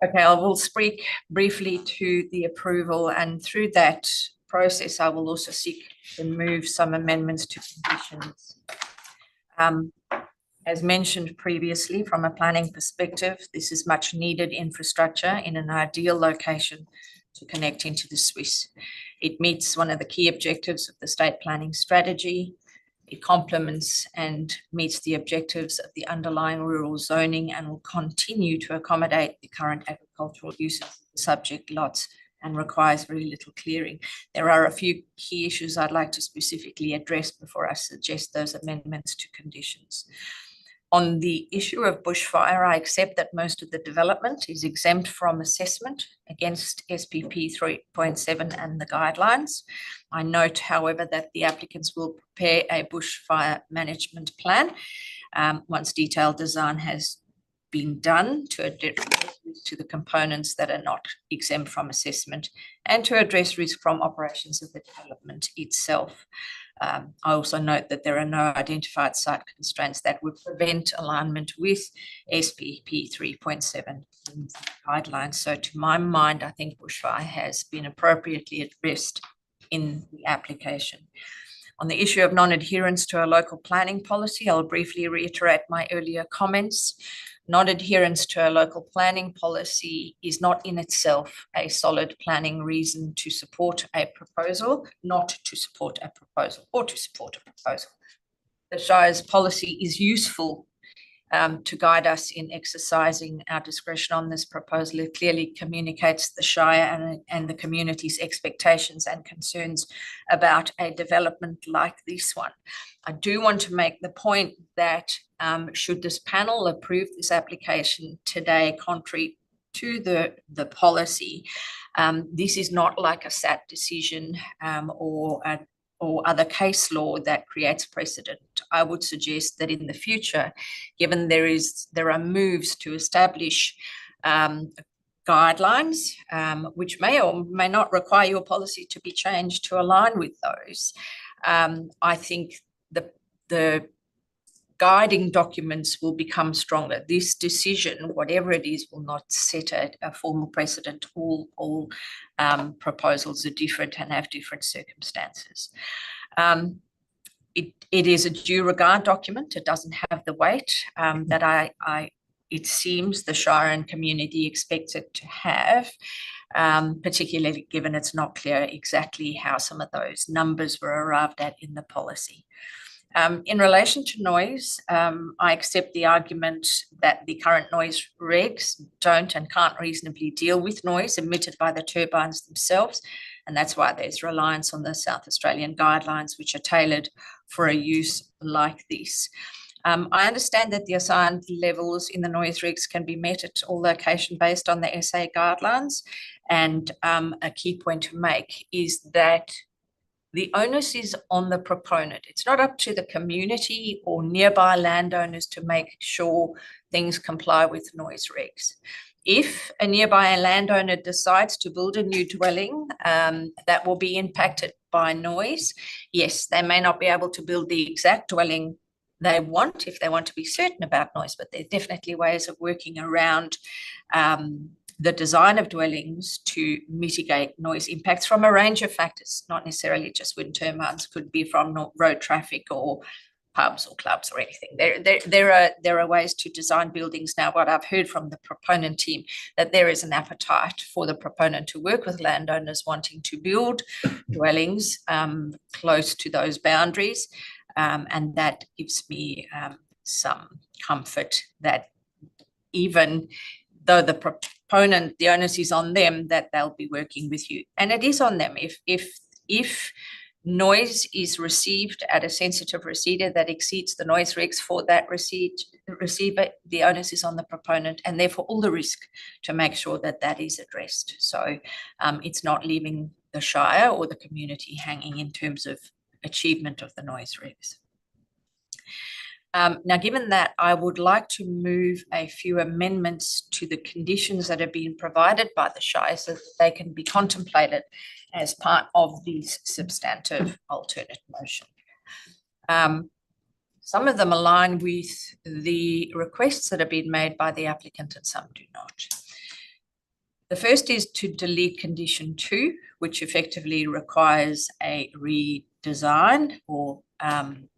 Okay, I will speak briefly to the approval, and through that process, I will also seek to move some amendments to conditions. As mentioned previously, from a planning perspective, this is much needed infrastructure in an ideal location to connect into the Swiss. It meets one of the key objectives of the state planning strategy. It complements and meets the objectives of the underlying rural zoning and will continue to accommodate the current agricultural uses of the subject lots and requires very little clearing. There are a few key issues I'd like to specifically address before I suggest those amendments to conditions. On the issue of bushfire, I accept that most of the development is exempt from assessment against SPP 3.7 and the guidelines. I note, however, that the applicants will prepare a bushfire management plan once detailed design has been done to address to the components that are not exempt from assessment and to address risk from operations of the development itself. I also note that there are no identified site constraints that would prevent alignment with SPP 3.7 guidelines. So to my mind, I think bushfire has been appropriately addressed in the application. On the issue of non-adherence to a local planning policy, I'll briefly reiterate my earlier comments. Non-adherence to a local planning policy is not in itself a solid planning reason to support a proposal, not to support a proposal, or to support a proposal. The Shire's policy is useful to guide us in exercising our discretion on this proposal. It clearly communicates the Shire and the community's expectations and concerns about a development like this one. I do want to make the point that should this panel approve this application today, contrary to the policy, this is not like a SAT decision or other case law that creates precedent. I would suggest that in the future, given there are moves to establish guidelines, which may or may not require your policy to be changed to align with those, I think the guiding documents will become stronger. This decision, whatever it is, will not set a formal precedent. All proposals are different and have different circumstances. It is a due regard document. It doesn't have the weight that it seems the Shire and community expects it to have, particularly given it's not clear exactly how some of those numbers were arrived at in the policy. In relation to noise, I accept the argument that the current noise regs don't and can't reasonably deal with noise emitted by the turbines themselves, and that's why there's reliance on the South Australian guidelines, which are tailored for a use like this. I understand that the assigned levels in the noise regs can be met at all locations based on the SA guidelines, and a key point to make is that the onus is on the proponent. It's not up to the community or nearby landowners to make sure things comply with noise regs. If a nearby landowner decides to build a new dwelling that will be impacted by noise, yes, they may not be able to build the exact dwelling they want if they want to be certain about noise, but there's definitely ways of working around the design of dwellings to mitigate noise impacts from a range of factors, not necessarily just wind turbines, could be from road traffic or pubs or clubs or anything. There are ways to design buildings now. What I've heard from the proponent team, that there is an appetite for the proponent to work with landowners wanting to build dwellings close to those boundaries, and that gives me some comfort that even though the proponent, the onus is on them, that they'll be working with you. And it is on them. If noise is received at a sensitive receiver that exceeds the noise regs for that receiver, the onus is on the proponent, and therefore all the risk to make sure that that is addressed. So it's not leaving the Shire or the community hanging in terms of achievement of the noise regs. Now, given that, I would like to move a few amendments to the conditions that have been provided by the Shire so that they can be contemplated as part of this substantive alternate motion. Some of them align with the requests that have been made by the applicant and some do not. The first is to delete condition 2, which effectively requires a redesign or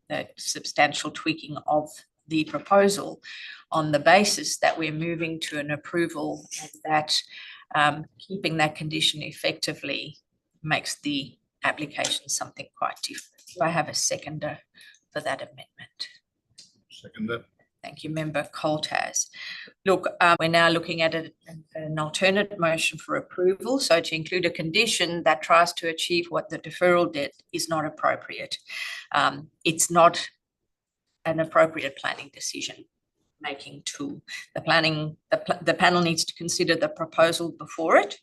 a substantial tweaking of the proposal on the basis that we're moving to an approval, and that keeping that condition effectively makes the application something quite different. Do I have a seconder for that amendment? Second. Thank you, Member Coltaz. Look, we're now looking at an alternate motion for approval. So to include a condition that tries to achieve what the deferral did is not appropriate. It's not an appropriate planning decision making tool. The panel needs to consider the proposal before it,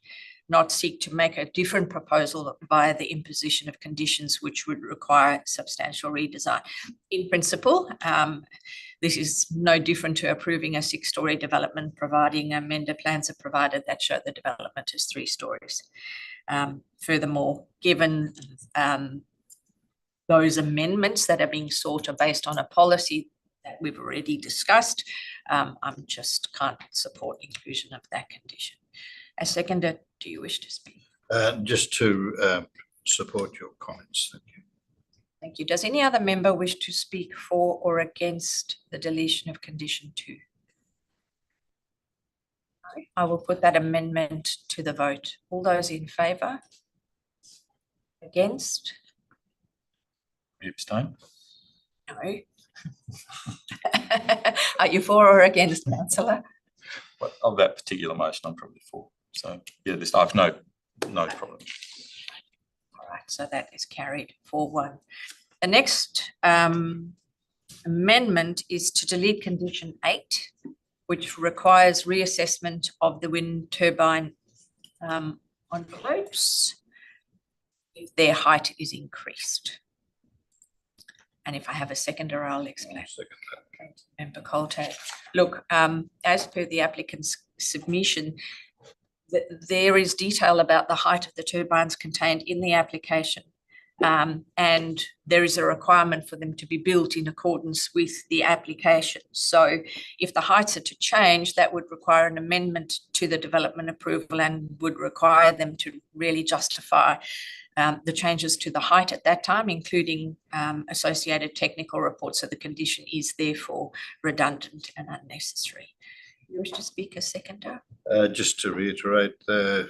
not seek to make a different proposal via the imposition of conditions which would require substantial redesign. In principle, this is no different to approving a 6-story development, providing amended plans are provided that show the development is 3 stories. Furthermore, given those amendments that are being sought are based on a policy that we've already discussed, I just can't support inclusion of that condition. As seconder, do you wish to speak? Just to support your comments. Thank you. Thank you. Does any other member wish to speak for or against the deletion of condition 2? No? I will put that amendment to the vote. All those in favour? Against? You abstain? No. Are you for or against, councillor? Well, of that particular motion, I'm probably for. So yeah, I have no problem. All right, so that is carried 4-1. The next amendment is to delete condition 8, which requires reassessment of the wind turbine envelopes if their height is increased. And if I have a seconder, I'll explain. Member Coltaz. Look, as per the applicant's submission, there is detail about the height of the turbines contained in the application, and there is a requirement for them to be built in accordance with the application. So if the heights are to change, that would require an amendment to the development approval and would require them to really justify the changes to the height at that time, including associated technical reports. So the condition is therefore redundant and unnecessary. You wish to speak a seconder? Just to reiterate, the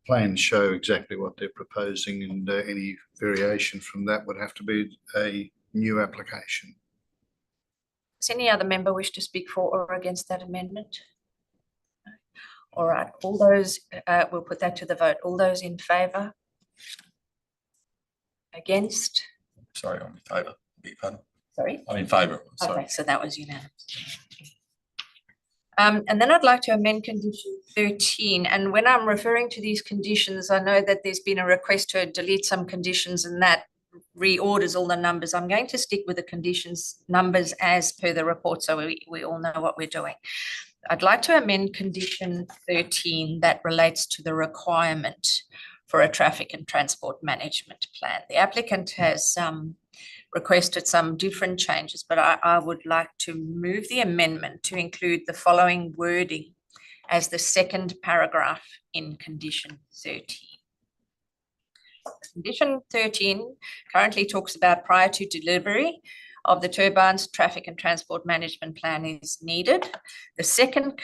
plans show exactly what they're proposing, and any variation from that would have to be a new application. Does any other member wish to speak for or against that amendment? All right, all those, we'll put that to the vote. All those in favour? Against? Sorry, I'm in favour. Beg your pardon. Sorry? I'm in favour. Sorry. Okay, so that was unanimous. And then I'd like to amend condition 13. And when I'm referring to these conditions, I know that there's been a request to delete some conditions and that reorders all the numbers. I'm going to stick with the conditions numbers as per the report so we all know what we're doing. I'd like to amend condition 13 that relates to the requirement for a traffic and transport management plan. The applicant has requested some different changes, but I would like to move the amendment to include the following wording as the second paragraph in condition 13. Condition 13 currently talks about prior to delivery of the turbines, traffic and transport management plan is needed. The second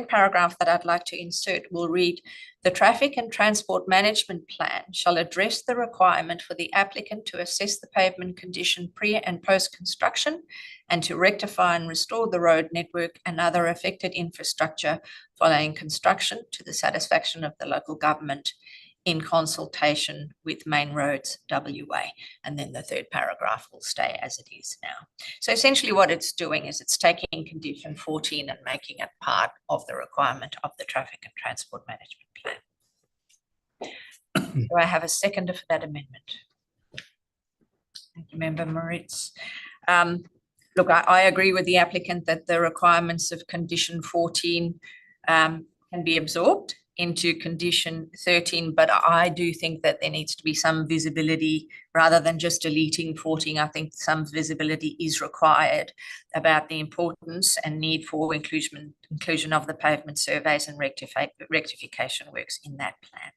paragraph that I'd like to insert will read, the traffic and transport management plan shall address the requirement for the applicant to assess the pavement condition pre and post construction and to rectify and restore the road network and other affected infrastructure following construction to the satisfaction of the local government in consultation with Main Roads WA. And then the third paragraph will stay as it is now. So essentially what it's doing is it's taking condition 14 and making it part of the requirement of the traffic and transport management plan. Do I have a seconder for that amendment? Thank you, Member Moritz. Look, I agree with the applicant that the requirements of condition 14 can be absorbed into condition 13, but I do think that there needs to be some visibility rather than just deleting 14. I think some visibility is required about the importance and need for inclusion of the pavement surveys and rectification works in that plan.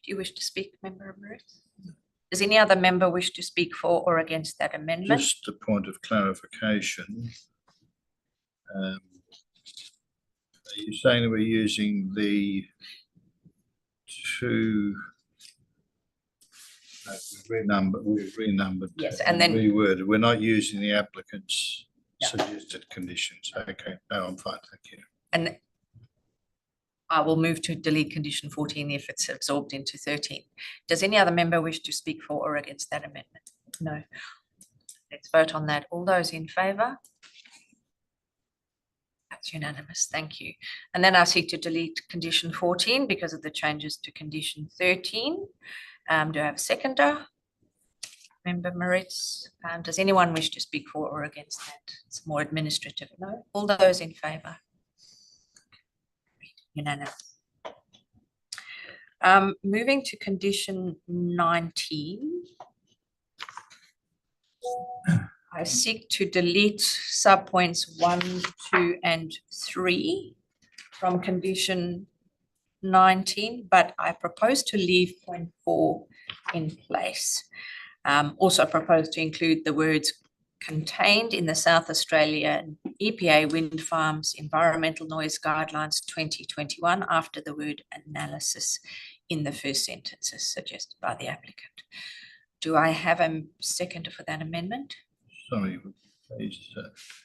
Do you wish to speak, Member Moritz? Does any other member wish to speak for or against that amendment? Just a point of clarification. Are you saying that we're using the two We've renumbered. Yes, and then- reworded. We're not using the applicant's Yeah. suggested conditions. Okay, no, I'm fine, thank you. And I will move to delete condition 14 if it's absorbed into 13. Does any other member wish to speak for or against that amendment? No. Let's vote on that. All those in favour? That's unanimous, thank you. And then I seek to delete condition 14 because of the changes to condition 13. Do I have a seconder? Member Moritz, does anyone wish to speak for or against that? It's more administrative. No. All those in favour? Unanimous. Moving to condition 19. I seek to delete subpoints 1, 2, and 3 from condition 19, but I propose to leave point 4 in place. Also propose to include the words contained in the South Australian EPA Wind Farms Environmental Noise Guidelines 2021 after the word analysis in the first sentence as suggested by the applicant. Do I have a seconder for that amendment? Sorry, please,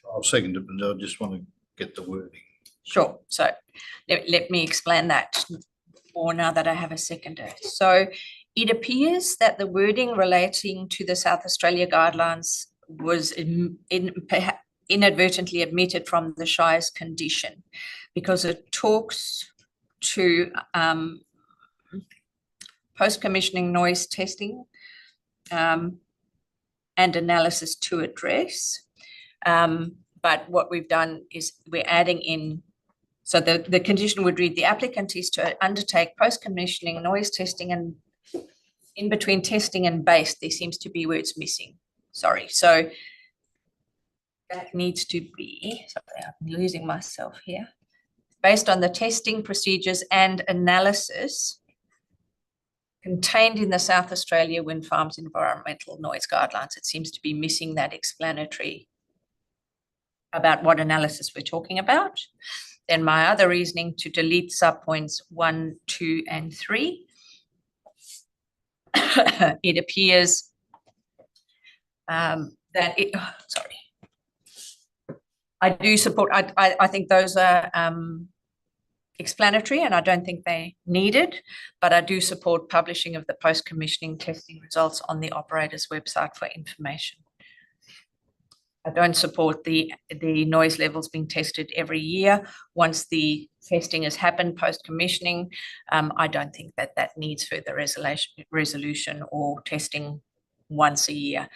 I'll second it, but I just want to get the wording. Sure. So let me explain that more now that I have a seconder. So it appears that the wording relating to the South Australia guidelines was inadvertently omitted from the Shire's condition because it talks to post-commissioning noise testing and analysis to address. But what we've done is we're adding in, so the condition would read, the applicant is to undertake post-commissioning noise testing, and in between testing and based, there seems to be words missing. Sorry, so that needs to be, sorry, I'm losing myself here. Based on the testing procedures and analysis contained in the South Australia Wind Farms Environmental Noise Guidelines. It seems to be missing that explanatory about what analysis we're talking about. Then my other reasoning to delete subpoints 1, 2, and 3. It appears that it, sorry. I do support, I think those are explanatory and I don't think they're needed, but I do support publishing of the post-commissioning testing results on the operator's website for information. I don't support the noise levels being tested every year. Once the testing has happened post-commissioning, I don't think that that needs further resolution or testing once a year.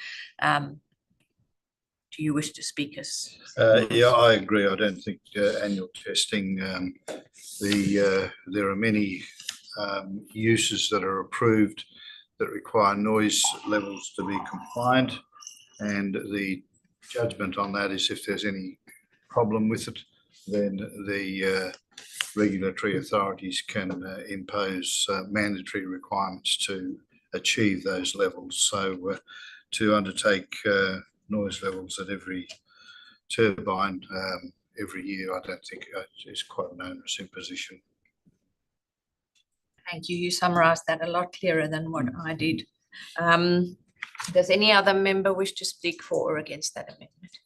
Do you wish to speak as? Yeah, I agree. I don't think annual testing, there are many uses that are approved that require noise levels to be compliant, and the judgment on that is if there's any problem with it, then the regulatory authorities can impose mandatory requirements to achieve those levels. So to undertake noise levels at every turbine every year, I don't think is quite an onerous imposition. Thank you. You summarised that a lot clearer than what I did. Does any other member wish to speak for or against that amendment?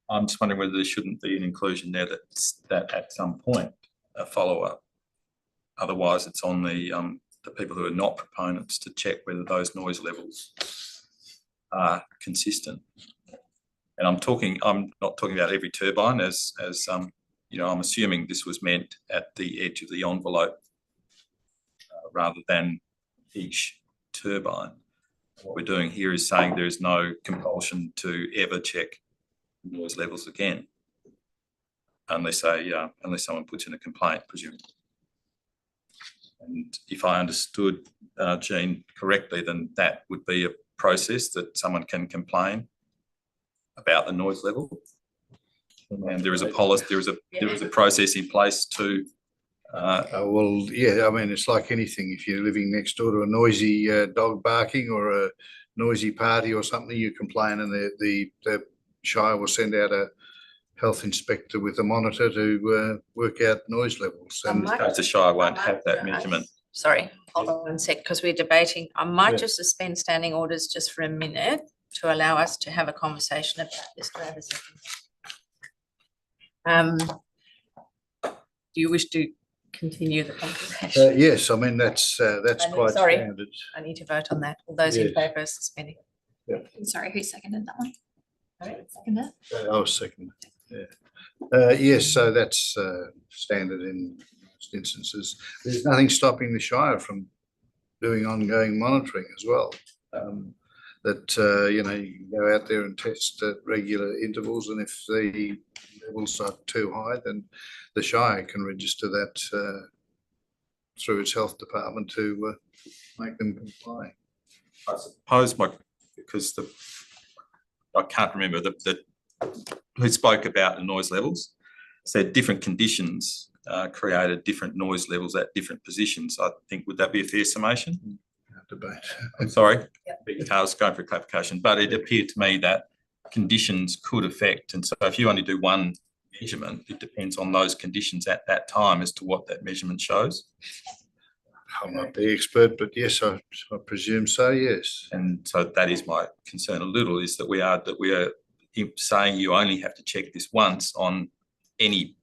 I'm just wondering whether there shouldn't be an inclusion there that at some point a follow-up. Otherwise, it's on the people who are not proponents to check whether those noise levels are consistent. And I'm not talking about every turbine as you know, I'm assuming this was meant at the edge of the envelope rather than each turbine. What we're doing here is saying there is no compulsion to ever check noise levels again, unless someone puts in a complaint, presumably. And if I understood Jean correctly, then that would be a process that someone can complain about the noise level, and there is a policy, there is a process in place to. Well, yeah, I mean, it's like anything. If you're living next door to a noisy dog barking or a noisy party or something, you complain, and the Shire will send out a health inspector with a monitor to work out noise levels. And in this case, the Shire won't have that measurement. sorry, hold on one sec, because we're debating. I might Yeah. just suspend standing orders just for a minute to allow us to have a conversation about this. Do I have a second? Do you wish to continue the conversation? Yes, I mean, that's quite Sorry. standard. I need to vote on that. All those in Yes. favour of suspending? Sorry, who seconded that one? Sorry? Seconded? I was second, yeah. Yes, so that's standard in most instances. There's nothing stopping the Shire from doing ongoing monitoring as well. You know, you can go out there and test at regular intervals, and if the levels are too high, then the Shire can register that through its health department to make them comply. I suppose because I can't remember who spoke about the noise levels, said different conditions created different noise levels at different positions. I think, would that be a fair summation? Debate. I'm sorry, I was going for clarification, but it appeared to me that conditions could affect, and so if you only do one measurement, it depends on those conditions at that time as to what that measurement shows. I'm not the expert, but yes, I presume so, yes. And so that is my concern a little, is that we are saying you only have to check this once on any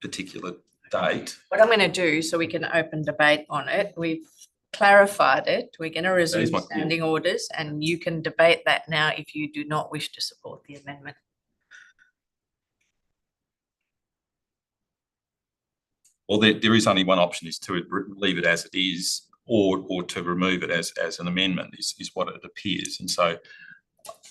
particular date. What I'm going to do, so we can open debate on it, we've clarified it. We're going to resume standing orders, and you can debate that now if you do not wish to support the amendment. Well, there is only one option, is to leave it as it is, or to remove it as an amendment is what it appears. And so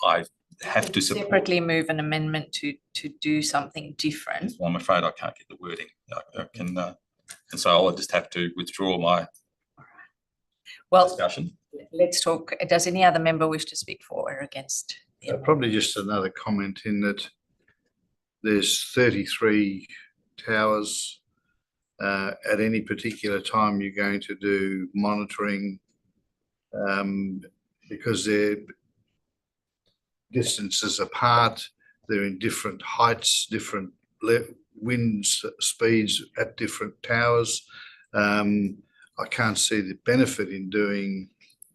I have to support. Separately move an amendment to do something different. Well, I'm afraid I can't get the wording. I can, and so I'll just have to withdraw my discussion. Let's talk. Does any other member wish to speak for or against? Probably just another comment in that there's 33 towers. At any particular time, you're going to do monitoring because they're distances apart, they're in different heights, different wind speeds at different towers. I can't see the benefit in doing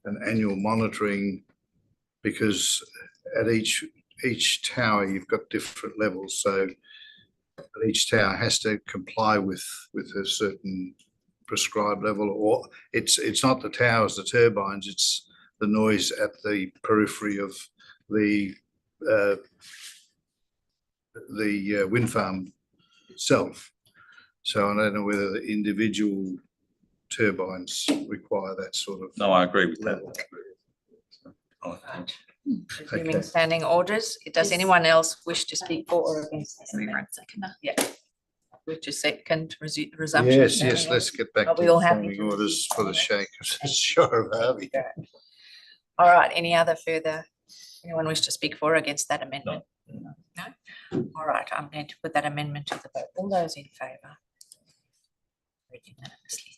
an annual monitoring because at each tower you've got different levels. So each tower has to comply with a certain prescribed level, or it's not the towers, the turbines, it's the noise at the periphery of the wind farm itself. So I don't know whether the individual turbines require that sort of. No, I agree with that. Resuming standing orders. Does anyone else wish to speak for or against this? Yeah. Wish to second resumption. Yes, let's get back to the standing orders for the Shire of Harvey. All right, anyone wish to speak for or against that amendment? No? All right, I'm going to put that amendment to the vote. All those in favour? Unanimously.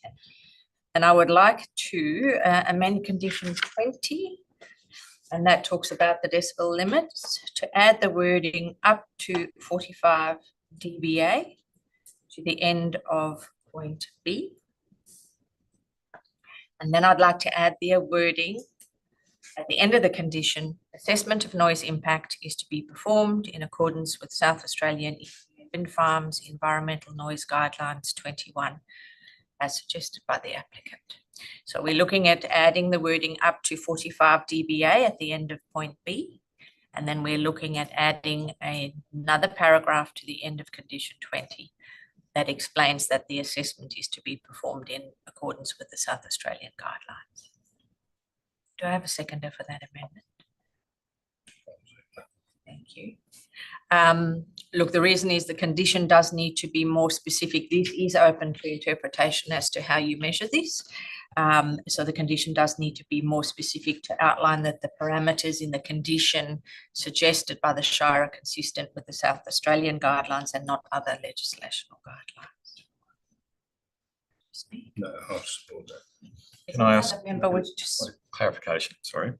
And I would like to amend condition 20, and that talks about the decibel limits, to add the wording up to 45 dBA to the end of point B. And then I'd like to add the wording at the end of the condition: assessment of noise impact is to be performed in accordance with South Australian Wind Farms Environmental Noise Guidelines 21, as suggested by the applicant. So we're looking at adding the wording up to 45 dBA at the end of point B. And then we're looking at adding another paragraph to the end of condition 20 that explains that the assessment is to be performed in accordance with the South Australian guidelines. Do I have a seconder for that amendment? Thank you. Look, the reason is the condition does need to be more specific. This is open to interpretation as to how you measure this. So the condition does need to be more specific to outline that the parameters in the condition suggested by the Shire are consistent with the South Australian guidelines and not other legislation or guidelines. No, I'll support that. Can I ask clarification? Sorry.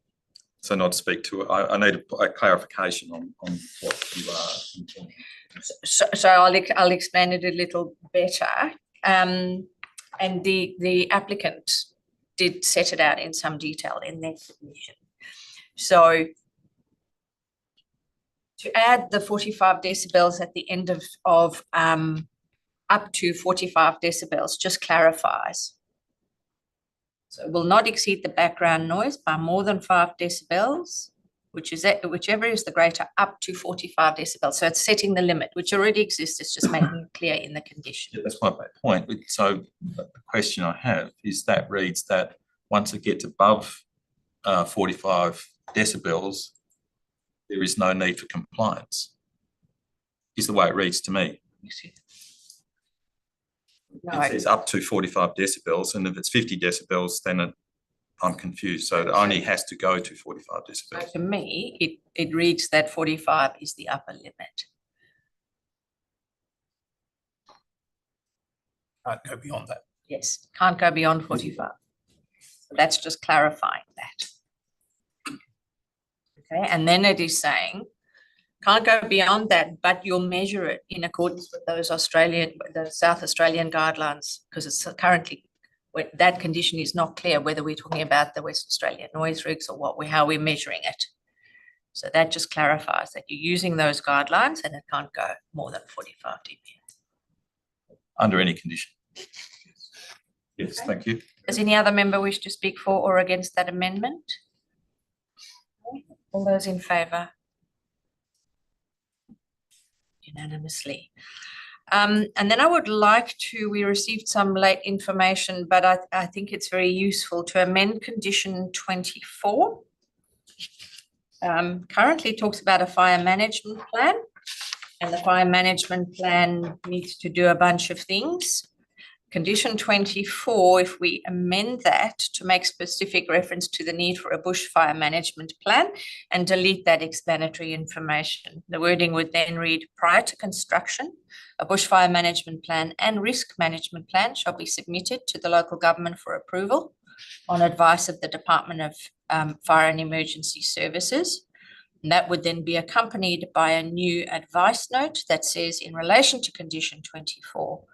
So not speak to it. I need a clarification on what you are intending. So I'll explain it a little better. And the applicant did set it out in some detail in their submission. So to add the 45 decibels at the end of up to 45 decibels just clarifies. So it will not exceed the background noise by more than 5 decibels, whichever is the greater, up to 45 decibels. So it's setting the limit, which already exists. It's just making it clear in the condition. Yeah, that's my point. So the question I have is that reads that once it gets above 45 decibels, there is no need for compliance. Is the way it reads to me. No, It says up to 45 decibels, and if it's 50 decibels, then I'm confused. So it only has to go to 45 decibels. so to me, it reads that 45 is the upper limit. Can't go beyond that. Yes, can't go beyond 45. So that's just clarifying that. Okay, and then it is saying, can't go beyond that, but you'll measure it in accordance with those the South Australian guidelines, because it's currently, that condition is not clear whether we're talking about the West Australian noise rigs or how we're measuring it. So that just clarifies that you're using those guidelines and it can't go more than 45 dBA. Under any condition. Yes, thank you. Does any other member wish to speak for or against that amendment? All those in favour? Unanimously. And then I would like to, we received some late information, but I think it's very useful to amend condition 24. Currently talks about a fire management plan, and the fire management plan needs to do a bunch of things. Condition 24, if we amend that to make specific reference to the need for a bushfire management plan and delete that explanatory information, the wording would then read, prior to construction, a bushfire management plan and risk management plan shall be submitted to the local government for approval on advice of the Department of Fire and Emergency Services. And that would then be accompanied by a new advice note that says, in relation to condition 24,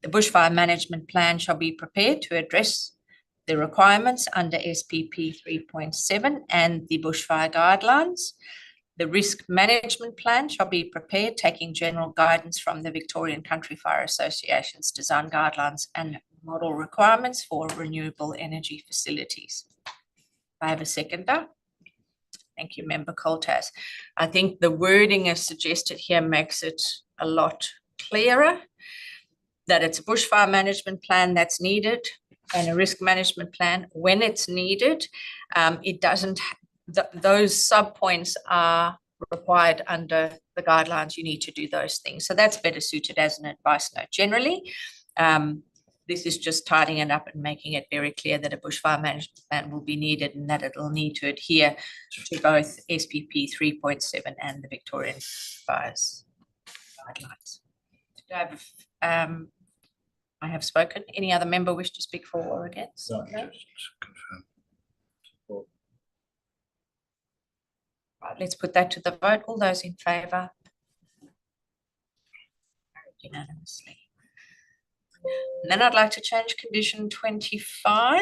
the bushfire management plan shall be prepared to address the requirements under SPP 3.7 and the bushfire guidelines. The risk management plan shall be prepared taking general guidance from the Victorian Country Fire Association's design guidelines and model requirements for renewable energy facilities. I have a seconder. Thank you, Member Coltas. I think the wording as suggested here makes it a lot clearer that it's a bushfire management plan that's needed and a risk management plan when it's needed. It doesn't, those sub-points are required under the guidelines. You need to do those things. So that's better suited as an advice note. Generally, this is just tidying it up and making it very clear that a bushfire management plan will be needed and that it'll need to adhere to both SPP 3.7 and the Victorian Fires guidelines. I have spoken. Any other member wish to speak for or against? No, No? just confirm. Right, let's put that to the vote. All those in favour? Unanimously. And then I'd like to change condition 25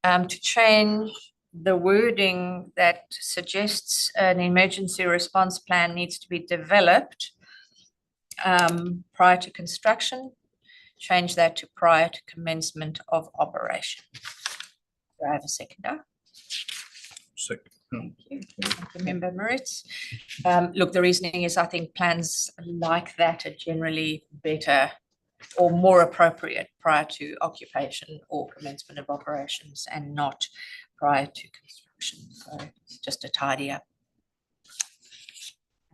to change the wording that suggests an emergency response plan needs to be developed prior to construction. Change that to prior to commencement of operation. Do I have a seconder? Second. Thank you. Thank you, Member Moritz. Look, the reasoning is I think plans like that are generally better or more appropriate prior to occupation or commencement of operations and not prior to construction. So it's just a tidy up.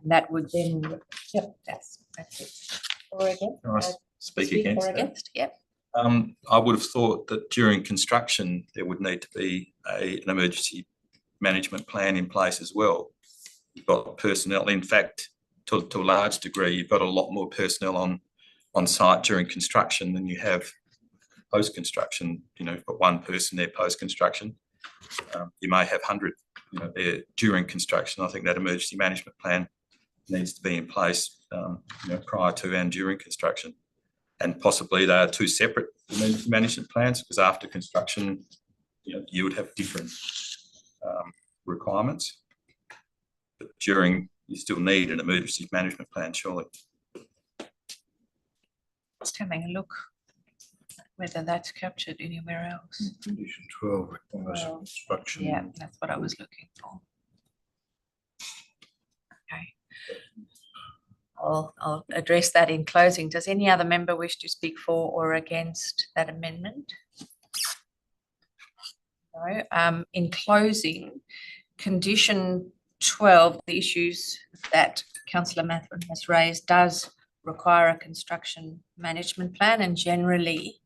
And that would then, yep, that's it. Or against? Can I speak against or that? against? Yep. I would have thought that during construction, there would need to be an emergency management plan in place as well. You've got personnel, in fact, to a large degree, you've got a lot more personnel on site during construction than you have post-construction. You know, you've got one person there post-construction. You may have 100, there during construction. I think that emergency management plan needs to be in place, prior to and during construction. And possibly they are two separate management plans, because after construction, you would have different requirements. But during, you still need an emergency management plan, surely. Just having a look whether that's captured anywhere else. Condition 12 requires Well, construction. Yeah, that's what I was looking for. Okay. I'll address that in closing. Does any other member wish to speak for or against that amendment? No. In closing, condition 12, the issues that Councillor Matherin has raised does require a construction management plan, and generally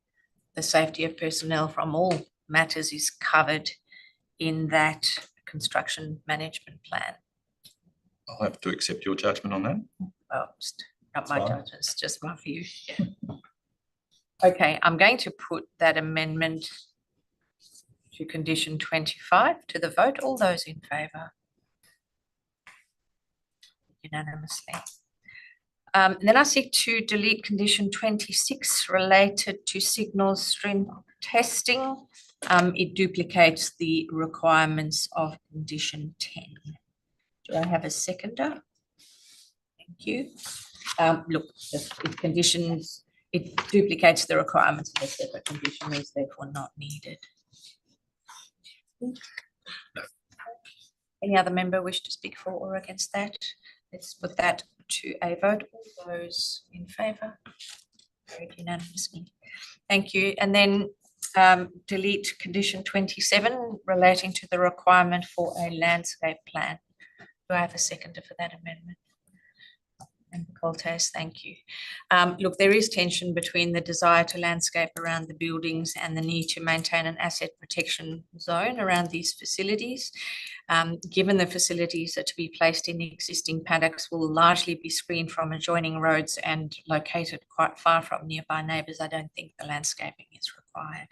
the safety of personnel from all matters is covered in that construction management plan. I'll have to accept your judgment on that. Well, not my Fine. judgment, it's just my view. Yeah. Okay, I'm going to put that amendment to condition 25 to the vote. All those in favour? Unanimously. Then I seek to delete condition 26 related to signal strength testing. It duplicates the requirements of condition 10. Do I have a seconder? Thank you. Look, it duplicates the requirements of a separate condition, is therefore not needed. Any other member wish to speak for or against that? Let's put that to a vote. All those in favour? Carried unanimously. Thank you. And then delete condition 27 relating to the requirement for a landscape plan. Do I have a seconder for that amendment? And Coltes, thank you. Look, there is tension between the desire to landscape around the buildings and the need to maintain an asset protection zone around these facilities. Given the facilities are to be placed in the existing paddocks will largely be screened from adjoining roads and located quite far from nearby neighbours, I don't think the landscaping is required,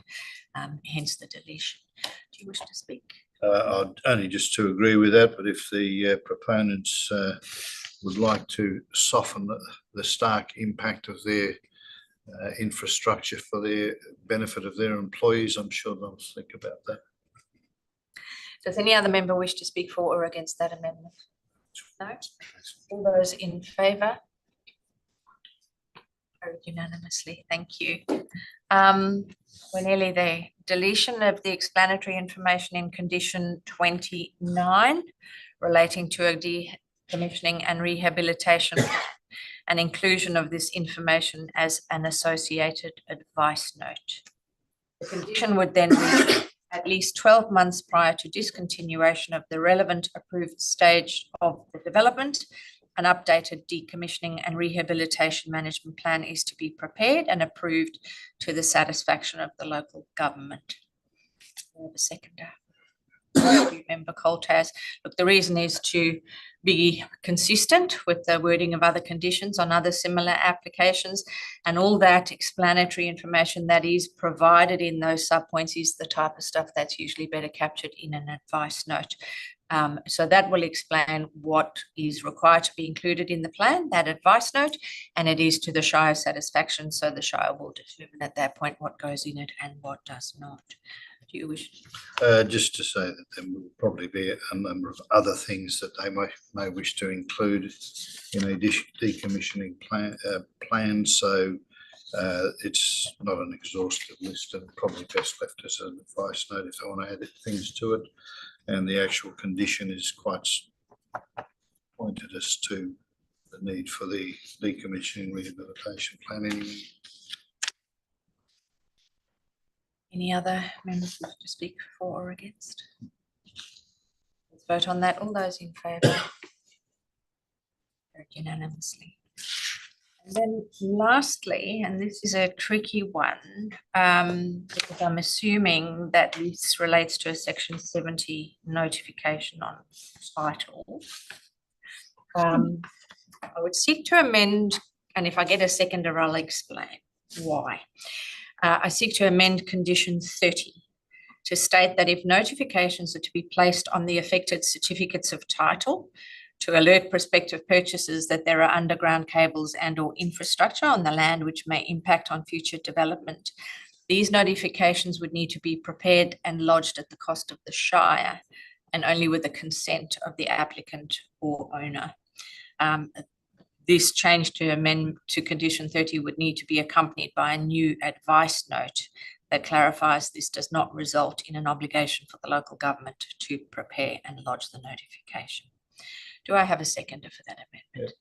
hence the deletion. Do you wish to speak? I'd only just to agree with that, but if the proponents would like to soften the stark impact of their infrastructure for the benefit of their employees, I'm sure they'll think about that. Does any other member wish to speak for or against that amendment? No? All those in favour? Carried unanimously. Thank you. We're nearly there. Deletion of the explanatory information in condition 29 relating to a decommissioning and rehabilitation and inclusion of this information as an associated advice note. The condition would then read at least 12 months prior to discontinuation of the relevant approved stage of the development, an updated decommissioning and rehabilitation management plan is to be prepared and approved to the satisfaction of the local government. We have a seconder. Member Coltas. Look, the reason is to be consistent with the wording of other conditions on other similar applications, and all that explanatory information that is provided in those subpoints is the type of stuff that's usually better captured in an advice note. So that will explain what is required to be included in the plan, that advice note, and it is to the Shire's satisfaction. So the Shire will determine at that point what goes in it and what does not. Do you wish? Just to say that there will probably be a number of other things that they may wish to include in a decommissioning plan. So it's not an exhaustive list, and probably best left as an advice note if they want to add things to it. And the actual condition is quite pointed as to the need for the decommissioning rehabilitation plan anyway. Any other members wish to speak for or against? Let's vote on that. All those in favour? Unanimously. And then lastly, and this is a tricky one, because I'm assuming that this relates to a section 70 notification on title. I would seek to amend, and if I get a seconder, I'll explain why. I seek to amend condition 30 to state that if notifications are to be placed on the affected certificates of title to alert prospective purchasers that there are underground cables and or infrastructure on the land which may impact on future development. These notifications would need to be prepared and lodged at the cost of the Shire and only with the consent of the applicant or owner. This change to condition 30 would need to be accompanied by a new advice note that clarifies this does not result in an obligation for the local government to prepare and lodge the notification. Do I have a seconder for that amendment?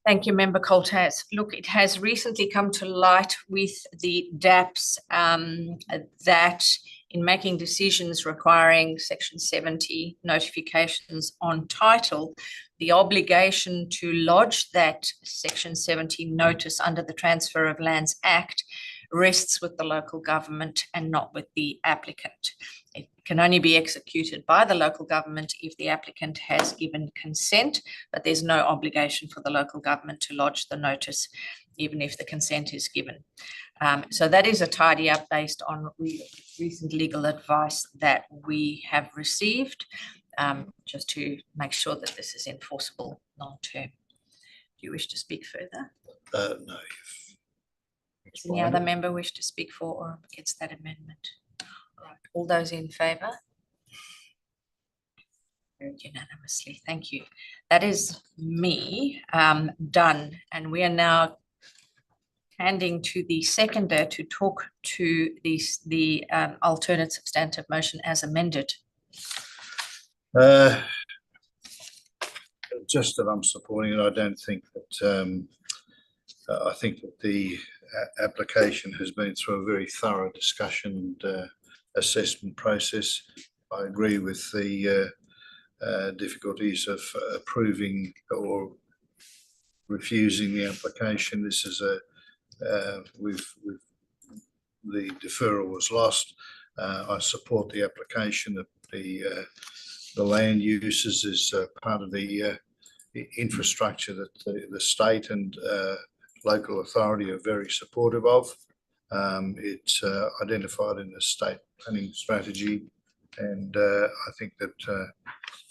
Thank you, Member Coltas. Look, it has recently come to light with the DAPs that in making decisions requiring Section 70 notifications on title, the obligation to lodge that Section 70 notice under the Transfer of Lands Act rests with the local government and not with the applicant. It can only be executed by the local government if the applicant has given consent, but there's no obligation for the local government to lodge the notice, even if the consent is given. So that is a tidy up based on recent legal advice that we have received, just to make sure that this is enforceable long term. Do you wish to speak further? No. Does any other member wish to speak for or against that amendment? All right, all those in favour? Carried unanimously. Thank you. That is me done, and we are now handing to the seconder to talk to the alternate substantive motion as amended. Just that I'm supporting it. I don't think that I think that the application has been through a very thorough discussion and assessment process. I agree with the difficulties of approving or refusing the application. This is the deferral was lost. I support the application that the land uses is part of the infrastructure that the state and local authority are very supportive of. It's identified in the state planning strategy, and I think that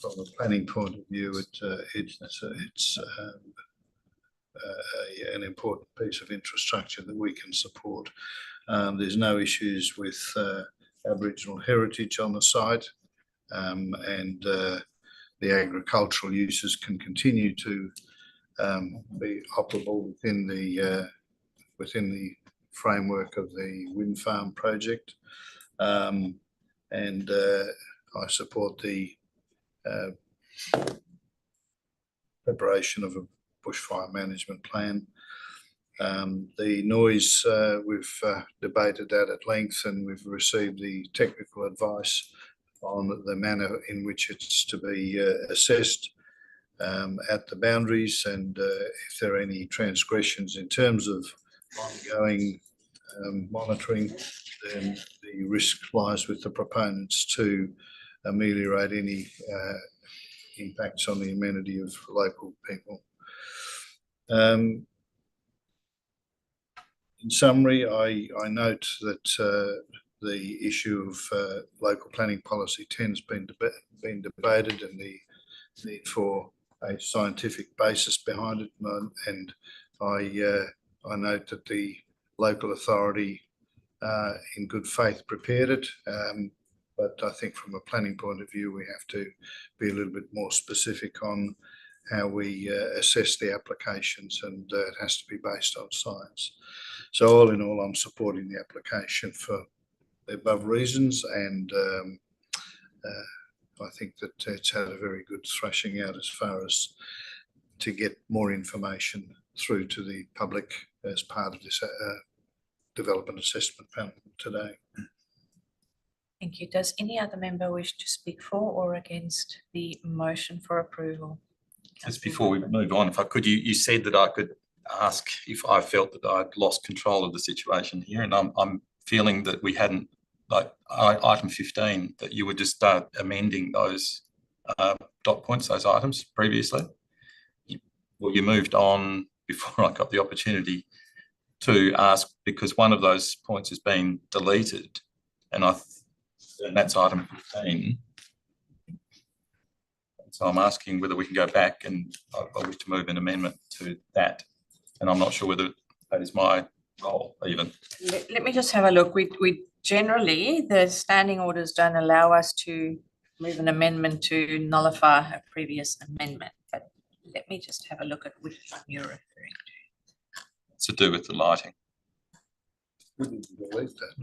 from a planning point of view, it's an important piece of infrastructure that we can support. There's no issues with Aboriginal heritage on the site, and the agricultural uses can continue to be operable within the framework of the wind farm project, and I support the preparation of a bushfire management plan. The noise, we've debated that at length, and we've received the technical advice on the manner in which it's to be assessed at the boundaries, and if there are any transgressions in terms of ongoing monitoring, then the risk lies with the proponents to ameliorate any impacts on the amenity of local people. In summary, I note that the issue of local planning policy 10 has been debated, and the need for a scientific basis behind it, and I note that the local authority in good faith prepared it, but I think from a planning point of view we have to be a little bit more specific on how we assess the applications, and it has to be based on science. So all in all, I'm supporting the application for the above reasons, and I think that it's had a very good thrashing out as far as to get more information through to the public as part of this development assessment panel today. Thank you. Does any other member wish to speak for or against the motion for approval? Just before we move on, if I could, you said that I could ask if I felt that I'd lost control of the situation here, and I'm feeling that we hadn't, like item 15, that you would just start amending those dot points, those items previously. Well, you moved on before I got the opportunity to ask, because one of those points has been deleted, and that's item 15. So I'm asking whether we can go back, and I wish to move an amendment to that. And I'm not sure whether that is my role even. Let me just have a look. We generally, the standing orders don't allow us to move an amendment to nullify a previous amendment. But let me just have a look at which one you're referring to. It's to do with the lighting. Delete that.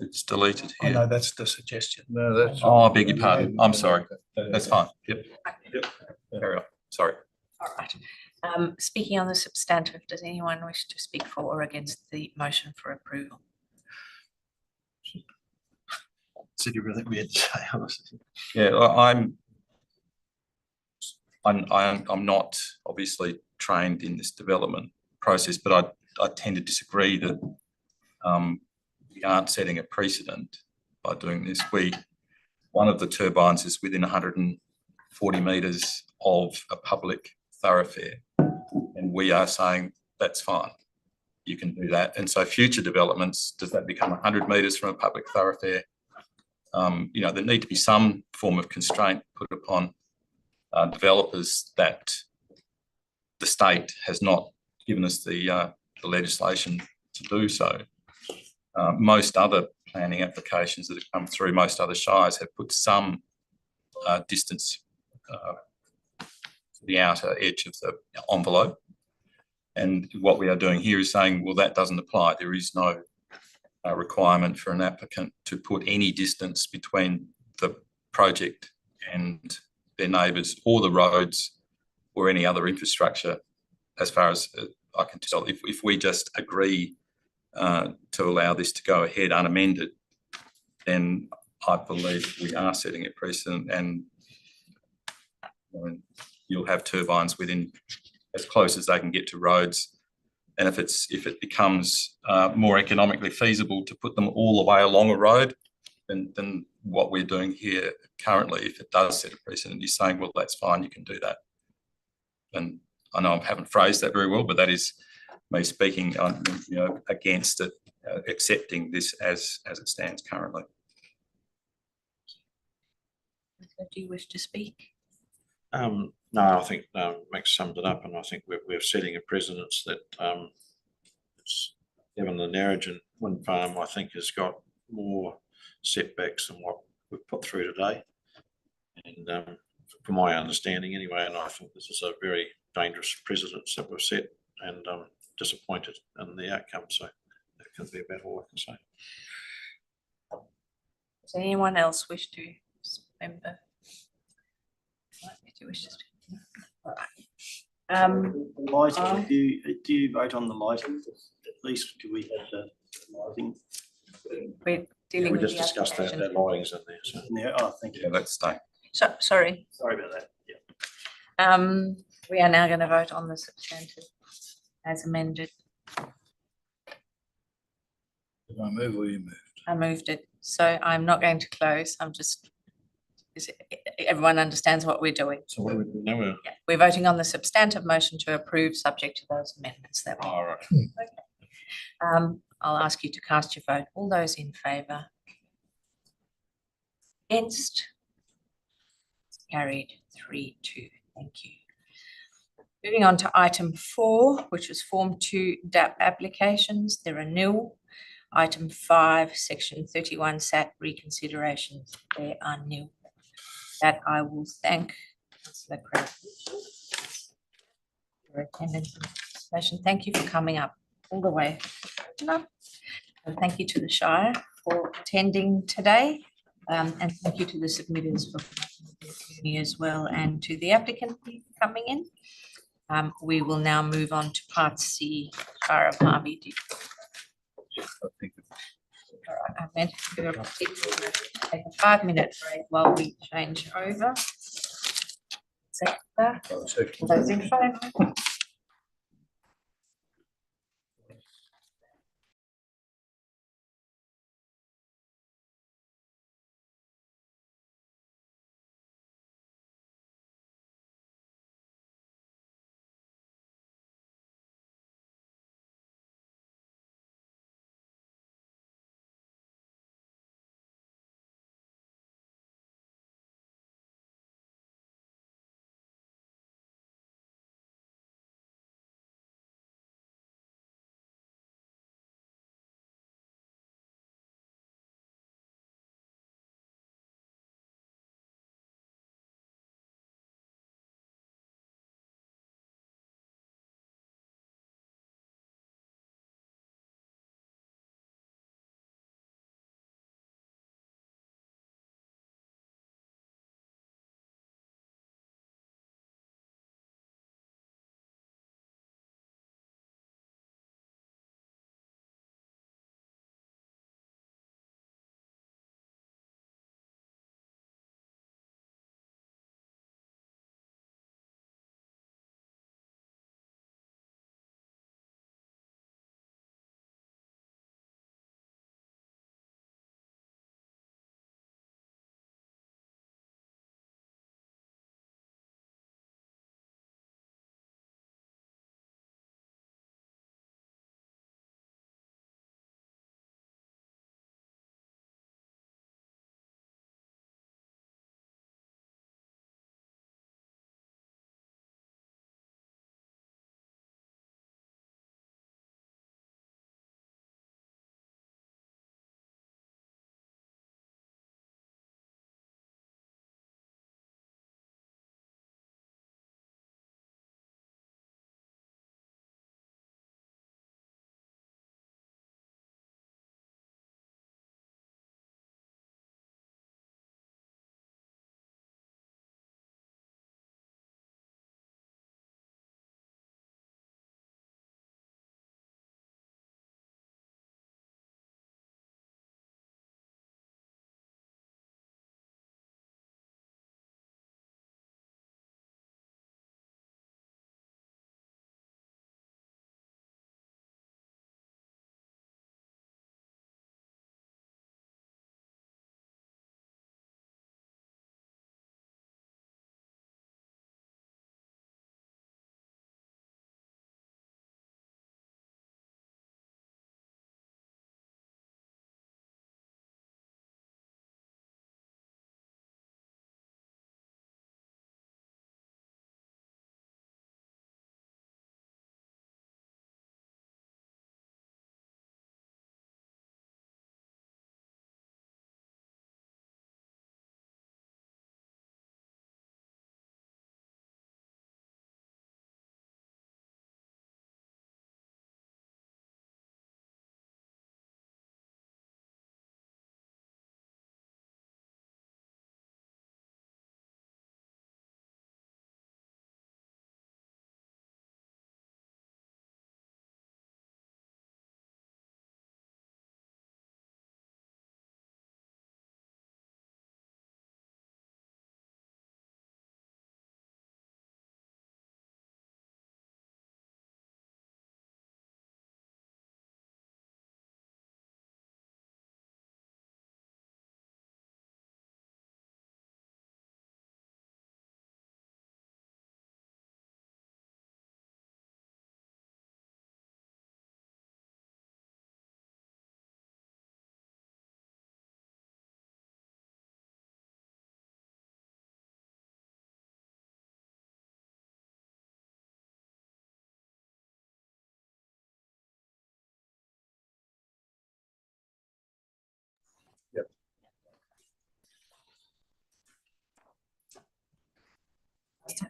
It's deleted I here. know that's the suggestion. No, that's. Oh, I beg your pardon. I'm sorry. That's fine. Yep. Carry on. Sorry. All right. Speaking on the substantive, does anyone wish to speak for or against the motion for approval? It's really weird to say, honestly. Yeah, I'm not obviously trained in this development process, but I tend to disagree that we aren't setting a precedent by doing this. One of the turbines is within 140 metres of a public thoroughfare, and we are saying that's fine. You can do that. And so future developments, does that become 100 metres from a public thoroughfare? There need to be some form of constraint put upon developers that the state has not given us the legislation to do so. Most other planning applications that have come through, most other shires have put some distance to the outer edge of the envelope. And what we are doing here is saying, well, that doesn't apply. There is no requirement for an applicant to put any distance between the project and their neighbours or the roads or any other infrastructure, as far as I can tell. If we just agree to allow this to go ahead unamended, then I believe we are setting a precedent, and you'll have turbines within as close as they can get to roads. And if it becomes more economically feasible to put them all the way along a road, then what we're doing here currently, if it does set a precedent, is saying, well, that's fine, you can do that. And I know I haven't phrased that very well, but that is me speaking against it, accepting this as it stands currently. Do you wish to speak? No, I think Max summed it up, and I think we're setting a precedence that even the Narrogin wind farm, I think, has got more setbacks than what we've put through today. And from my understanding anyway, and I think this is a very dangerous precedence that we've set, and I'm disappointed in the outcome. So that can be about all I can say. Does anyone else wish to speak? Do you wish to speak? All right. Lighting, do you vote on the lighting? At least do we have the lighting? We're dealing We with just the discussed that application. lighting's in there. So. Yeah, thank you. Yeah, let's stay. So, sorry. Sorry about that. Yeah. We are now going to vote on the substantive as amended. Did I move or you moved? I moved it, so I'm not going to close. Everyone understands what we're doing? So what do we do now? Yeah, we're voting on the substantive motion to approve, subject to those amendments that we. All right. Okay. I'll ask you to cast your vote. All those in favour? Against? Carried 3-2. Thank you. Moving on to item 4, which is Form 2 DAP applications. There are nil. Item 5, Section 31 SAT reconsiderations. There are nil. That I will thank Councillor Craig for attendance and participation. Thank you for coming up all the way. And thank you to the Shire for attending today. And thank you to the submitters for coming as well, and to the applicant for coming in. We will now move on to Part C, Shire of Harvey. All right, I'm meant to take a 5-minute break while we change over. Sector. Those in favour?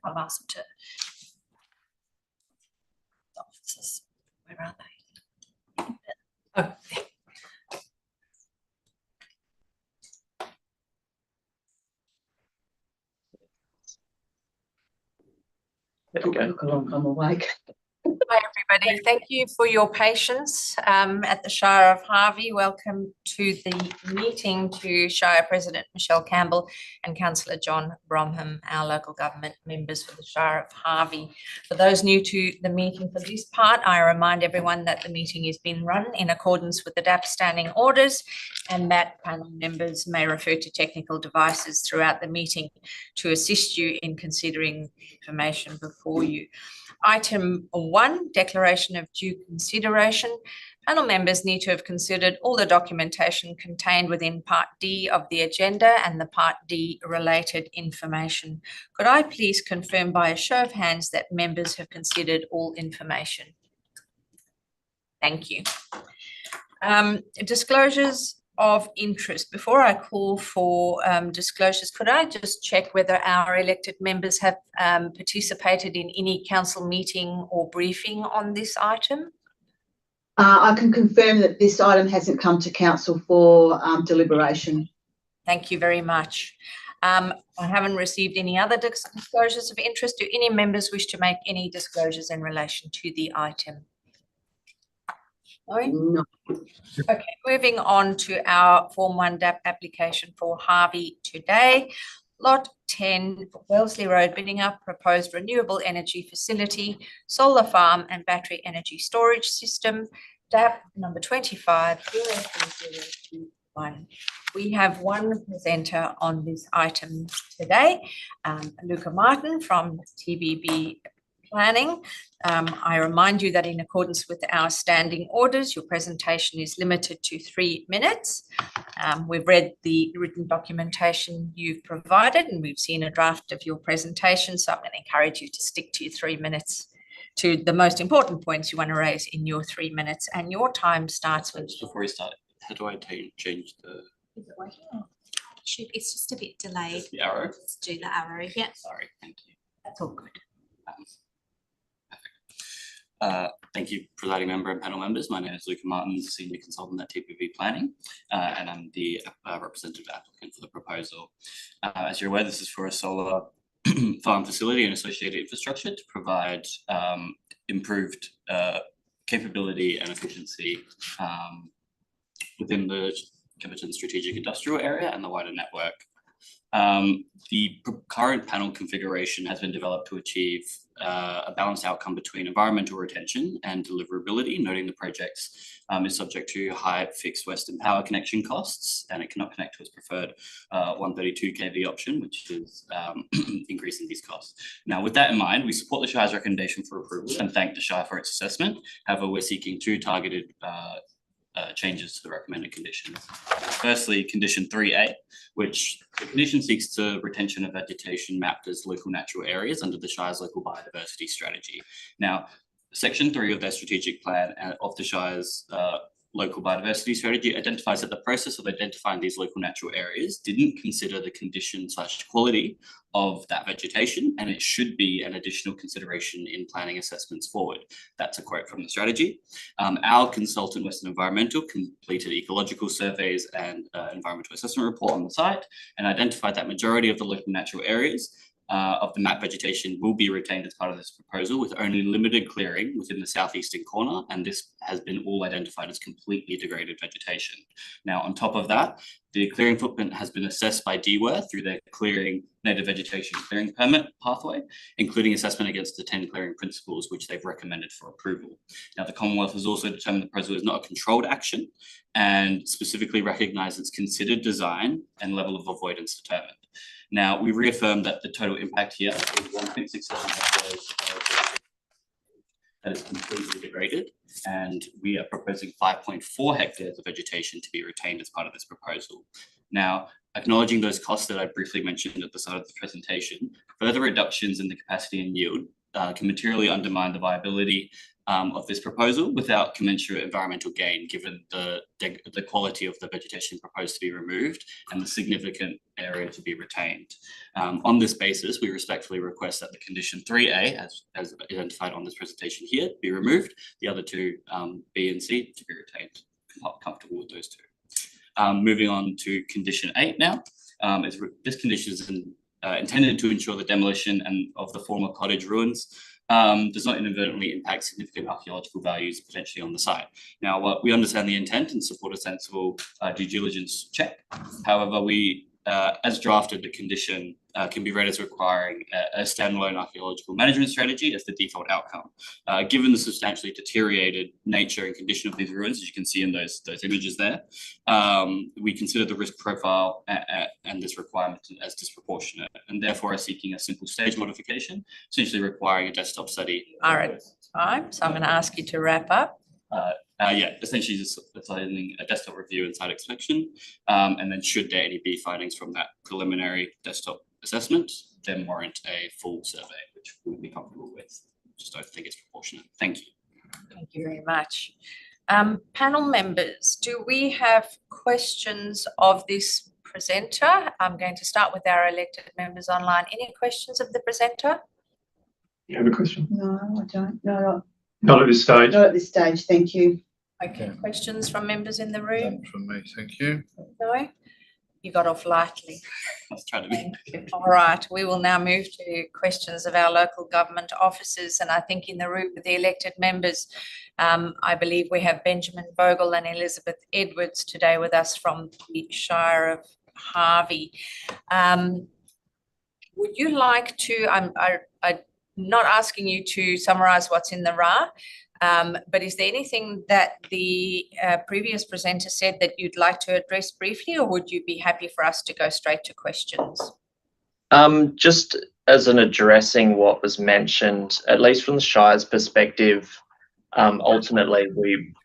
I've asked them to. Officers, where are they? Oh, there. Look along, I'm awake. Hi, everybody. Thank you for your patience at the Shire of Harvey. Welcome to the meeting to Shire President Michelle Campbell and Councillor John Bromham, our local government members for the Shire of Harvey. For those new to the meeting for this part, I remind everyone that the meeting is being run in accordance with the RDAP standing orders and that panel members may refer to technical devices throughout the meeting to assist you in considering information before you. Item 1, declaration of due consideration. Panel members need to have considered all the documentation contained within Part D of the agenda and the Part D related information. Could I please confirm by a show of hands that members have considered all information? Thank you. Disclosures of interest. Before I call for disclosures, could I just check whether our elected members have participated in any council meeting or briefing on this item? I can confirm that this item hasn't come to council for deliberation. Thank you very much. I haven't received any other disclosures of interest. Do any members wish to make any disclosures in relation to the item? No. Okay, moving on to our Form 1 RDAP application for Harvey today. Lot 10, Wellesley Road, Biddingup, proposed renewable energy facility, solar farm and battery energy storage system, RDAP number 25-03021. We have one presenter on this item today, Luca Martin from TBB Planning. I remind you that in accordance with our standing orders, your presentation is limited to 3 minutes. We've read the written documentation you've provided and we've seen a draft of your presentation, so I'm going to encourage you to stick to your 3 minutes to the most important points you want to raise in your 3 minutes, and your time starts with... Before we start, how do I change the... Is it working? It's just a bit delayed. The arrow? Let's do the arrow, yeah. Sorry, thank you. That's all good. Thank you, presiding member and panel members. My name is Luca Martin, Senior Consultant at TPV Planning, and I'm the representative applicant for the proposal. As you're aware, this is for a solar farm facility and associated infrastructure to provide improved capability and efficiency within the Kemerton Strategic Industrial Area and the wider network. The current panel configuration has been developed to achieve a balanced outcome between environmental retention and deliverability, noting the project is subject to high fixed western power connection costs, and it cannot connect to its preferred 132 kV option, which is increasing these costs. Now, with that in mind, we support the Shire's recommendation for approval and thank the Shire for its assessment. However, we're seeking 2 targeted changes to the recommended conditions. Firstly, condition 3A, which the condition seeks to retention of vegetation mapped as local natural areas under the Shire's local biodiversity strategy. Now, section 3 of their strategic plan of the Shire's local biodiversity strategy identifies that the process of identifying these local natural areas didn't consider the condition/quality of that vegetation, and it should be an additional consideration in planning assessments forward. That's a quote from the strategy. Our consultant, Western Environmental, completed ecological surveys and environmental assessment report on the site and identified that majority of the local natural areas of the map vegetation will be retained as part of this proposal, with only limited clearing within the southeastern corner, and this has been all identified as completely degraded vegetation. Now, on top of that, the clearing footprint has been assessed by DWER through their clearing native vegetation clearing permit pathway, including assessment against the 10 clearing principles, which they've recommended for approval. Now, the Commonwealth has also determined the proposal is not a controlled action and specifically recognised its considered design and level of avoidance determined. Now, we reaffirmed that the total impact here is 1.67 hectares that is completely degraded, and we are proposing 5.4 hectares of vegetation to be retained as part of this proposal. Now, acknowledging those costs that I briefly mentioned at the start of the presentation, further reductions in the capacity and yield can materially undermine the viability of this proposal without commensurate environmental gain, given the quality of the vegetation proposed to be removed and the significant area to be retained. On this basis, we respectfully request that the condition 3A, as identified on this presentation here, be removed. The other two, B and C, to be retained. Comfortable with those two. Moving on to condition 8 now. This condition is intended to ensure the demolition of the former cottage ruins does not inadvertently impact significant archaeological values potentially on the site. Now, we understand the intent and support a sensible due diligence check. However, we, as drafted, the condition can be read as requiring a standalone archaeological management strategy as the default outcome. Given the substantially deteriorated nature and condition of these ruins, as you can see in those images there, we consider the risk profile and this requirement as disproportionate, and therefore are seeking a simple stage modification, essentially requiring a desktop study. All right, fine. So I'm going to ask you to wrap up. Essentially just deciding a desktop review and site inspection, and then should there any be findings from that preliminary desktop assessment, then warrant a full survey, which we would be comfortable with. Just don't think it's proportionate. Thank you. Thank you very much. Panel members, do we have questions of this presenter? I'm going to start with our elected members online. Any questions of the presenter? You have a question? No, I don't. No, not at this stage. Not at this stage. Thank you. Okay, questions from members in the room? From me, thank you. No? You got off lightly. I was trying to be. All right, we will now move to questions of our local government officers, and I think in the room with the elected members, I believe we have Benjamin Vogel and Elizabeth Edwards today with us from the Shire of Harvey. Would you like to, I'm not asking you to summarise what's in the RA, but is there anything that the previous presenter said that you'd like to address briefly, or would you be happy for us to go straight to questions? Just as an addressing what was mentioned, at least from the Shire's perspective, ultimately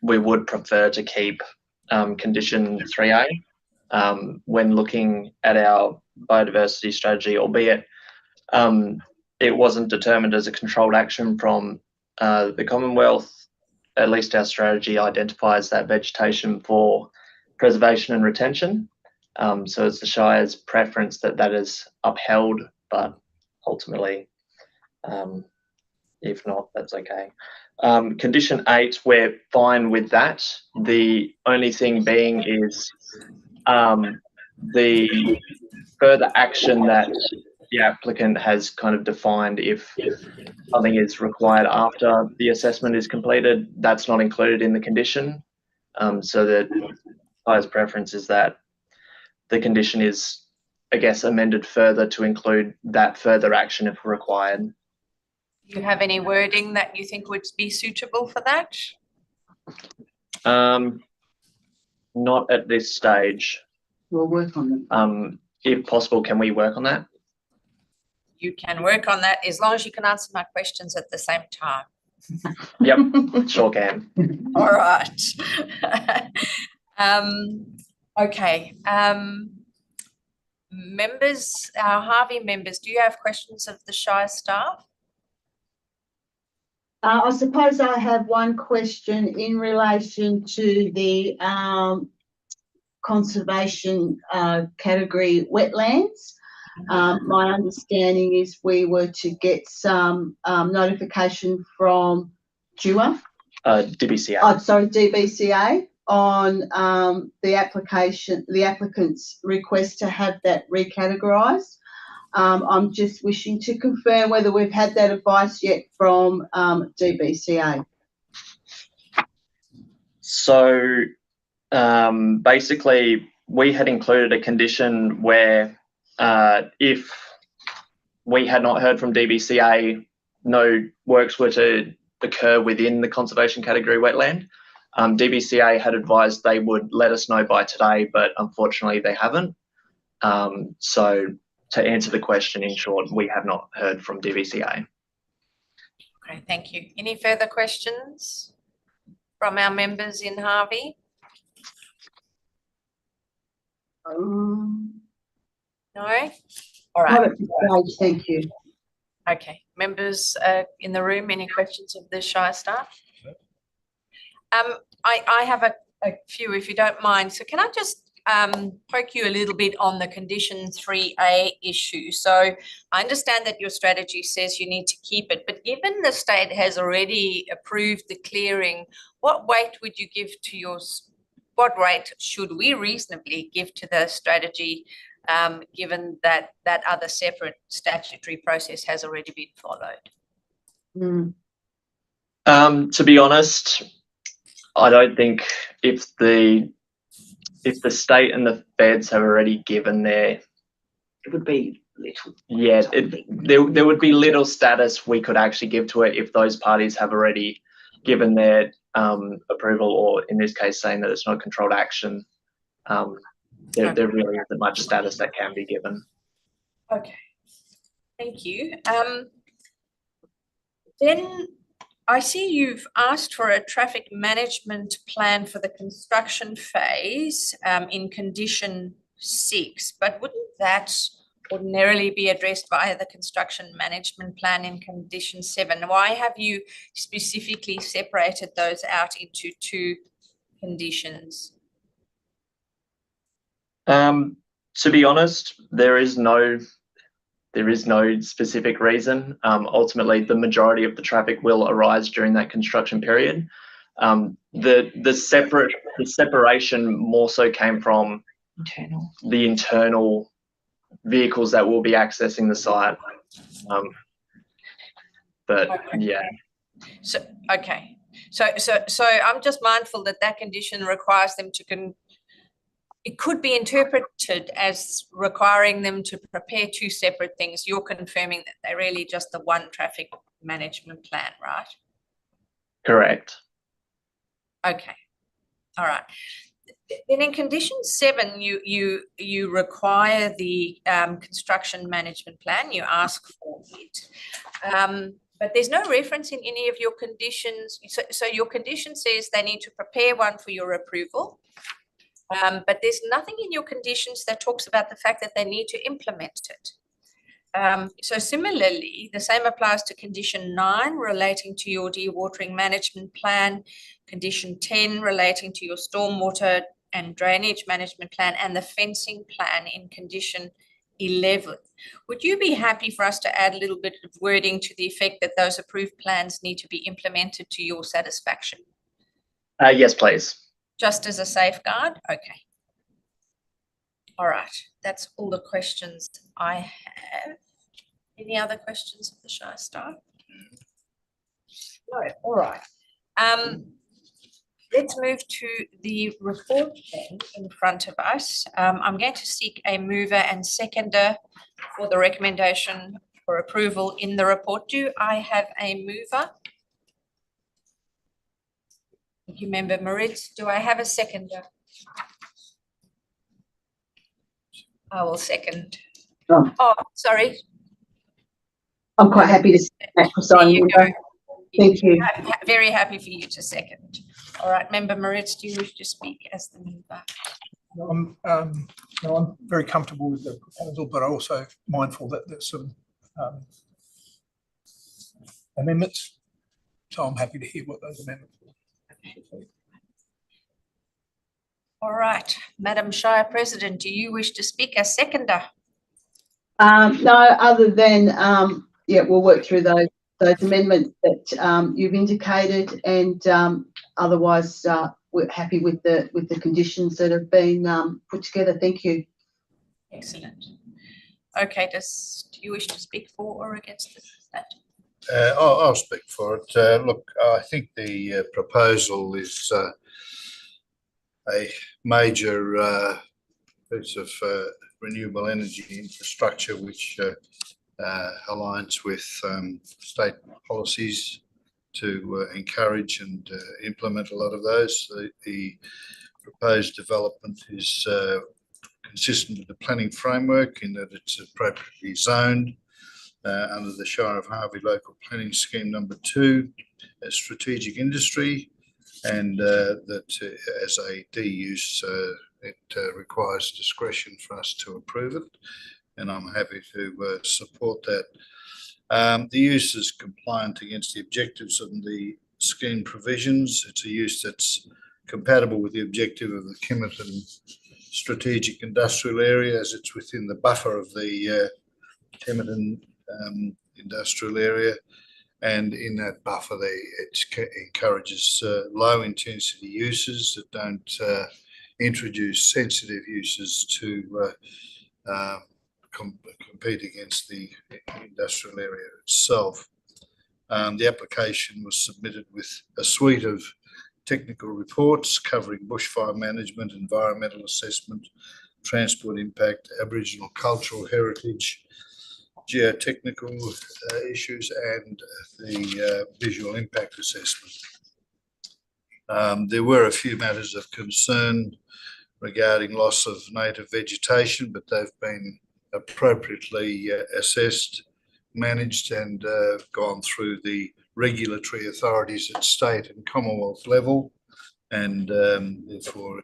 we would prefer to keep condition 3A when looking at our biodiversity strategy, albeit it wasn't determined as a controlled action from the Commonwealth. At least our strategy identifies that vegetation for preservation and retention. So it's the Shire's preference that that is upheld, but ultimately, if not, that's okay. Condition 8, we're fine with that. The only thing being is the further action that the applicant has kind of defined if something is required after the assessment is completed, that's not included in the condition. So that Shire's preference is that the condition is, I guess, amended further to include that further action if required. Do you have any wording that you think would be suitable for that? Not at this stage. We'll work on them. If possible, can we work on that? You can work on that as long as you can answer my questions at the same time. Yep, sure can. All right. Okay. Members, our Harvey members, do you have questions of the Shire staff? I suppose I have one question in relation to the conservation category wetlands. My understanding is we were to get some notification from DUA. DBCA. Oh, sorry, DBCA on the applicant's request to have that recategorised. I'm just wishing to confirm whether we've had that advice yet from DBCA. So basically, we had included a condition where if we had not heard from DBCA, no works were to occur within the conservation category wetland. DBCA had advised they would let us know by today, but unfortunately they haven't. So to answer the question, in short, we have not heard from DBCA. Okay, thank you. Any further questions from our members in Harvey? No? All right. Not at this stage, thank you. Okay. Members in the room, any questions of the Shire staff? I have a few, if you don't mind. So can I just poke you a little bit on the condition 3A issue? So I understand that your strategy says you need to keep it, but given the state has already approved the clearing, what weight would you give to what rate should we reasonably give to the strategy, given that that other separate statutory process has already been followed? To be honest, I don't think if the state and the feds have already given their, It would be little. yeah, there would be little status we could actually give to it if those parties have already given their approval, or in this case saying that it's not controlled action. There really isn't much status that can be given. Okay, thank you. Then I see you've asked for a traffic management plan for the construction phase in condition 6, but wouldn't that ordinarily be addressed via the construction management plan in condition 7? Why have you specifically separated those out into 2 conditions? To be honest, there is no specific reason. Ultimately, the majority of the traffic will arise during that construction period. The separation more so came from the internal vehicles that will be accessing the site. Yeah. So okay. So I'm just mindful that condition requires them to it could be interpreted as requiring them to prepare 2 separate things. You're confirming that they're really just the one traffic management plan, right? Correct. Okay. All right. Then in condition 7, you require the construction management plan. You ask for it. But there's no reference in any of your conditions. So your condition says they need to prepare one for your approval. But there's nothing in your conditions that talks about the fact that they need to implement it. So similarly, the same applies to condition 9 relating to your dewatering management plan, condition 10 relating to your stormwater and drainage management plan, and the fencing plan in condition 11. Would you be happy for us to add a little bit of wording to the effect that those approved plans need to be implemented to your satisfaction? Yes, please. Just as a safeguard? Okay. All right. That's all the questions I have. Any other questions of the Shire staff? No. All right. Let's move to the report then in front of us. I'm going to seek a mover and seconder for the recommendation for approval in the report. Do I have a mover? Thank you, Member Moritz. Do I have a seconder? I will second. Oh, sorry. I'm quite happy to second that, presiding member. Thank you. I'm very happy for you to second. All right, Member Moritz, do you wish to speak as the mover? No, I'm very comfortable with the proposal, but I'm also mindful that there's some amendments. So I'm happy to hear what those amendments are. All right, Madam Shire President, do you wish to speak as seconder? No, other than yeah, we'll work through those amendments that you've indicated, and otherwise we're happy with the conditions that have been put together. Thank you. Excellent. Okay, do you wish to speak for or against that? I'll speak for it. Look, I think the proposal is a major piece of renewable energy infrastructure which aligns with state policies to encourage and implement a lot of those. The proposed development is consistent with the planning framework in that it's appropriately zoned under the Shire of Harvey Local Planning Scheme number 2 as strategic industry, and that as a D use it requires discretion for us to approve it, and I'm happy to support that. The use is compliant against the objectives of the scheme provisions. It's a use that's compatible with the objective of the Kemerton strategic industrial area, as it's within the buffer of the Kemerton industrial area. And in that buffer there, it encourages low intensity uses that don't introduce sensitive uses to compete against the industrial area itself. The application was submitted with a suite of technical reports covering bushfire management, environmental assessment, transport impact, Aboriginal cultural heritage, geotechnical issues, and the visual impact assessment. There were a few matters of concern regarding loss of native vegetation, but they've been appropriately assessed, managed, and gone through the regulatory authorities at state and Commonwealth level, and therefore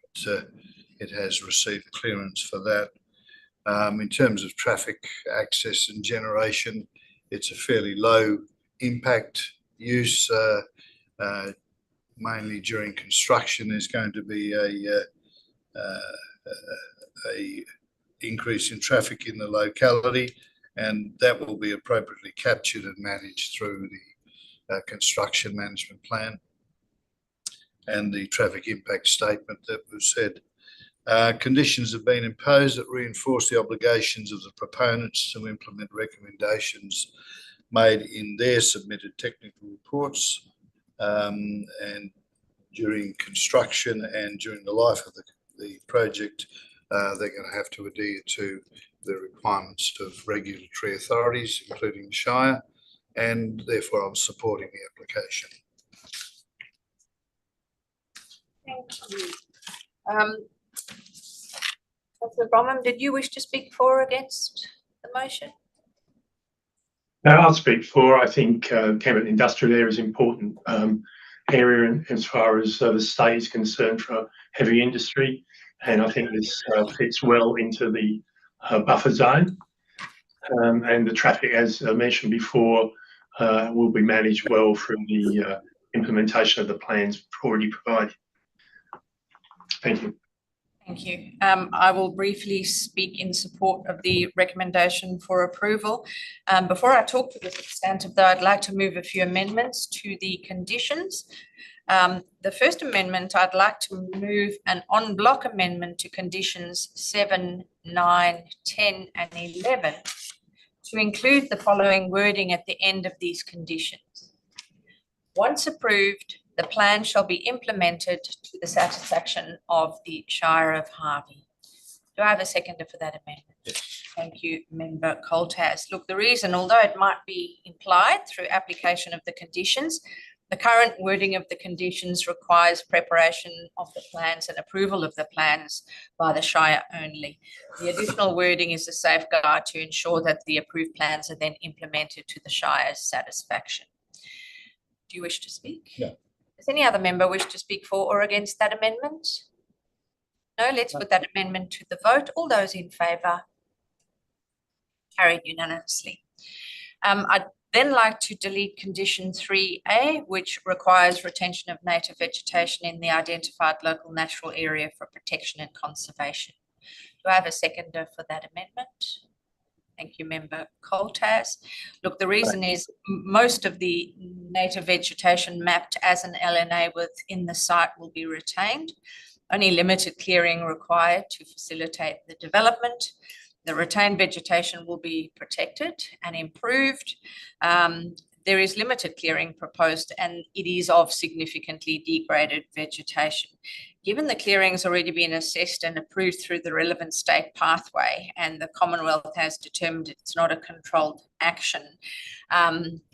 it has received clearance for that. In terms of traffic access and generation, it's a fairly low impact use. Mainly during construction, there's going to be a increase in traffic in the locality, and that will be appropriately captured and managed through the construction management plan and the traffic impact statement that was said. Conditions have been imposed that reinforce the obligations of the proponents to implement recommendations made in their submitted technical reports, and during construction and during the life of the project, they're going to have to adhere to the requirements of regulatory authorities, including the Shire, and therefore I'm supporting the application. Thank you. Councillor Bromham, did you wish to speak for or against the motion? No, I'll speak for. I think Kemerton industrial area is an important area as far as the state is concerned for heavy industry, and I think this fits well into the buffer zone. And the traffic, as I mentioned before, will be managed well from the implementation of the plans already provided. Thank you. Thank you. I will briefly speak in support of the recommendation for approval. Before I talk to the substantive, though, I'd like to move a few amendments to the conditions. The first amendment, I'd like to move an en bloc amendment to conditions 7, 9, 10 and 11 to include the following wording at the end of these conditions. Once approved, the plan shall be implemented to the satisfaction of the Shire of Harvey. Do I have a seconder for that amendment? Yes. Thank you, Member Coltas. Look, the reason, although it might be implied through application of the conditions, the current wording of the conditions requires preparation of the plans and approval of the plans by the Shire only. The additional wording is a safeguard to ensure that the approved plans are then implemented to the Shire's satisfaction. Do you wish to speak? No. Does any other member wish to speak for or against that amendment? No, let's put that amendment to the vote. All those in favour? Carried unanimously. I'd then like to delete condition 3A, which requires retention of native vegetation in the identified local natural area for protection and conservation. Do I have a seconder for that amendment? Thank you, Member Coltas. Look, the reason is most of the native vegetation mapped as an LNA within the site will be retained. Only limited clearing required to facilitate the development. The retained vegetation will be protected and improved. There is limited clearing proposed, and it is of significantly degraded vegetation. Given the clearing's already been assessed and approved through the relevant state pathway, and the Commonwealth has determined it's not a controlled action,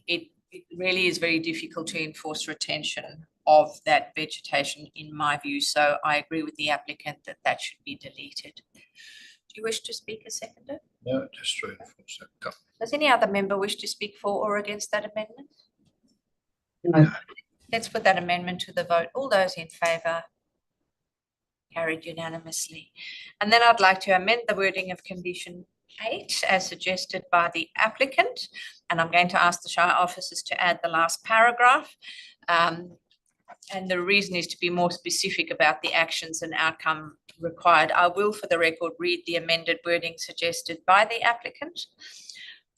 it really is very difficult to enforce retention of that vegetation, in my view. So I agree with the applicant that that should be deleted. Do you wish to speak a seconder? No, just to reinforce that. Does any other member wish to speak for or against that amendment? No. Let's put that amendment to the vote. All those in favour? Carried unanimously. And then I'd like to amend the wording of condition 8 as suggested by the applicant. And I'm going to ask the Shire officers to add the last paragraph. And the reason is to be more specific about the actions and outcome required. I will, for the record, read the amended wording suggested by the applicant.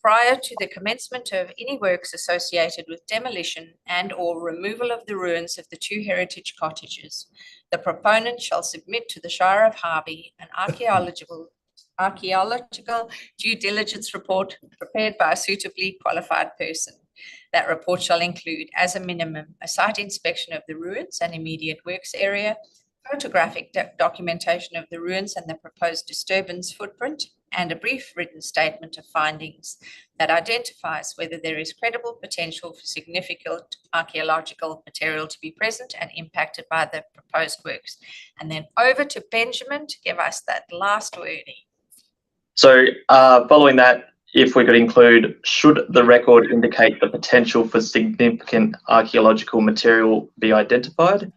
Prior to the commencement of any works associated with demolition and or removal of the ruins of the 2 heritage cottages, the proponent shall submit to the Shire of Harvey an archaeological due diligence report prepared by a suitably qualified person. That report shall include, as a minimum, a site inspection of the ruins and immediate works area, photographic documentation of the ruins and the proposed disturbance footprint, and a brief written statement of findings that identifies whether there is credible potential for significant archaeological material to be present and impacted by the proposed works. And then over to Benjamin to give us that last wording. So following that, if we could include, should the record indicate the potential for significant archaeological material be identified,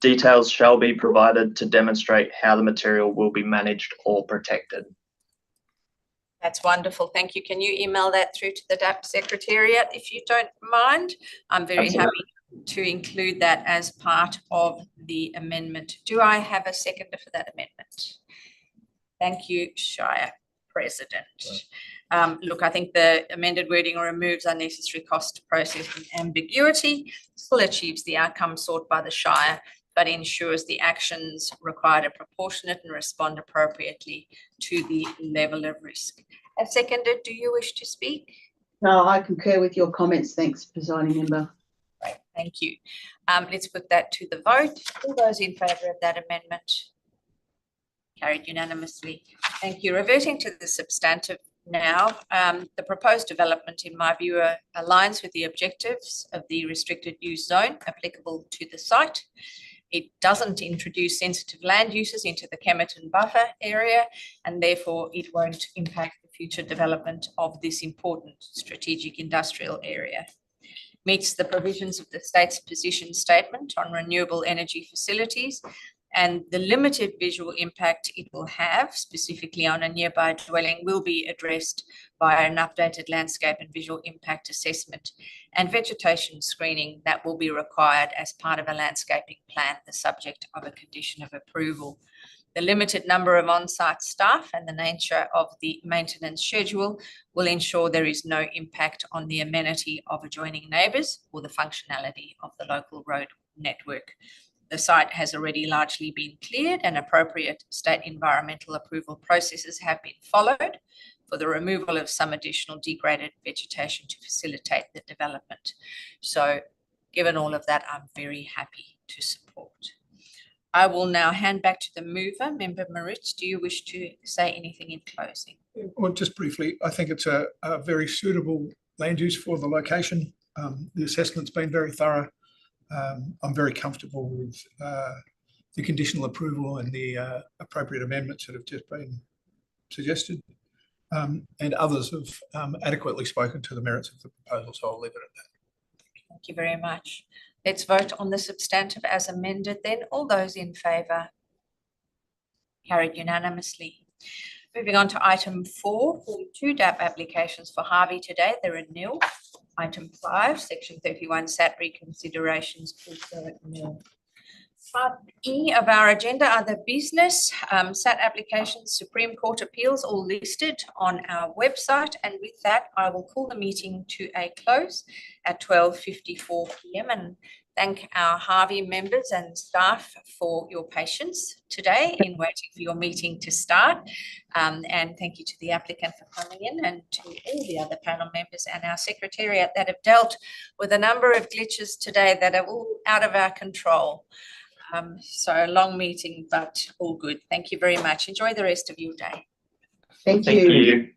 details shall be provided to demonstrate how the material will be managed or protected. That's wonderful. Thank you. Can you email that through to the DAP Secretariat if you don't mind? I'm very happy to include that as part of the amendment. Do I have a seconder for that amendment? Thank you, Shire President. Look, I think the amended wording removes unnecessary cost, process and ambiguity, still achieves the outcome sought by the Shire, but ensures the actions required are proportionate and respond appropriately to the level of risk. As seconded, do you wish to speak? No, I concur with your comments. Thanks, presiding member. Great, thank you. Let's put that to the vote. All those in favour of that amendment? Carried unanimously. Thank you. Reverting to the substantive now, the proposed development, in my view, aligns with the objectives of the restricted use zone applicable to the site. It doesn't introduce sensitive land uses into the Kemerton buffer area, and therefore it won't impact the future development of this important strategic industrial area. Meets the provisions of the state's position statement on renewable energy facilities, and the limited visual impact it will have, specifically on a nearby dwelling, will be addressed by an updated landscape and visual impact assessment and vegetation screening that will be required as part of a landscaping plan, the subject of a condition of approval. The limited number of on-site staff and the nature of the maintenance schedule will ensure there is no impact on the amenity of adjoining neighbours or the functionality of the local road network. The site has already largely been cleared and appropriate state environmental approval processes have been followed for the removal of some additional degraded vegetation to facilitate the development. So given all of that, I'm very happy to support. I will now hand back to the mover. Member Moritz, do you wish to say anything in closing? Well, just briefly, I think it's a very suitable land use for the location. The assessment's been very thorough. I'm very comfortable with the conditional approval and the appropriate amendments that have just been suggested. And others have adequately spoken to the merits of the proposal, so I'll leave it at that. Thank you very much. Let's vote on the substantive as amended then. All those in favour? Carried unanimously. Moving on to item 4, 2 DAP applications for Harvey today. There are nil. Item 5, section 31 SAT reconsiderations, also nil. Part E of our agenda are the business, SAT applications, Supreme Court appeals, all listed on our website. And with that, I will call the meeting to a close at 12:54 p.m. and thank our Harvey members and staff for your patience today in waiting for your meeting to start. And thank you to the applicant for coming in and to all the other panel members and our secretariat that have dealt with a number of glitches today that are all out of our control. So a long meeting, but all good. Thank you very much. Enjoy the rest of your day. Thank you.